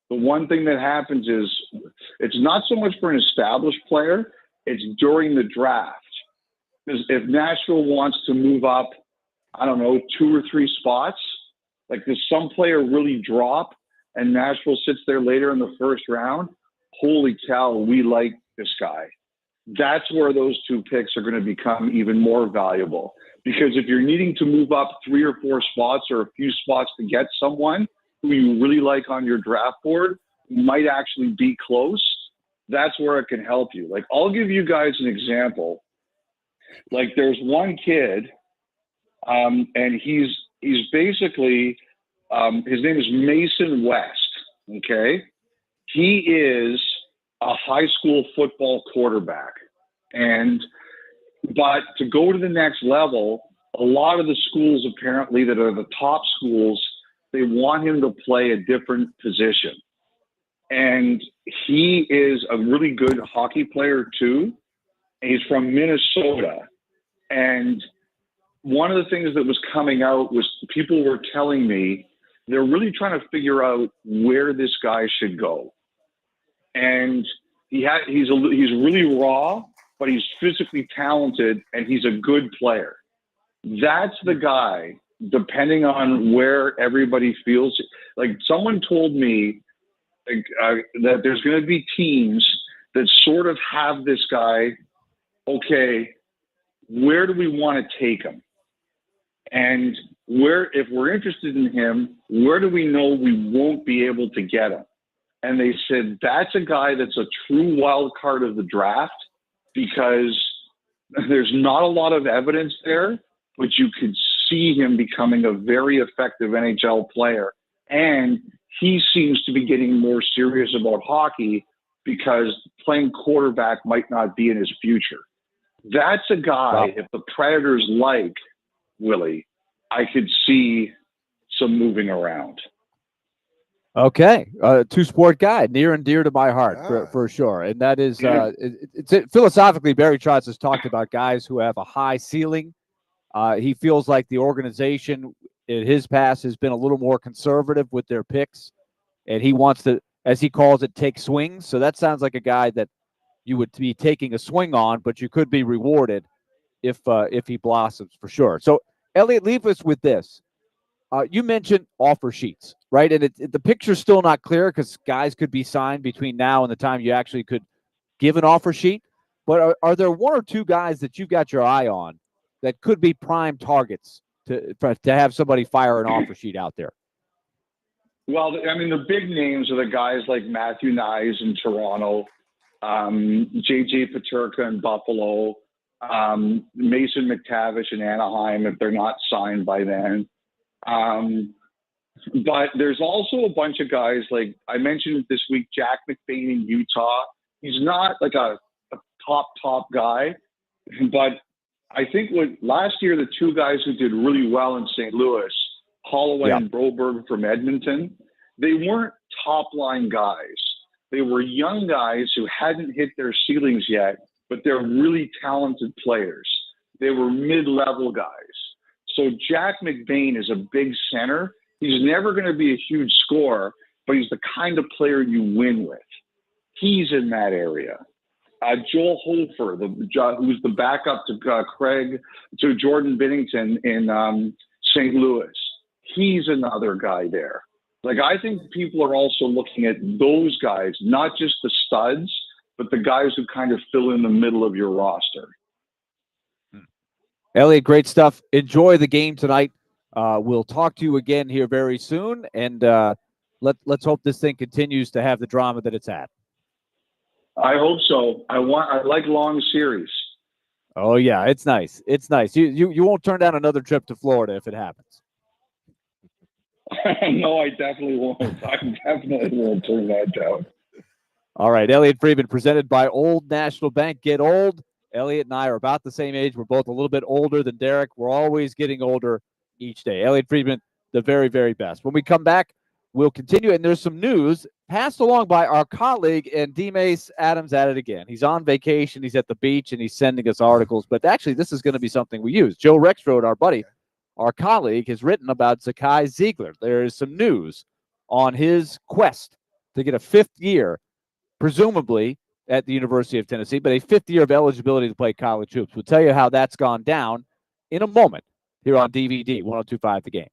the one thing that happens is it's not so much for an established player, it's during the draft. Because if Nashville wants to move up, I don't know, 2 or 3 spots, like does some player really drop and Nashville sits there later in the first round? Holy cow, we like this guy. That's where those 2 picks are going to become even more valuable. Because if you're needing to move up 3 or 4 spots or a few spots to get someone who you really like on your draft board, who might actually be close, that's where it can help you. Like, I'll give you guys an example. Like, there's one kid, and he's basically, his name is Mason West, okay? He is a high school football quarterback. But to go to the next level, a lot of the schools apparently that are the top schools, they want him to play a different position. And he is a really good hockey player too. He's from Minnesota. And one of the things that was coming out was people were telling me they're really trying to figure out where this guy should go. And he's really raw, but he's physically talented and he's a good player. That's the guy, depending on where everybody feels. Like, someone told me that there's going to be teams that sort of have this guy, okay, where do we want to take him? And if we're interested in him, where do we know we won't be able to get him? And they said, that's a guy that's a true wild card of the draft, because there's not a lot of evidence there, but you could see him becoming a very effective NHL player. And he seems to be getting more serious about hockey because playing quarterback might not be in his future. That's a guy, if the Predators like Willie, I could see some moving around. Okay, 2-sport guy, near and dear to my heart, for sure. And that is, it's philosophically, Barry Trotz has talked about guys who have a high ceiling. He feels like the organization in his past has been a little more conservative with their picks, and he wants to, as he calls it, take swings. So that sounds like a guy that you would be taking a swing on, but you could be rewarded if he blossoms, for sure. So, Elliotte, leave us with this. You mentioned offer sheets, right? And the picture's still not clear because guys could be signed between now and the time you actually could give an offer sheet. But are there 1 or 2 guys that you've got your eye on that could be prime targets to have somebody fire an offer sheet out there? Well, I mean, the big names are the guys like Matthew Nyes in Toronto, JJ Peterka in Buffalo, Mason McTavish in Anaheim, if they're not signed by then. But there's also a bunch of guys, like I mentioned this week, Jack McBain in Utah. He's not like a top guy, but I think last year, the 2 guys who did really well in St. Louis, Holloway and Broberg from Edmonton, they weren't top line guys. They were young guys who hadn't hit their ceilings yet, but they're really talented players. They were mid-level guys. So Jack McBain is a big center. He's never going to be a huge scorer, but he's the kind of player you win with. He's in that area. Joel Hofer, who's the backup to Jordan Binnington in St. Louis. He's another guy there. Like, I think people are also looking at those guys, not just the studs, but the guys who kind of fill in the middle of your roster. Elliotte, great stuff. Enjoy the game tonight. We'll talk to you again here very soon, and let's hope this thing continues to have the drama that it's had. I hope so. I like long series. Oh yeah, it's nice. It's nice. You won't turn down another trip to Florida if it happens. No, I definitely won't. I definitely won't turn that down. All right, Elliotte Friedman, presented by Old National Bank. Get old. Elliotte and I are about the same age. We're both a little bit older than Derek. We're always getting older each day. Elliotte Friedman, the very, very best. When we come back, we'll continue, and there's some news passed along by our colleague, and D-Mace Adams at it again. He's on vacation. He's at the beach, and he's sending us articles. But actually, this is going to be something we use. Joe Rexroad, our buddy, our colleague, has written about Zakai Ziegler. There is some news on his quest to get a fifth year, presumably at the University of Tennessee, but a fifth year of eligibility to play college hoops. We'll tell you how that's gone down in a moment here on DVD 1025 The Game.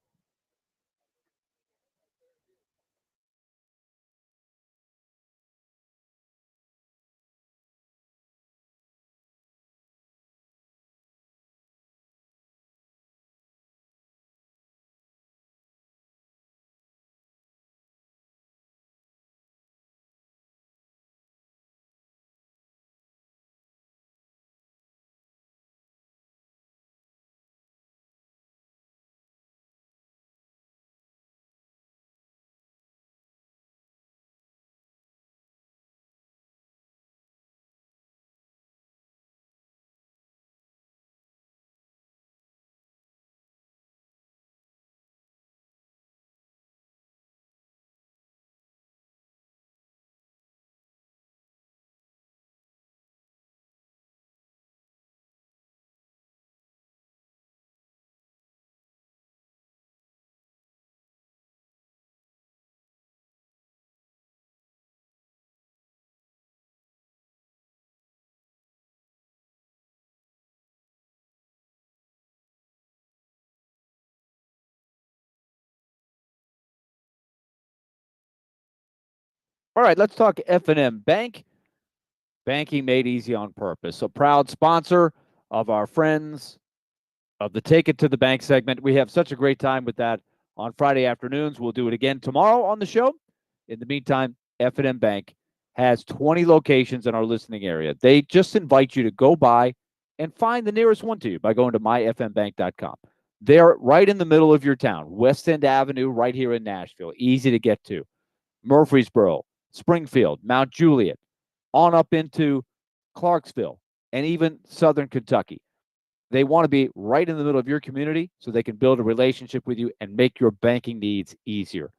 All right, let's talk F&M Bank. Banking made easy on purpose. A proud sponsor of our friends of the Take It to the Bank segment. We have such a great time with that on Friday afternoons. We'll do it again tomorrow on the show. In the meantime, F&M Bank has 20 locations in our listening area. They just invite you to go by and find the nearest one to you by going to myfmbank.com. They're right in the middle of your town, West End Avenue, right here in Nashville. Easy to get to. Murfreesboro, Springfield, Mount Juliet, on up into Clarksville, and even Southern Kentucky. They want to be right in the middle of your community so they can build a relationship with you and make your banking needs easier.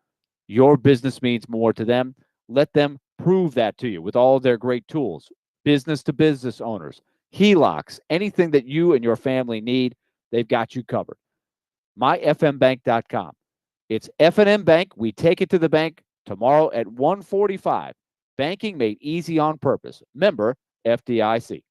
Your business means more to them. Let them prove that to you with all of their great tools. Business to business owners, HELOCs, anything that you and your family need, they've got you covered. myfmbank.com. It's F&M Bank. We take it to the bank tomorrow at 1:45. Banking made easy on purpose. Member FDIC.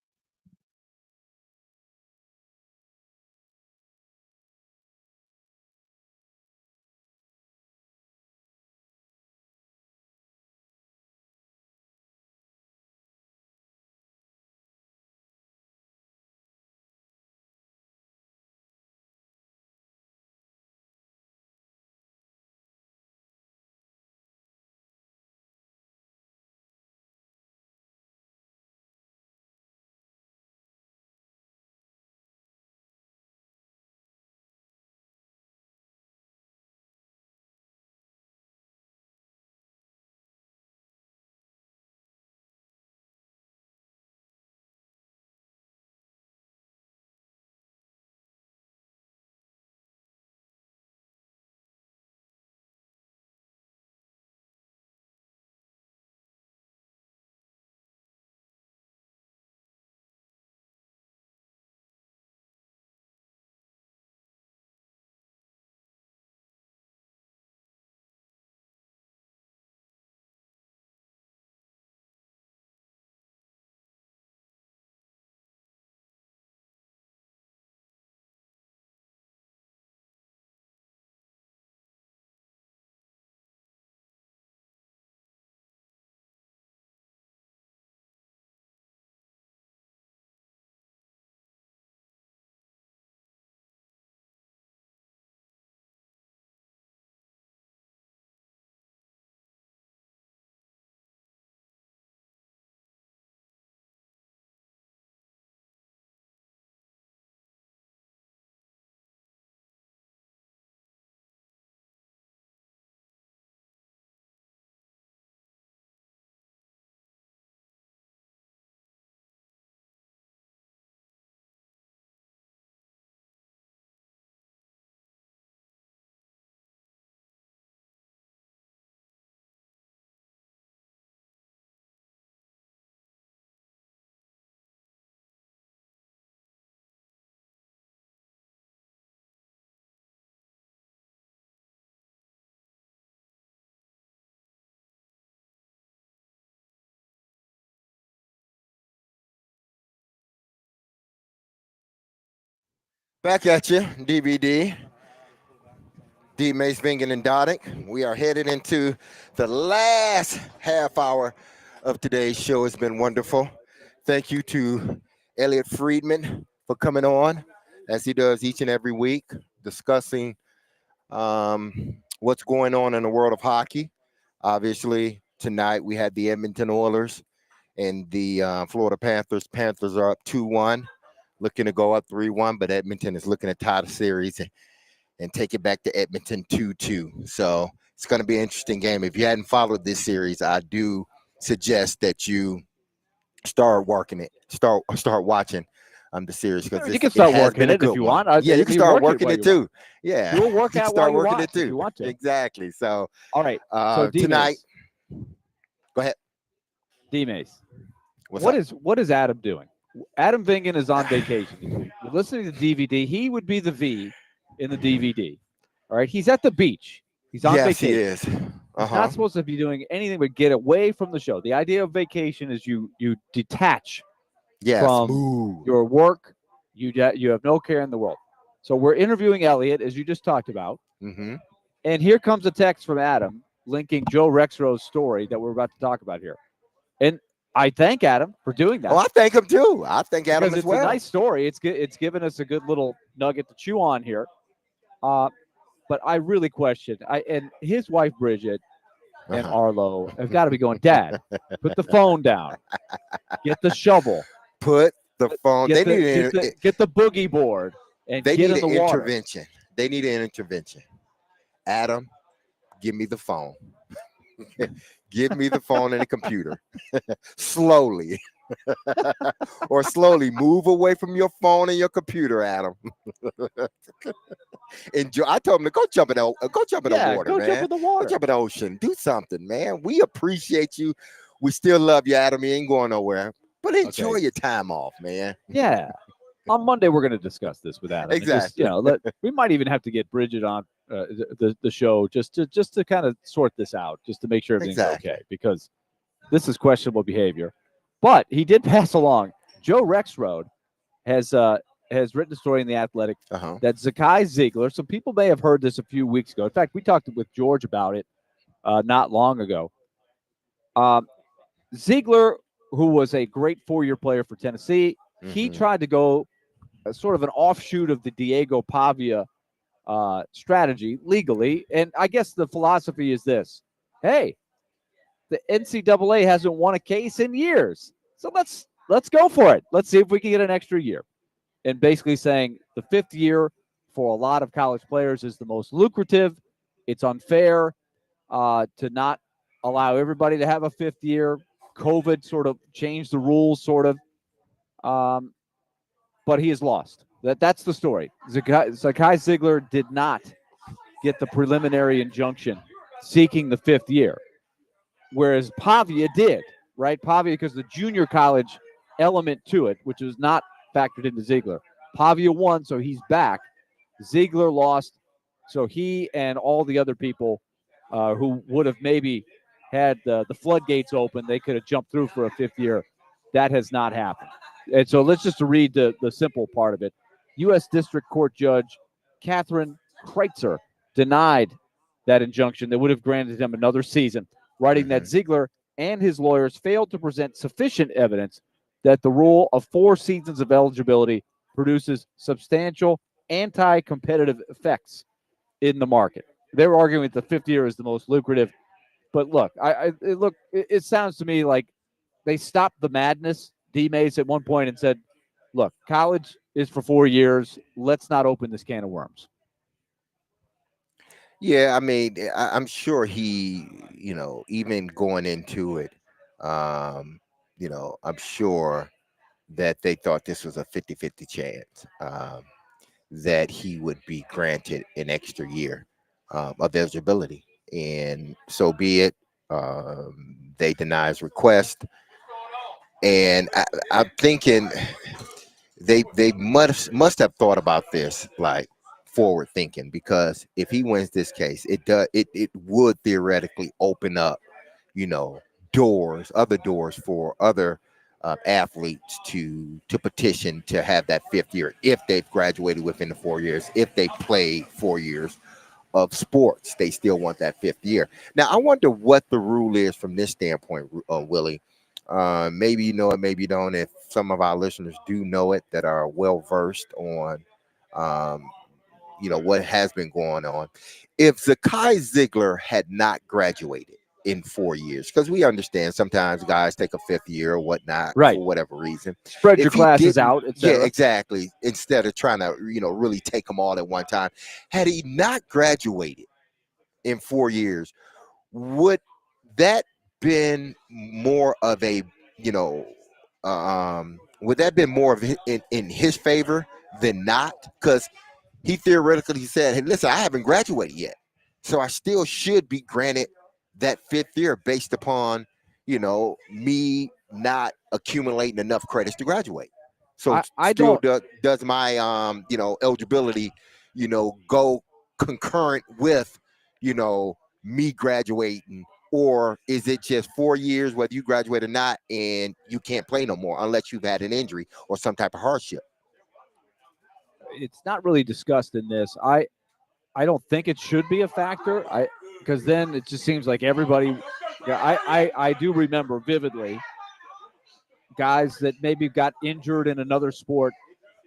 Back at you, DVD. D. Mace, Vingen, and Dodick. We are headed into the last half hour of today's show. It's been wonderful. Thank you to Elliotte Friedman for coming on, as he does each and every week, discussing what's going on in the world of hockey. Obviously, tonight we had the Edmonton Oilers and the Florida Panthers. Panthers are up 2-1, looking to go up 3-1, but Edmonton is looking to tie the series and take it back to Edmonton 2-2. So it's going to be an interesting game. If you hadn't followed this series, I do suggest that you start working it, start watching the series, because You can start working it if you want. Yeah, you can start working it too. Yeah, you'll work you can out start while you working watch it too. if you want to. Exactly. So all right. So tonight, go ahead. D-Mace. What's What up? is Adam doing? Adam Vingen is on vacation. You're listening to the DVD. He would be the V in the DVD. All right. He's at the beach. He's on Yes, vacation. he is. He's not supposed to be doing anything but get away from the show. The idea of vacation is you detach from your work. You have no care in the world. So we're interviewing Elliotte, as you just talked about. Mm-hmm. And here comes a text from Adam linking Joe Rexroth's story that we're about to talk about here. And I thank Adam for doing that. Oh, I thank him too. I thank Adam because as well. It's a nice story. It's given us a good little nugget to chew on here. But I really question. And his wife Bridget and Arlo have got to be going, Dad, put the phone down. Get the shovel. Put the phone. Get They get the boogie board and they get need in the an water. intervention. They need an intervention. Adam, give me the phone. Give me the phone and the computer. Slowly. Or slowly move away from your phone and your computer, Adam. Enjoy. I told him to go jump in the water, Go jump in the water. Go jump in the ocean. Do something, man. We appreciate you. We still love you, Adam. You ain't going nowhere. But enjoy your time off, man. Yeah. On Monday, we're going to discuss this with Adam. Exactly. Just, we might even have to get Bridget on the show just to kind of sort this out, just to make sure everything's okay, because this is questionable behavior. But he did pass along. Joe Rexroth has written a story in The Athletic that Zakai Ziegler, some people may have heard this a few weeks ago. In fact, we talked with George about it not long ago. Ziegler, who was a great 4-year player for Tennessee, he tried to go sort of an offshoot of the Diego Pavia strategy legally. And I guess the philosophy is this: hey, the NCAA hasn't won a case in years, so let's go for it. Let's see if we can get an extra year. And basically saying the 5th year for a lot of college players is the most lucrative. It's unfair to not allow everybody to have a 5th year. COVID sort of changed the rules, sort of. But he has lost. That's the story. Zakai Ziegler did not get the preliminary injunction seeking the 5th year, whereas Pavia did, right? Pavia, because the junior college element to it, which was not factored into Ziegler. Pavia won, so he's back. Ziegler lost, so he and all the other people who would have maybe had the floodgates open, they could have jumped through for a 5th year. That has not happened. And so let's just read the simple part of it. U.S. District Court Judge Catherine Kreitzer denied that injunction that would have granted him another season, writing that Ziegler and his lawyers failed to present sufficient evidence that the rule of 4 seasons of eligibility produces substantial anti-competitive effects in the market. They're arguing that the 5th year is the most lucrative. But look, it sounds to me like they stopped the madness, D-Mace, at one point and said, look, college is for 4 years. Let's not open this can of worms. Yeah, I mean, I'm sure he, even going into it, I'm sure that they thought this was a 50-50 chance that he would be granted an extra year of eligibility. And so be it. They deny his request. And I'm thinking they must have thought about this like forward thinking, because if he wins this case, it would theoretically open up, other doors for other athletes to petition to have that 5th year if they've graduated within the 4 years. If they played 4 years of sports, they still want that 5th year. Now, I wonder what the rule is from this standpoint, Willie. Maybe you know it, maybe you don't. If some of our listeners do know it, that are well versed on, what has been going on. If Zakai Ziegler had not graduated in 4 years, because we understand sometimes guys take a 5th year or whatnot Right. for whatever reason. Spread If your he classes didn't- out, Yeah, etc. exactly. Instead of trying to, really take them all at one time. Had he not graduated in 4 years, would that been more of a, would that been more of in his favor than not? Because he theoretically said, hey, listen, I haven't graduated yet, so I still should be granted that 5th year based upon, me not accumulating enough credits to graduate. So I still don't. does my, eligibility, go concurrent with, me graduating, or is it just 4 years, whether you graduate or not, and you can't play no more unless you've had an injury or some type of hardship? It's not really discussed in this. I don't think it should be a factor. Because then it just seems like everybody. Yeah, I do remember vividly guys that maybe got injured in another sport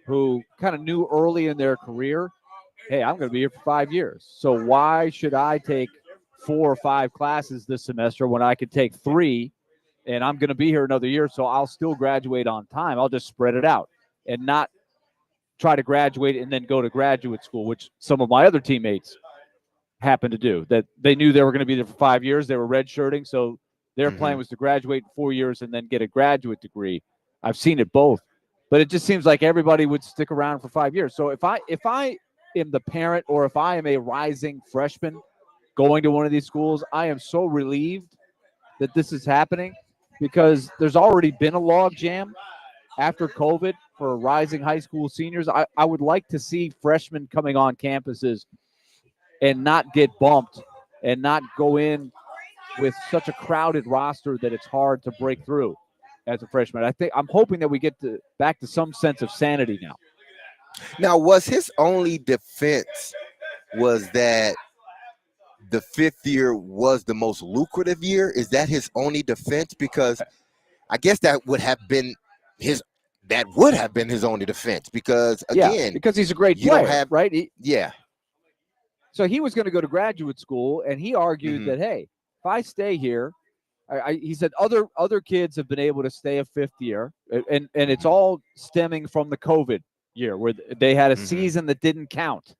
who kind of knew early in their career, hey, I'm going to be here for 5 years. So why should I take 4 or 5 classes this semester when I could take 3 and I'm going to be here another year? So I'll still graduate on time. I'll just spread it out and not try to graduate and then go to graduate school, which some of my other teammates happened to do. That they knew they were going to be there for 5 years. They were redshirting. So their plan was to graduate in 4 years and then get a graduate degree. I've seen it both. But it just seems like everybody would stick around for 5 years. So if I am the parent, or if I am a rising freshman going to one of these schools, I am so relieved that this is happening, because there's already been a log jam after COVID for rising high school seniors. I would like to see freshmen coming on campuses and not get bumped and not go in with such a crowded roster that it's hard to break through as a freshman. I'm hoping that we get back to some sense of sanity now. Now, was his only defense was that the 5th year was the most lucrative year? Is that his only defense? Because I guess that would have been his only defense, because again, because he's a great you player, don't have right? Yeah. So he was going to go to graduate school, and he argued Mm-hmm. that, hey, if I stay here, he said other kids have been able to stay a 5th year, and it's all stemming from the COVID year where they had a Mm-hmm. season that didn't count,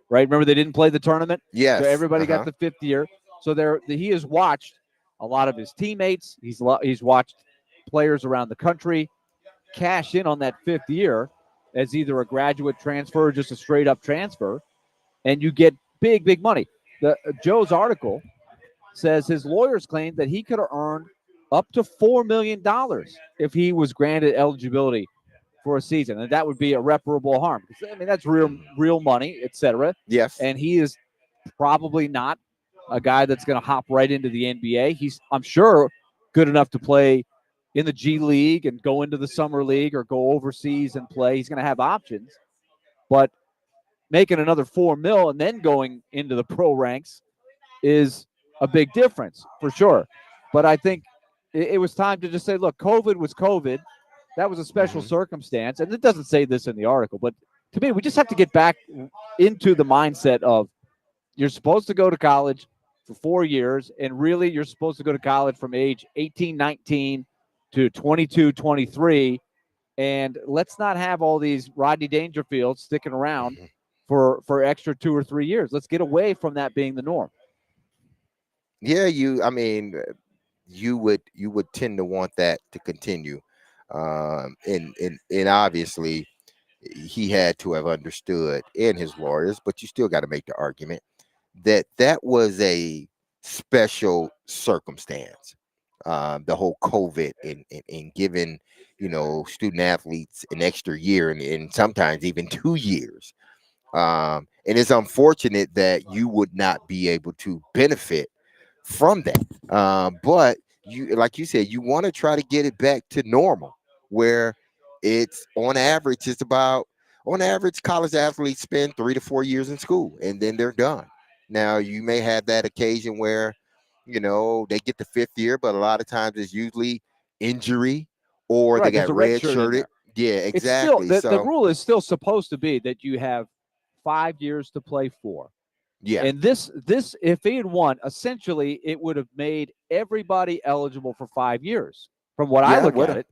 right? Remember, they didn't play the tournament? Yes. So everybody got the 5th year. So he has watched a lot of his teammates. He's watched players around the country cash in on that 5th year as either a graduate transfer or just a straight up transfer, and you get big money. Joe's article says his lawyers claim that he could have earned up to $4 million if he was granted eligibility for a season, and that would be irreparable harm. I mean, that's real money, etc. Yes. And he is probably not a guy that's going to hop right into the NBA. He's, I'm sure, good enough to play in the G League and go into the summer league or go overseas and play. He's going to have options, but making another $4 million and then going into the pro ranks is a big difference for sure. But I think it was time to just say, look, COVID was COVID. That was a special circumstance. And it doesn't say this in the article, but to me, we just have to get back into the mindset of you're supposed to go to college for 4 years, and really you're supposed to go to college from age 18, 19 to 22, 23. And let's not have all these Rodney Dangerfields sticking around for extra 2 or 3 years. Let's get away from that being the norm. Yeah, you would tend to want that to continue. And obviously he had to have understood, and his lawyers, but you still got to make the argument that was a special circumstance. The whole COVID and giving, student athletes an extra year and sometimes even 2 years. And it's unfortunate that you would not be able to benefit from that. But you like you said, you want to try to get it back to normal, where it's on average, college athletes spend 3 to 4 years in school and then they're done. Now you may have that occasion where, they get the 5th year, but a lot of times it's usually injury or they Right. There's got a red red shirt in shirted. there. Yeah, It's still exactly. the So rule is still supposed to be that you have 5 years to play for. yeah, And this if he had won, essentially it would have made everybody eligible for 5 years. From what I yeah, look would at have. it,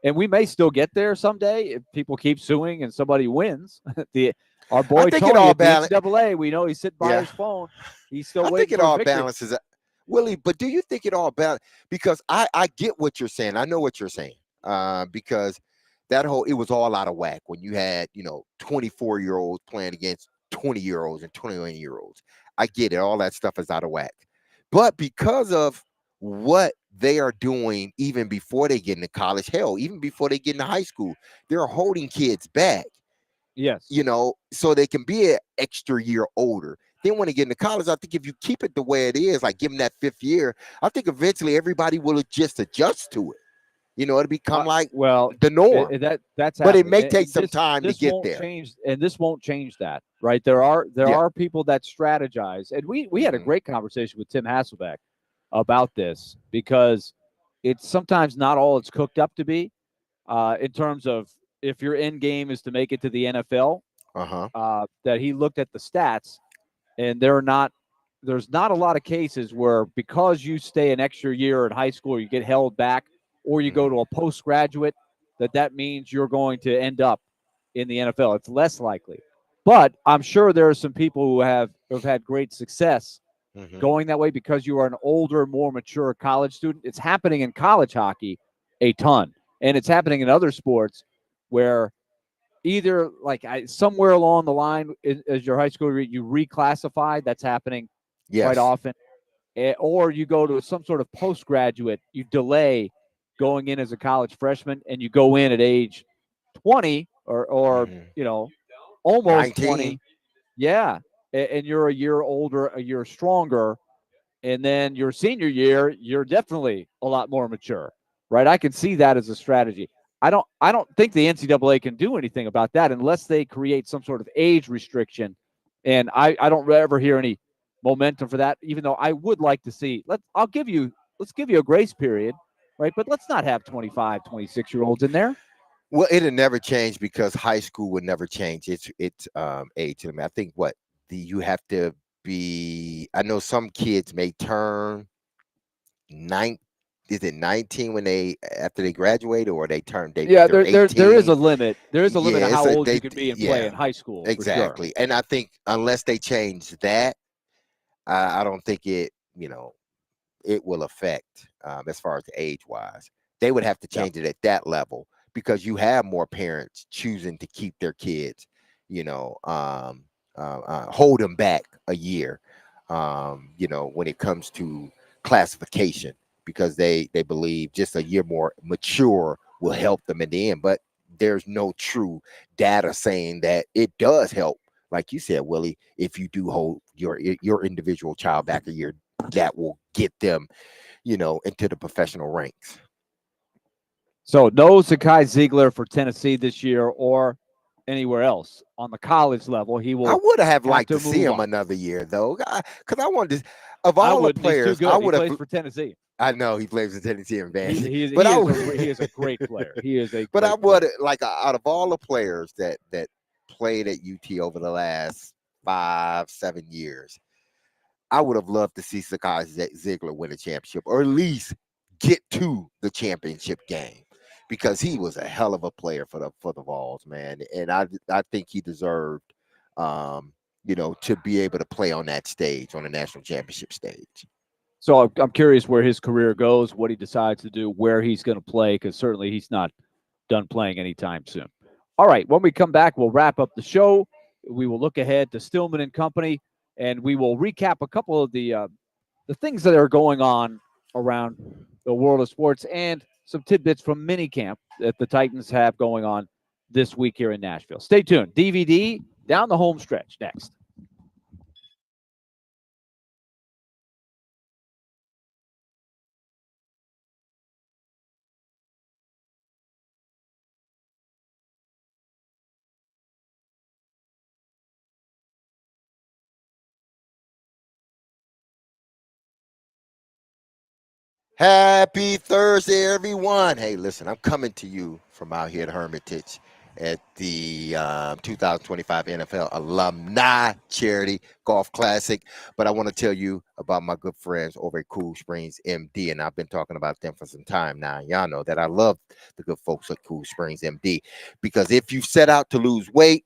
and we may still get there someday if people keep suing and somebody wins. Our I boy think it Tony all at the balance. NCAA, we know he's sitting by Yeah, his phone. He's still I think waiting it for a all victory. balances out. Willie, but do you think it all balance? Because I get what you're saying. I know what you're saying. Because it was all out of whack when you had 24-year-olds playing against 20-year-olds and 21-year-olds. I get it. All that stuff is out of whack. But because of what they are doing, even before they get into college, hell, even before they get into high school, they're holding kids back. Yes. So they can be an extra year older. Then when they get into college, I think if you keep it the way it is, like give them that 5th year, I think eventually everybody will just adjust to it. It'll become like well, the norm. that's But it happening. may take some time to This get won't there. change, and this won't change that, right? There are people that strategize, and we had a great conversation with Tim Hasselbeck about this because it's sometimes not all it's cooked up to be. In terms of if your end game is to make it to the NFL, that he looked at the stats, and there's not a lot of cases where because you stay an extra year in high school, you get held back, or you go to a postgraduate, that means you're going to end up in the NFL. It's less likely. But I'm sure there are some people who have had great success going that way because you are an older, more mature college student. It's happening in college hockey a ton, and it's happening in other sports where either somewhere along the line as your high school you reclassify. That's happening quite Yes. often, or you go to some sort of postgraduate. You delay going in as a college freshman, and you go in at age 20 or almost 19. 20. Yeah, and you're a year older, a year stronger, and then your senior year, you're definitely a lot more mature, right? I can see that as a strategy. I don't think the NCAA can do anything about that unless they create some sort of age restriction. And I don't ever hear any momentum for that, even though I would like to see. Let's give you a grace period, right? But let's not have 25, 26-year-olds in there. Well, it'll never change because high school would never change its age limit. I think you have to be. I know some kids may turn 9. Is it 19 when after they graduate, or they're There is 18? a limit. There is a limit Yeah, of how old they you can be and play yeah, in high school for sure. exactly. And I think unless they change that, I don't think it will affect as far as the age wise. They would have to Yeah. change it at that level because you have more parents choosing to keep their kids, hold them back a year, when it comes to classification because they believe just a year more mature will help them in the end. But there's no true data saying that it does help. Like you said, Willie, if you do hold your individual child back a year, that will get them, into the professional ranks. So no Zakai Ziegler for Tennessee this year or anywhere else on the college level. He I will would have have liked to see move him on. another year though, because I wanted to. Of I all the wouldn't. He's too players, I good. He would have. plays for Tennessee. I know he plays for Tennessee and Van, but He is a great player. He is a but I great would player. like out of all the players that played at UT over the last 5-7 years, I would have loved to see Sakai Ziegler win a championship, or at least get to the championship game, because he was a hell of a player for the Vols, man. And I think he deserved, to be able to play on that stage, on the national championship stage. So I'm curious where his career goes, what he decides to do, where he's going to play, because certainly he's not done playing anytime soon. All right, when we come back, we'll wrap up the show. We will look ahead to Stillman and Company, and we will recap a couple of the things that are going on around the world of sports and some tidbits from minicamp that the Titans have going on this week here in Nashville. Stay tuned. DVD down the home stretch next. Happy Thursday, everyone. Hey, listen, I'm coming to you from out here at Hermitage at the 2025 NFL Alumni Charity Golf Classic. But I want to tell you about my good friends over at Cool Springs MD, and I've been talking about them for some time now. Y'all know that I love the good folks at Cool Springs MD, because if you set out to lose weight,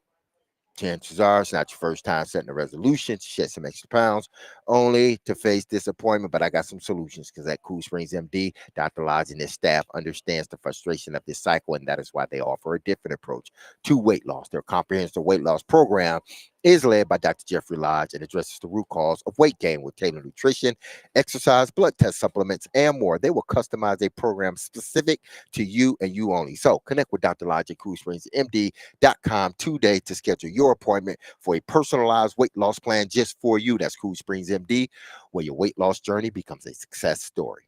chances are it's not your first time setting a resolution to shed some extra pounds, only to face disappointment. But I got some solutions, because at Cool Springs MD, Dr. Lodge and his staff understands the frustration of this cycle, and that is why they offer a different approach to weight loss. Their comprehensive weight loss program is led by Dr. Jeffrey Lodge and addresses the root cause of weight gain with tailored nutrition, exercise, blood test supplements, and more. They will customize a program specific to you and you only. So connect with Dr. Lodge at CoolSpringsMD.com today to schedule your appointment for a personalized weight loss plan just for you. That's Cool Springs MD, where your weight loss journey becomes a success story.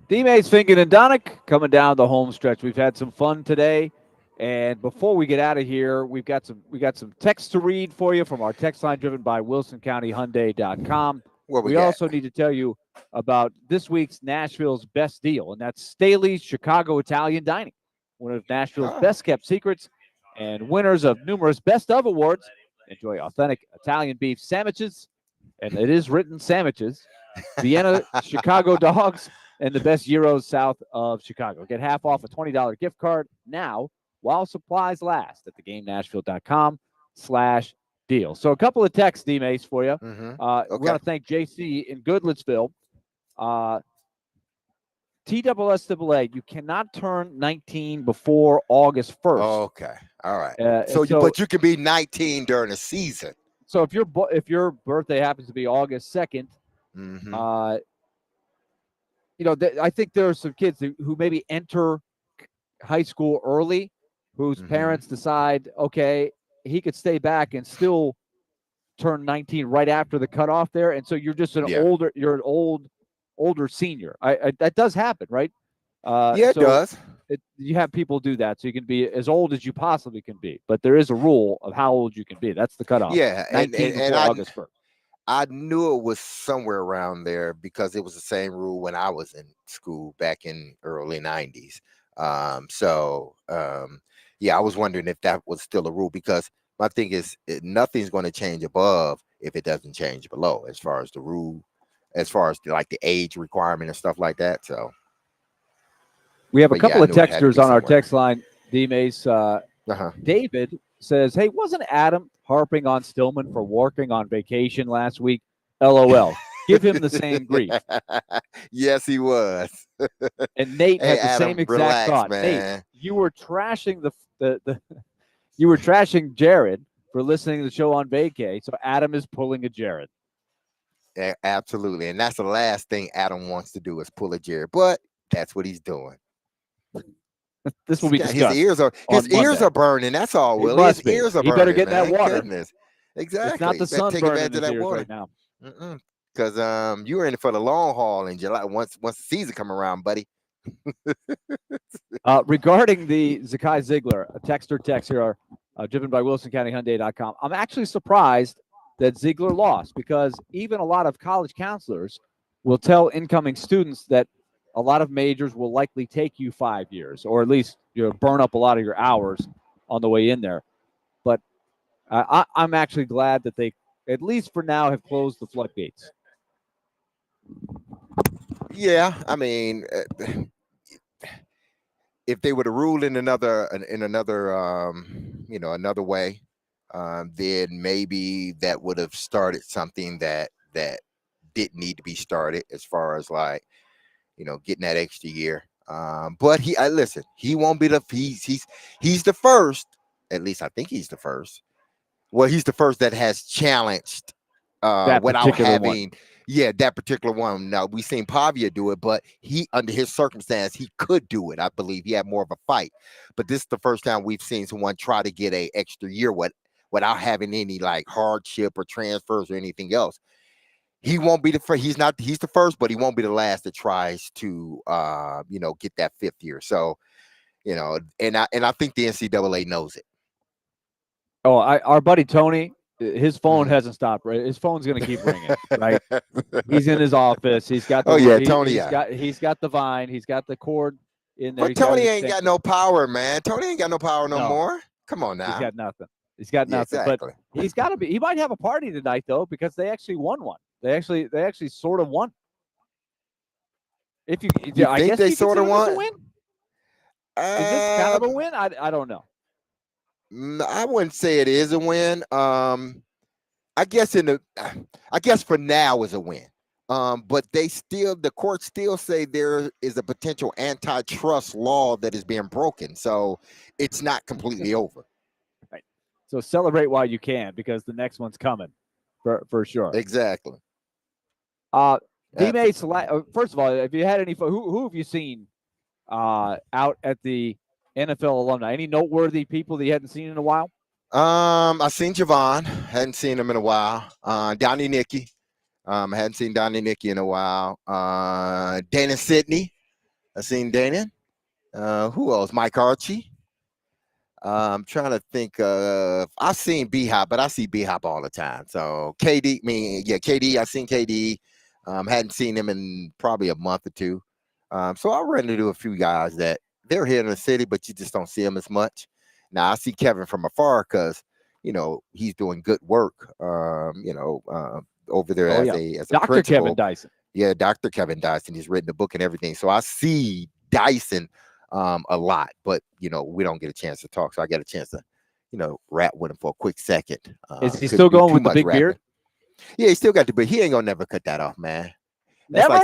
D-Mates, Finken, and Donick coming down the home stretch. We've had some fun today. And before we get out of here, we got some text to read for you from our text line driven by WilsonCountyHyundai.com. We also need to tell you about this week's Nashville's best deal, and that's Staley's Chicago Italian Dining, one of Nashville's best kept secrets and winners of numerous best of awards. Enjoy authentic Italian beef sandwiches, and it is written sandwiches, Vienna Chicago dogs, and the best gyros south of Chicago. Get half off a $20 gift card now while supplies last at theGameNashville.com/deal. So a couple of texts, D-Mace, for you. Mm-hmm. We want to thank JC in Goodlettsville. TSSAA, you cannot turn 19 before August 1st. Okay. All right. But you can be 19 during the season. So if your birthday happens to be August 2nd, Mm-hmm. I think there are some kids who maybe enter high school early, whose parents decide, okay, he could stay back and still turn 19 right after the cutoff there, and so you're just an older senior. That does happen, right? It does. You have people do that, so you can be as old as you possibly can be, but there is a rule of how old you can be. That's the cutoff. Yeah, 19 and before August 1st. I knew it was somewhere around there because it was the same rule when I was in school back in early 90s. I was wondering if that was still a rule, because my thing is nothing's going to change above if it doesn't change below, as far as the rule, as far as like the age requirement and stuff like that. So we have a couple of texters on our text line, D-Mace. David says, hey, wasn't Adam harping on Stillman for working on vacation last week? LOL. Give him the same grief. Yes, he was. And Nate had the Adam, same exact relax, thought. man. Nate, you were trashing you were trashing Jared for listening to the show on vacay. So Adam is pulling a Jared. Yeah, absolutely. And that's the last thing Adam wants to do is pull a Jared. But that's what he's doing. This will be discussed. His ears are burning. That's all, Willie. His ears are burning. He better get that water. Goodness. Exactly. It's not the sun burning his ears right now. Because you were in it for the long haul in July. Once the season come around, buddy. Regarding the Zakai Ziegler, a texter text here, driven by WilsonCountyHyundai.com. I'm actually surprised that Ziegler lost, because even a lot of college counselors will tell incoming students that a lot of majors will likely take you 5 years, or at least burn up a lot of your hours on the way in there. But I'm actually glad that they, at least for now, have closed the floodgates. Yeah, I mean, if they would have ruled in another way, then maybe that would have started something that didn't need to be started, as far as like, getting that extra year. But listen, he won't be he's the first, at least I think he's the first. Well, he's the first that has challenged without having that particular one. Now, we've seen Pavia do it, but he, under his circumstance, he could do it. I believe he had more of a fight. But this is the first time we've seen someone try to get an extra year without having any like hardship or transfers or anything else. He won't be the first. He's the first, but he won't be the last that tries to get that 5th year. So, and I think the NCAA knows it. Oh, our buddy Tony, his phone hasn't stopped. Right, his phone's going to keep ringing. Right, he's in his office. He's got the he's got the Vine. He's got the cord in there. But Tony ain't got no power, man. Tony ain't got no power no more. Come on now. He's got nothing. He's got nothing. Exactly. But he's got to be. He might have a party tonight though, because they actually won one. They actually sort of won. If you I think guess they sort of won. Is this kind of a win? I don't know. I wouldn't say it is a win. I guess for now is a win. But the courts still say there is a potential antitrust law that is being broken. So it's not completely over. Right. So celebrate while you can, because the next one's coming for sure. Exactly. D-Mace, first of all, have you had any, who have you seen out at the NFL alumni? Any noteworthy people that you hadn't seen in a while? I seen Javon. Hadn't seen him in a while. Donnie Nicky. I hadn't seen Donnie Nicky in a while. Dana Sidney. I seen Dana. Who else? Mike Archie. I'm trying to think of. I've seen B-Hop, but I see B-Hop all the time. So KD. KD. I seen KD. Hadn't seen him in probably a month or two. So I ran into a few guys that they're here in the city, but you just don't see them as much. Now I see Kevin from afar because he's doing good work. Over there as a Dr. principal. Kevin Dyson. Yeah, Dr. Kevin Dyson. He's written the book and everything. So I see Dyson a lot, but we don't get a chance to talk. So I get a chance to, rap with him for a quick second. Is he still going with the big rapping. beard? Yeah, he still got the beard. He ain't gonna never cut that off, man. Never?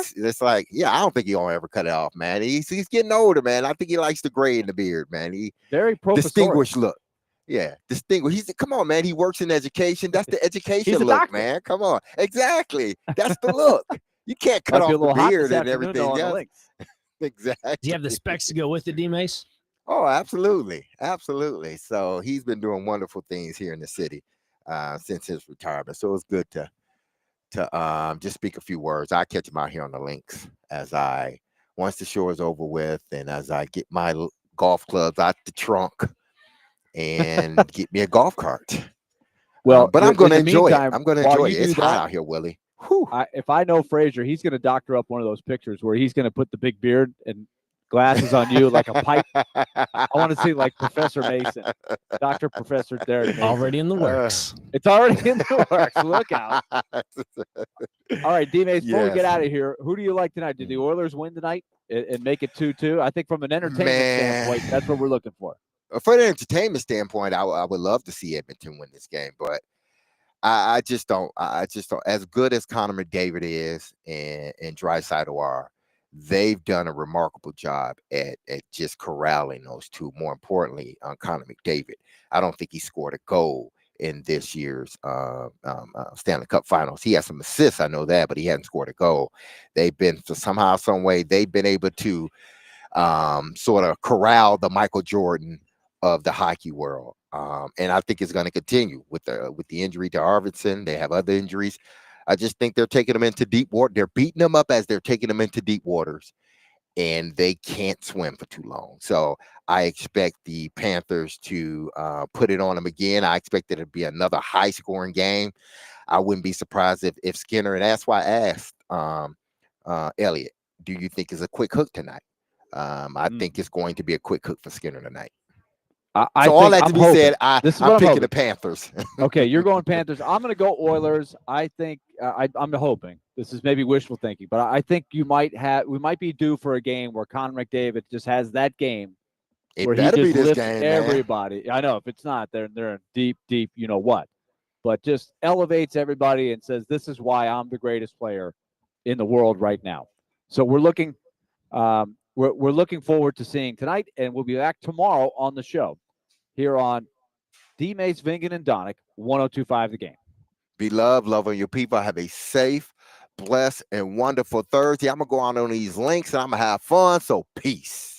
Yeah, I don't think he gonna ever cut it off, man. He's getting older, man. I think he likes the gray in the beard, man. He very distinguished look. Yeah, distinguished. Come on, man. He works in education. That's the education look, doctor. man. Come on. Exactly. That's the look. You can't cut off the beard and everything else. Exactly. Do you have the specs to go with it, D-Mace? Oh, absolutely. Absolutely. So he's been doing wonderful things here in the city since his retirement. So it's good to just speak a few words. I catch him out here on the links once the show is over with, and as I get my golf clubs out the trunk and get me a golf cart. Well, but I'm going to enjoy it. I'm going to enjoy it. It's hot out here, Willie. If I know Frazier, he's going to doctor up one of those pictures where he's going to put the big beard and glasses on you like a pipe. I want to see like Professor Mason, Dr. Professor Derek Mason. Already in the works. It's already in the works. Look out. All right, D-Mace, before we get out of here, who do you like tonight? Did the Oilers win tonight and make it 2-2? I think from an entertainment standpoint, that's what we're looking for. For an entertainment standpoint, I would love to see Edmonton win this game, but I just don't. As good as Connor McDavid is and Draisaitl are, they've done a remarkable job at just corralling those two. More importantly, on Connor McDavid, I don't think he scored a goal in this year's Stanley Cup Finals. He has some assists, I know that, but he hasn't scored a goal. They've been somehow, some way, they've been able to sort of corral the Michael Jordan of the hockey world. And I think it's going to continue with the injury to Arvidsson. They have other injuries. I just think they're taking them into deep water. They're beating them up as they're taking them into deep waters, and they can't swim for too long. So I expect the Panthers to put it on them again. I expect it to be another high-scoring game. I wouldn't be surprised if Skinner, and that's why I asked Elliotte, do you think it's a quick hook tonight? I think it's going to be a quick hook for Skinner tonight. So all that to be said, I'm picking the Panthers. Okay, you're going Panthers. I'm going to go Oilers. I think I'm hoping this is maybe wishful thinking, but I think we might be due for a game where Connor McDavid just has that game where he just lifts everybody. Man. I know if it's not, they're in deep, you know what, but just elevates everybody and says this is why I'm the greatest player in the world right now. So we're looking. We're looking forward to seeing tonight, and we'll be back tomorrow on the show here on D-Mace, Vingan, and Donick, 102.5 The Game. Be loved, love on your people. Have a safe, blessed, and wonderful Thursday. I'm going to go on these links, and I'm going to have fun, so peace.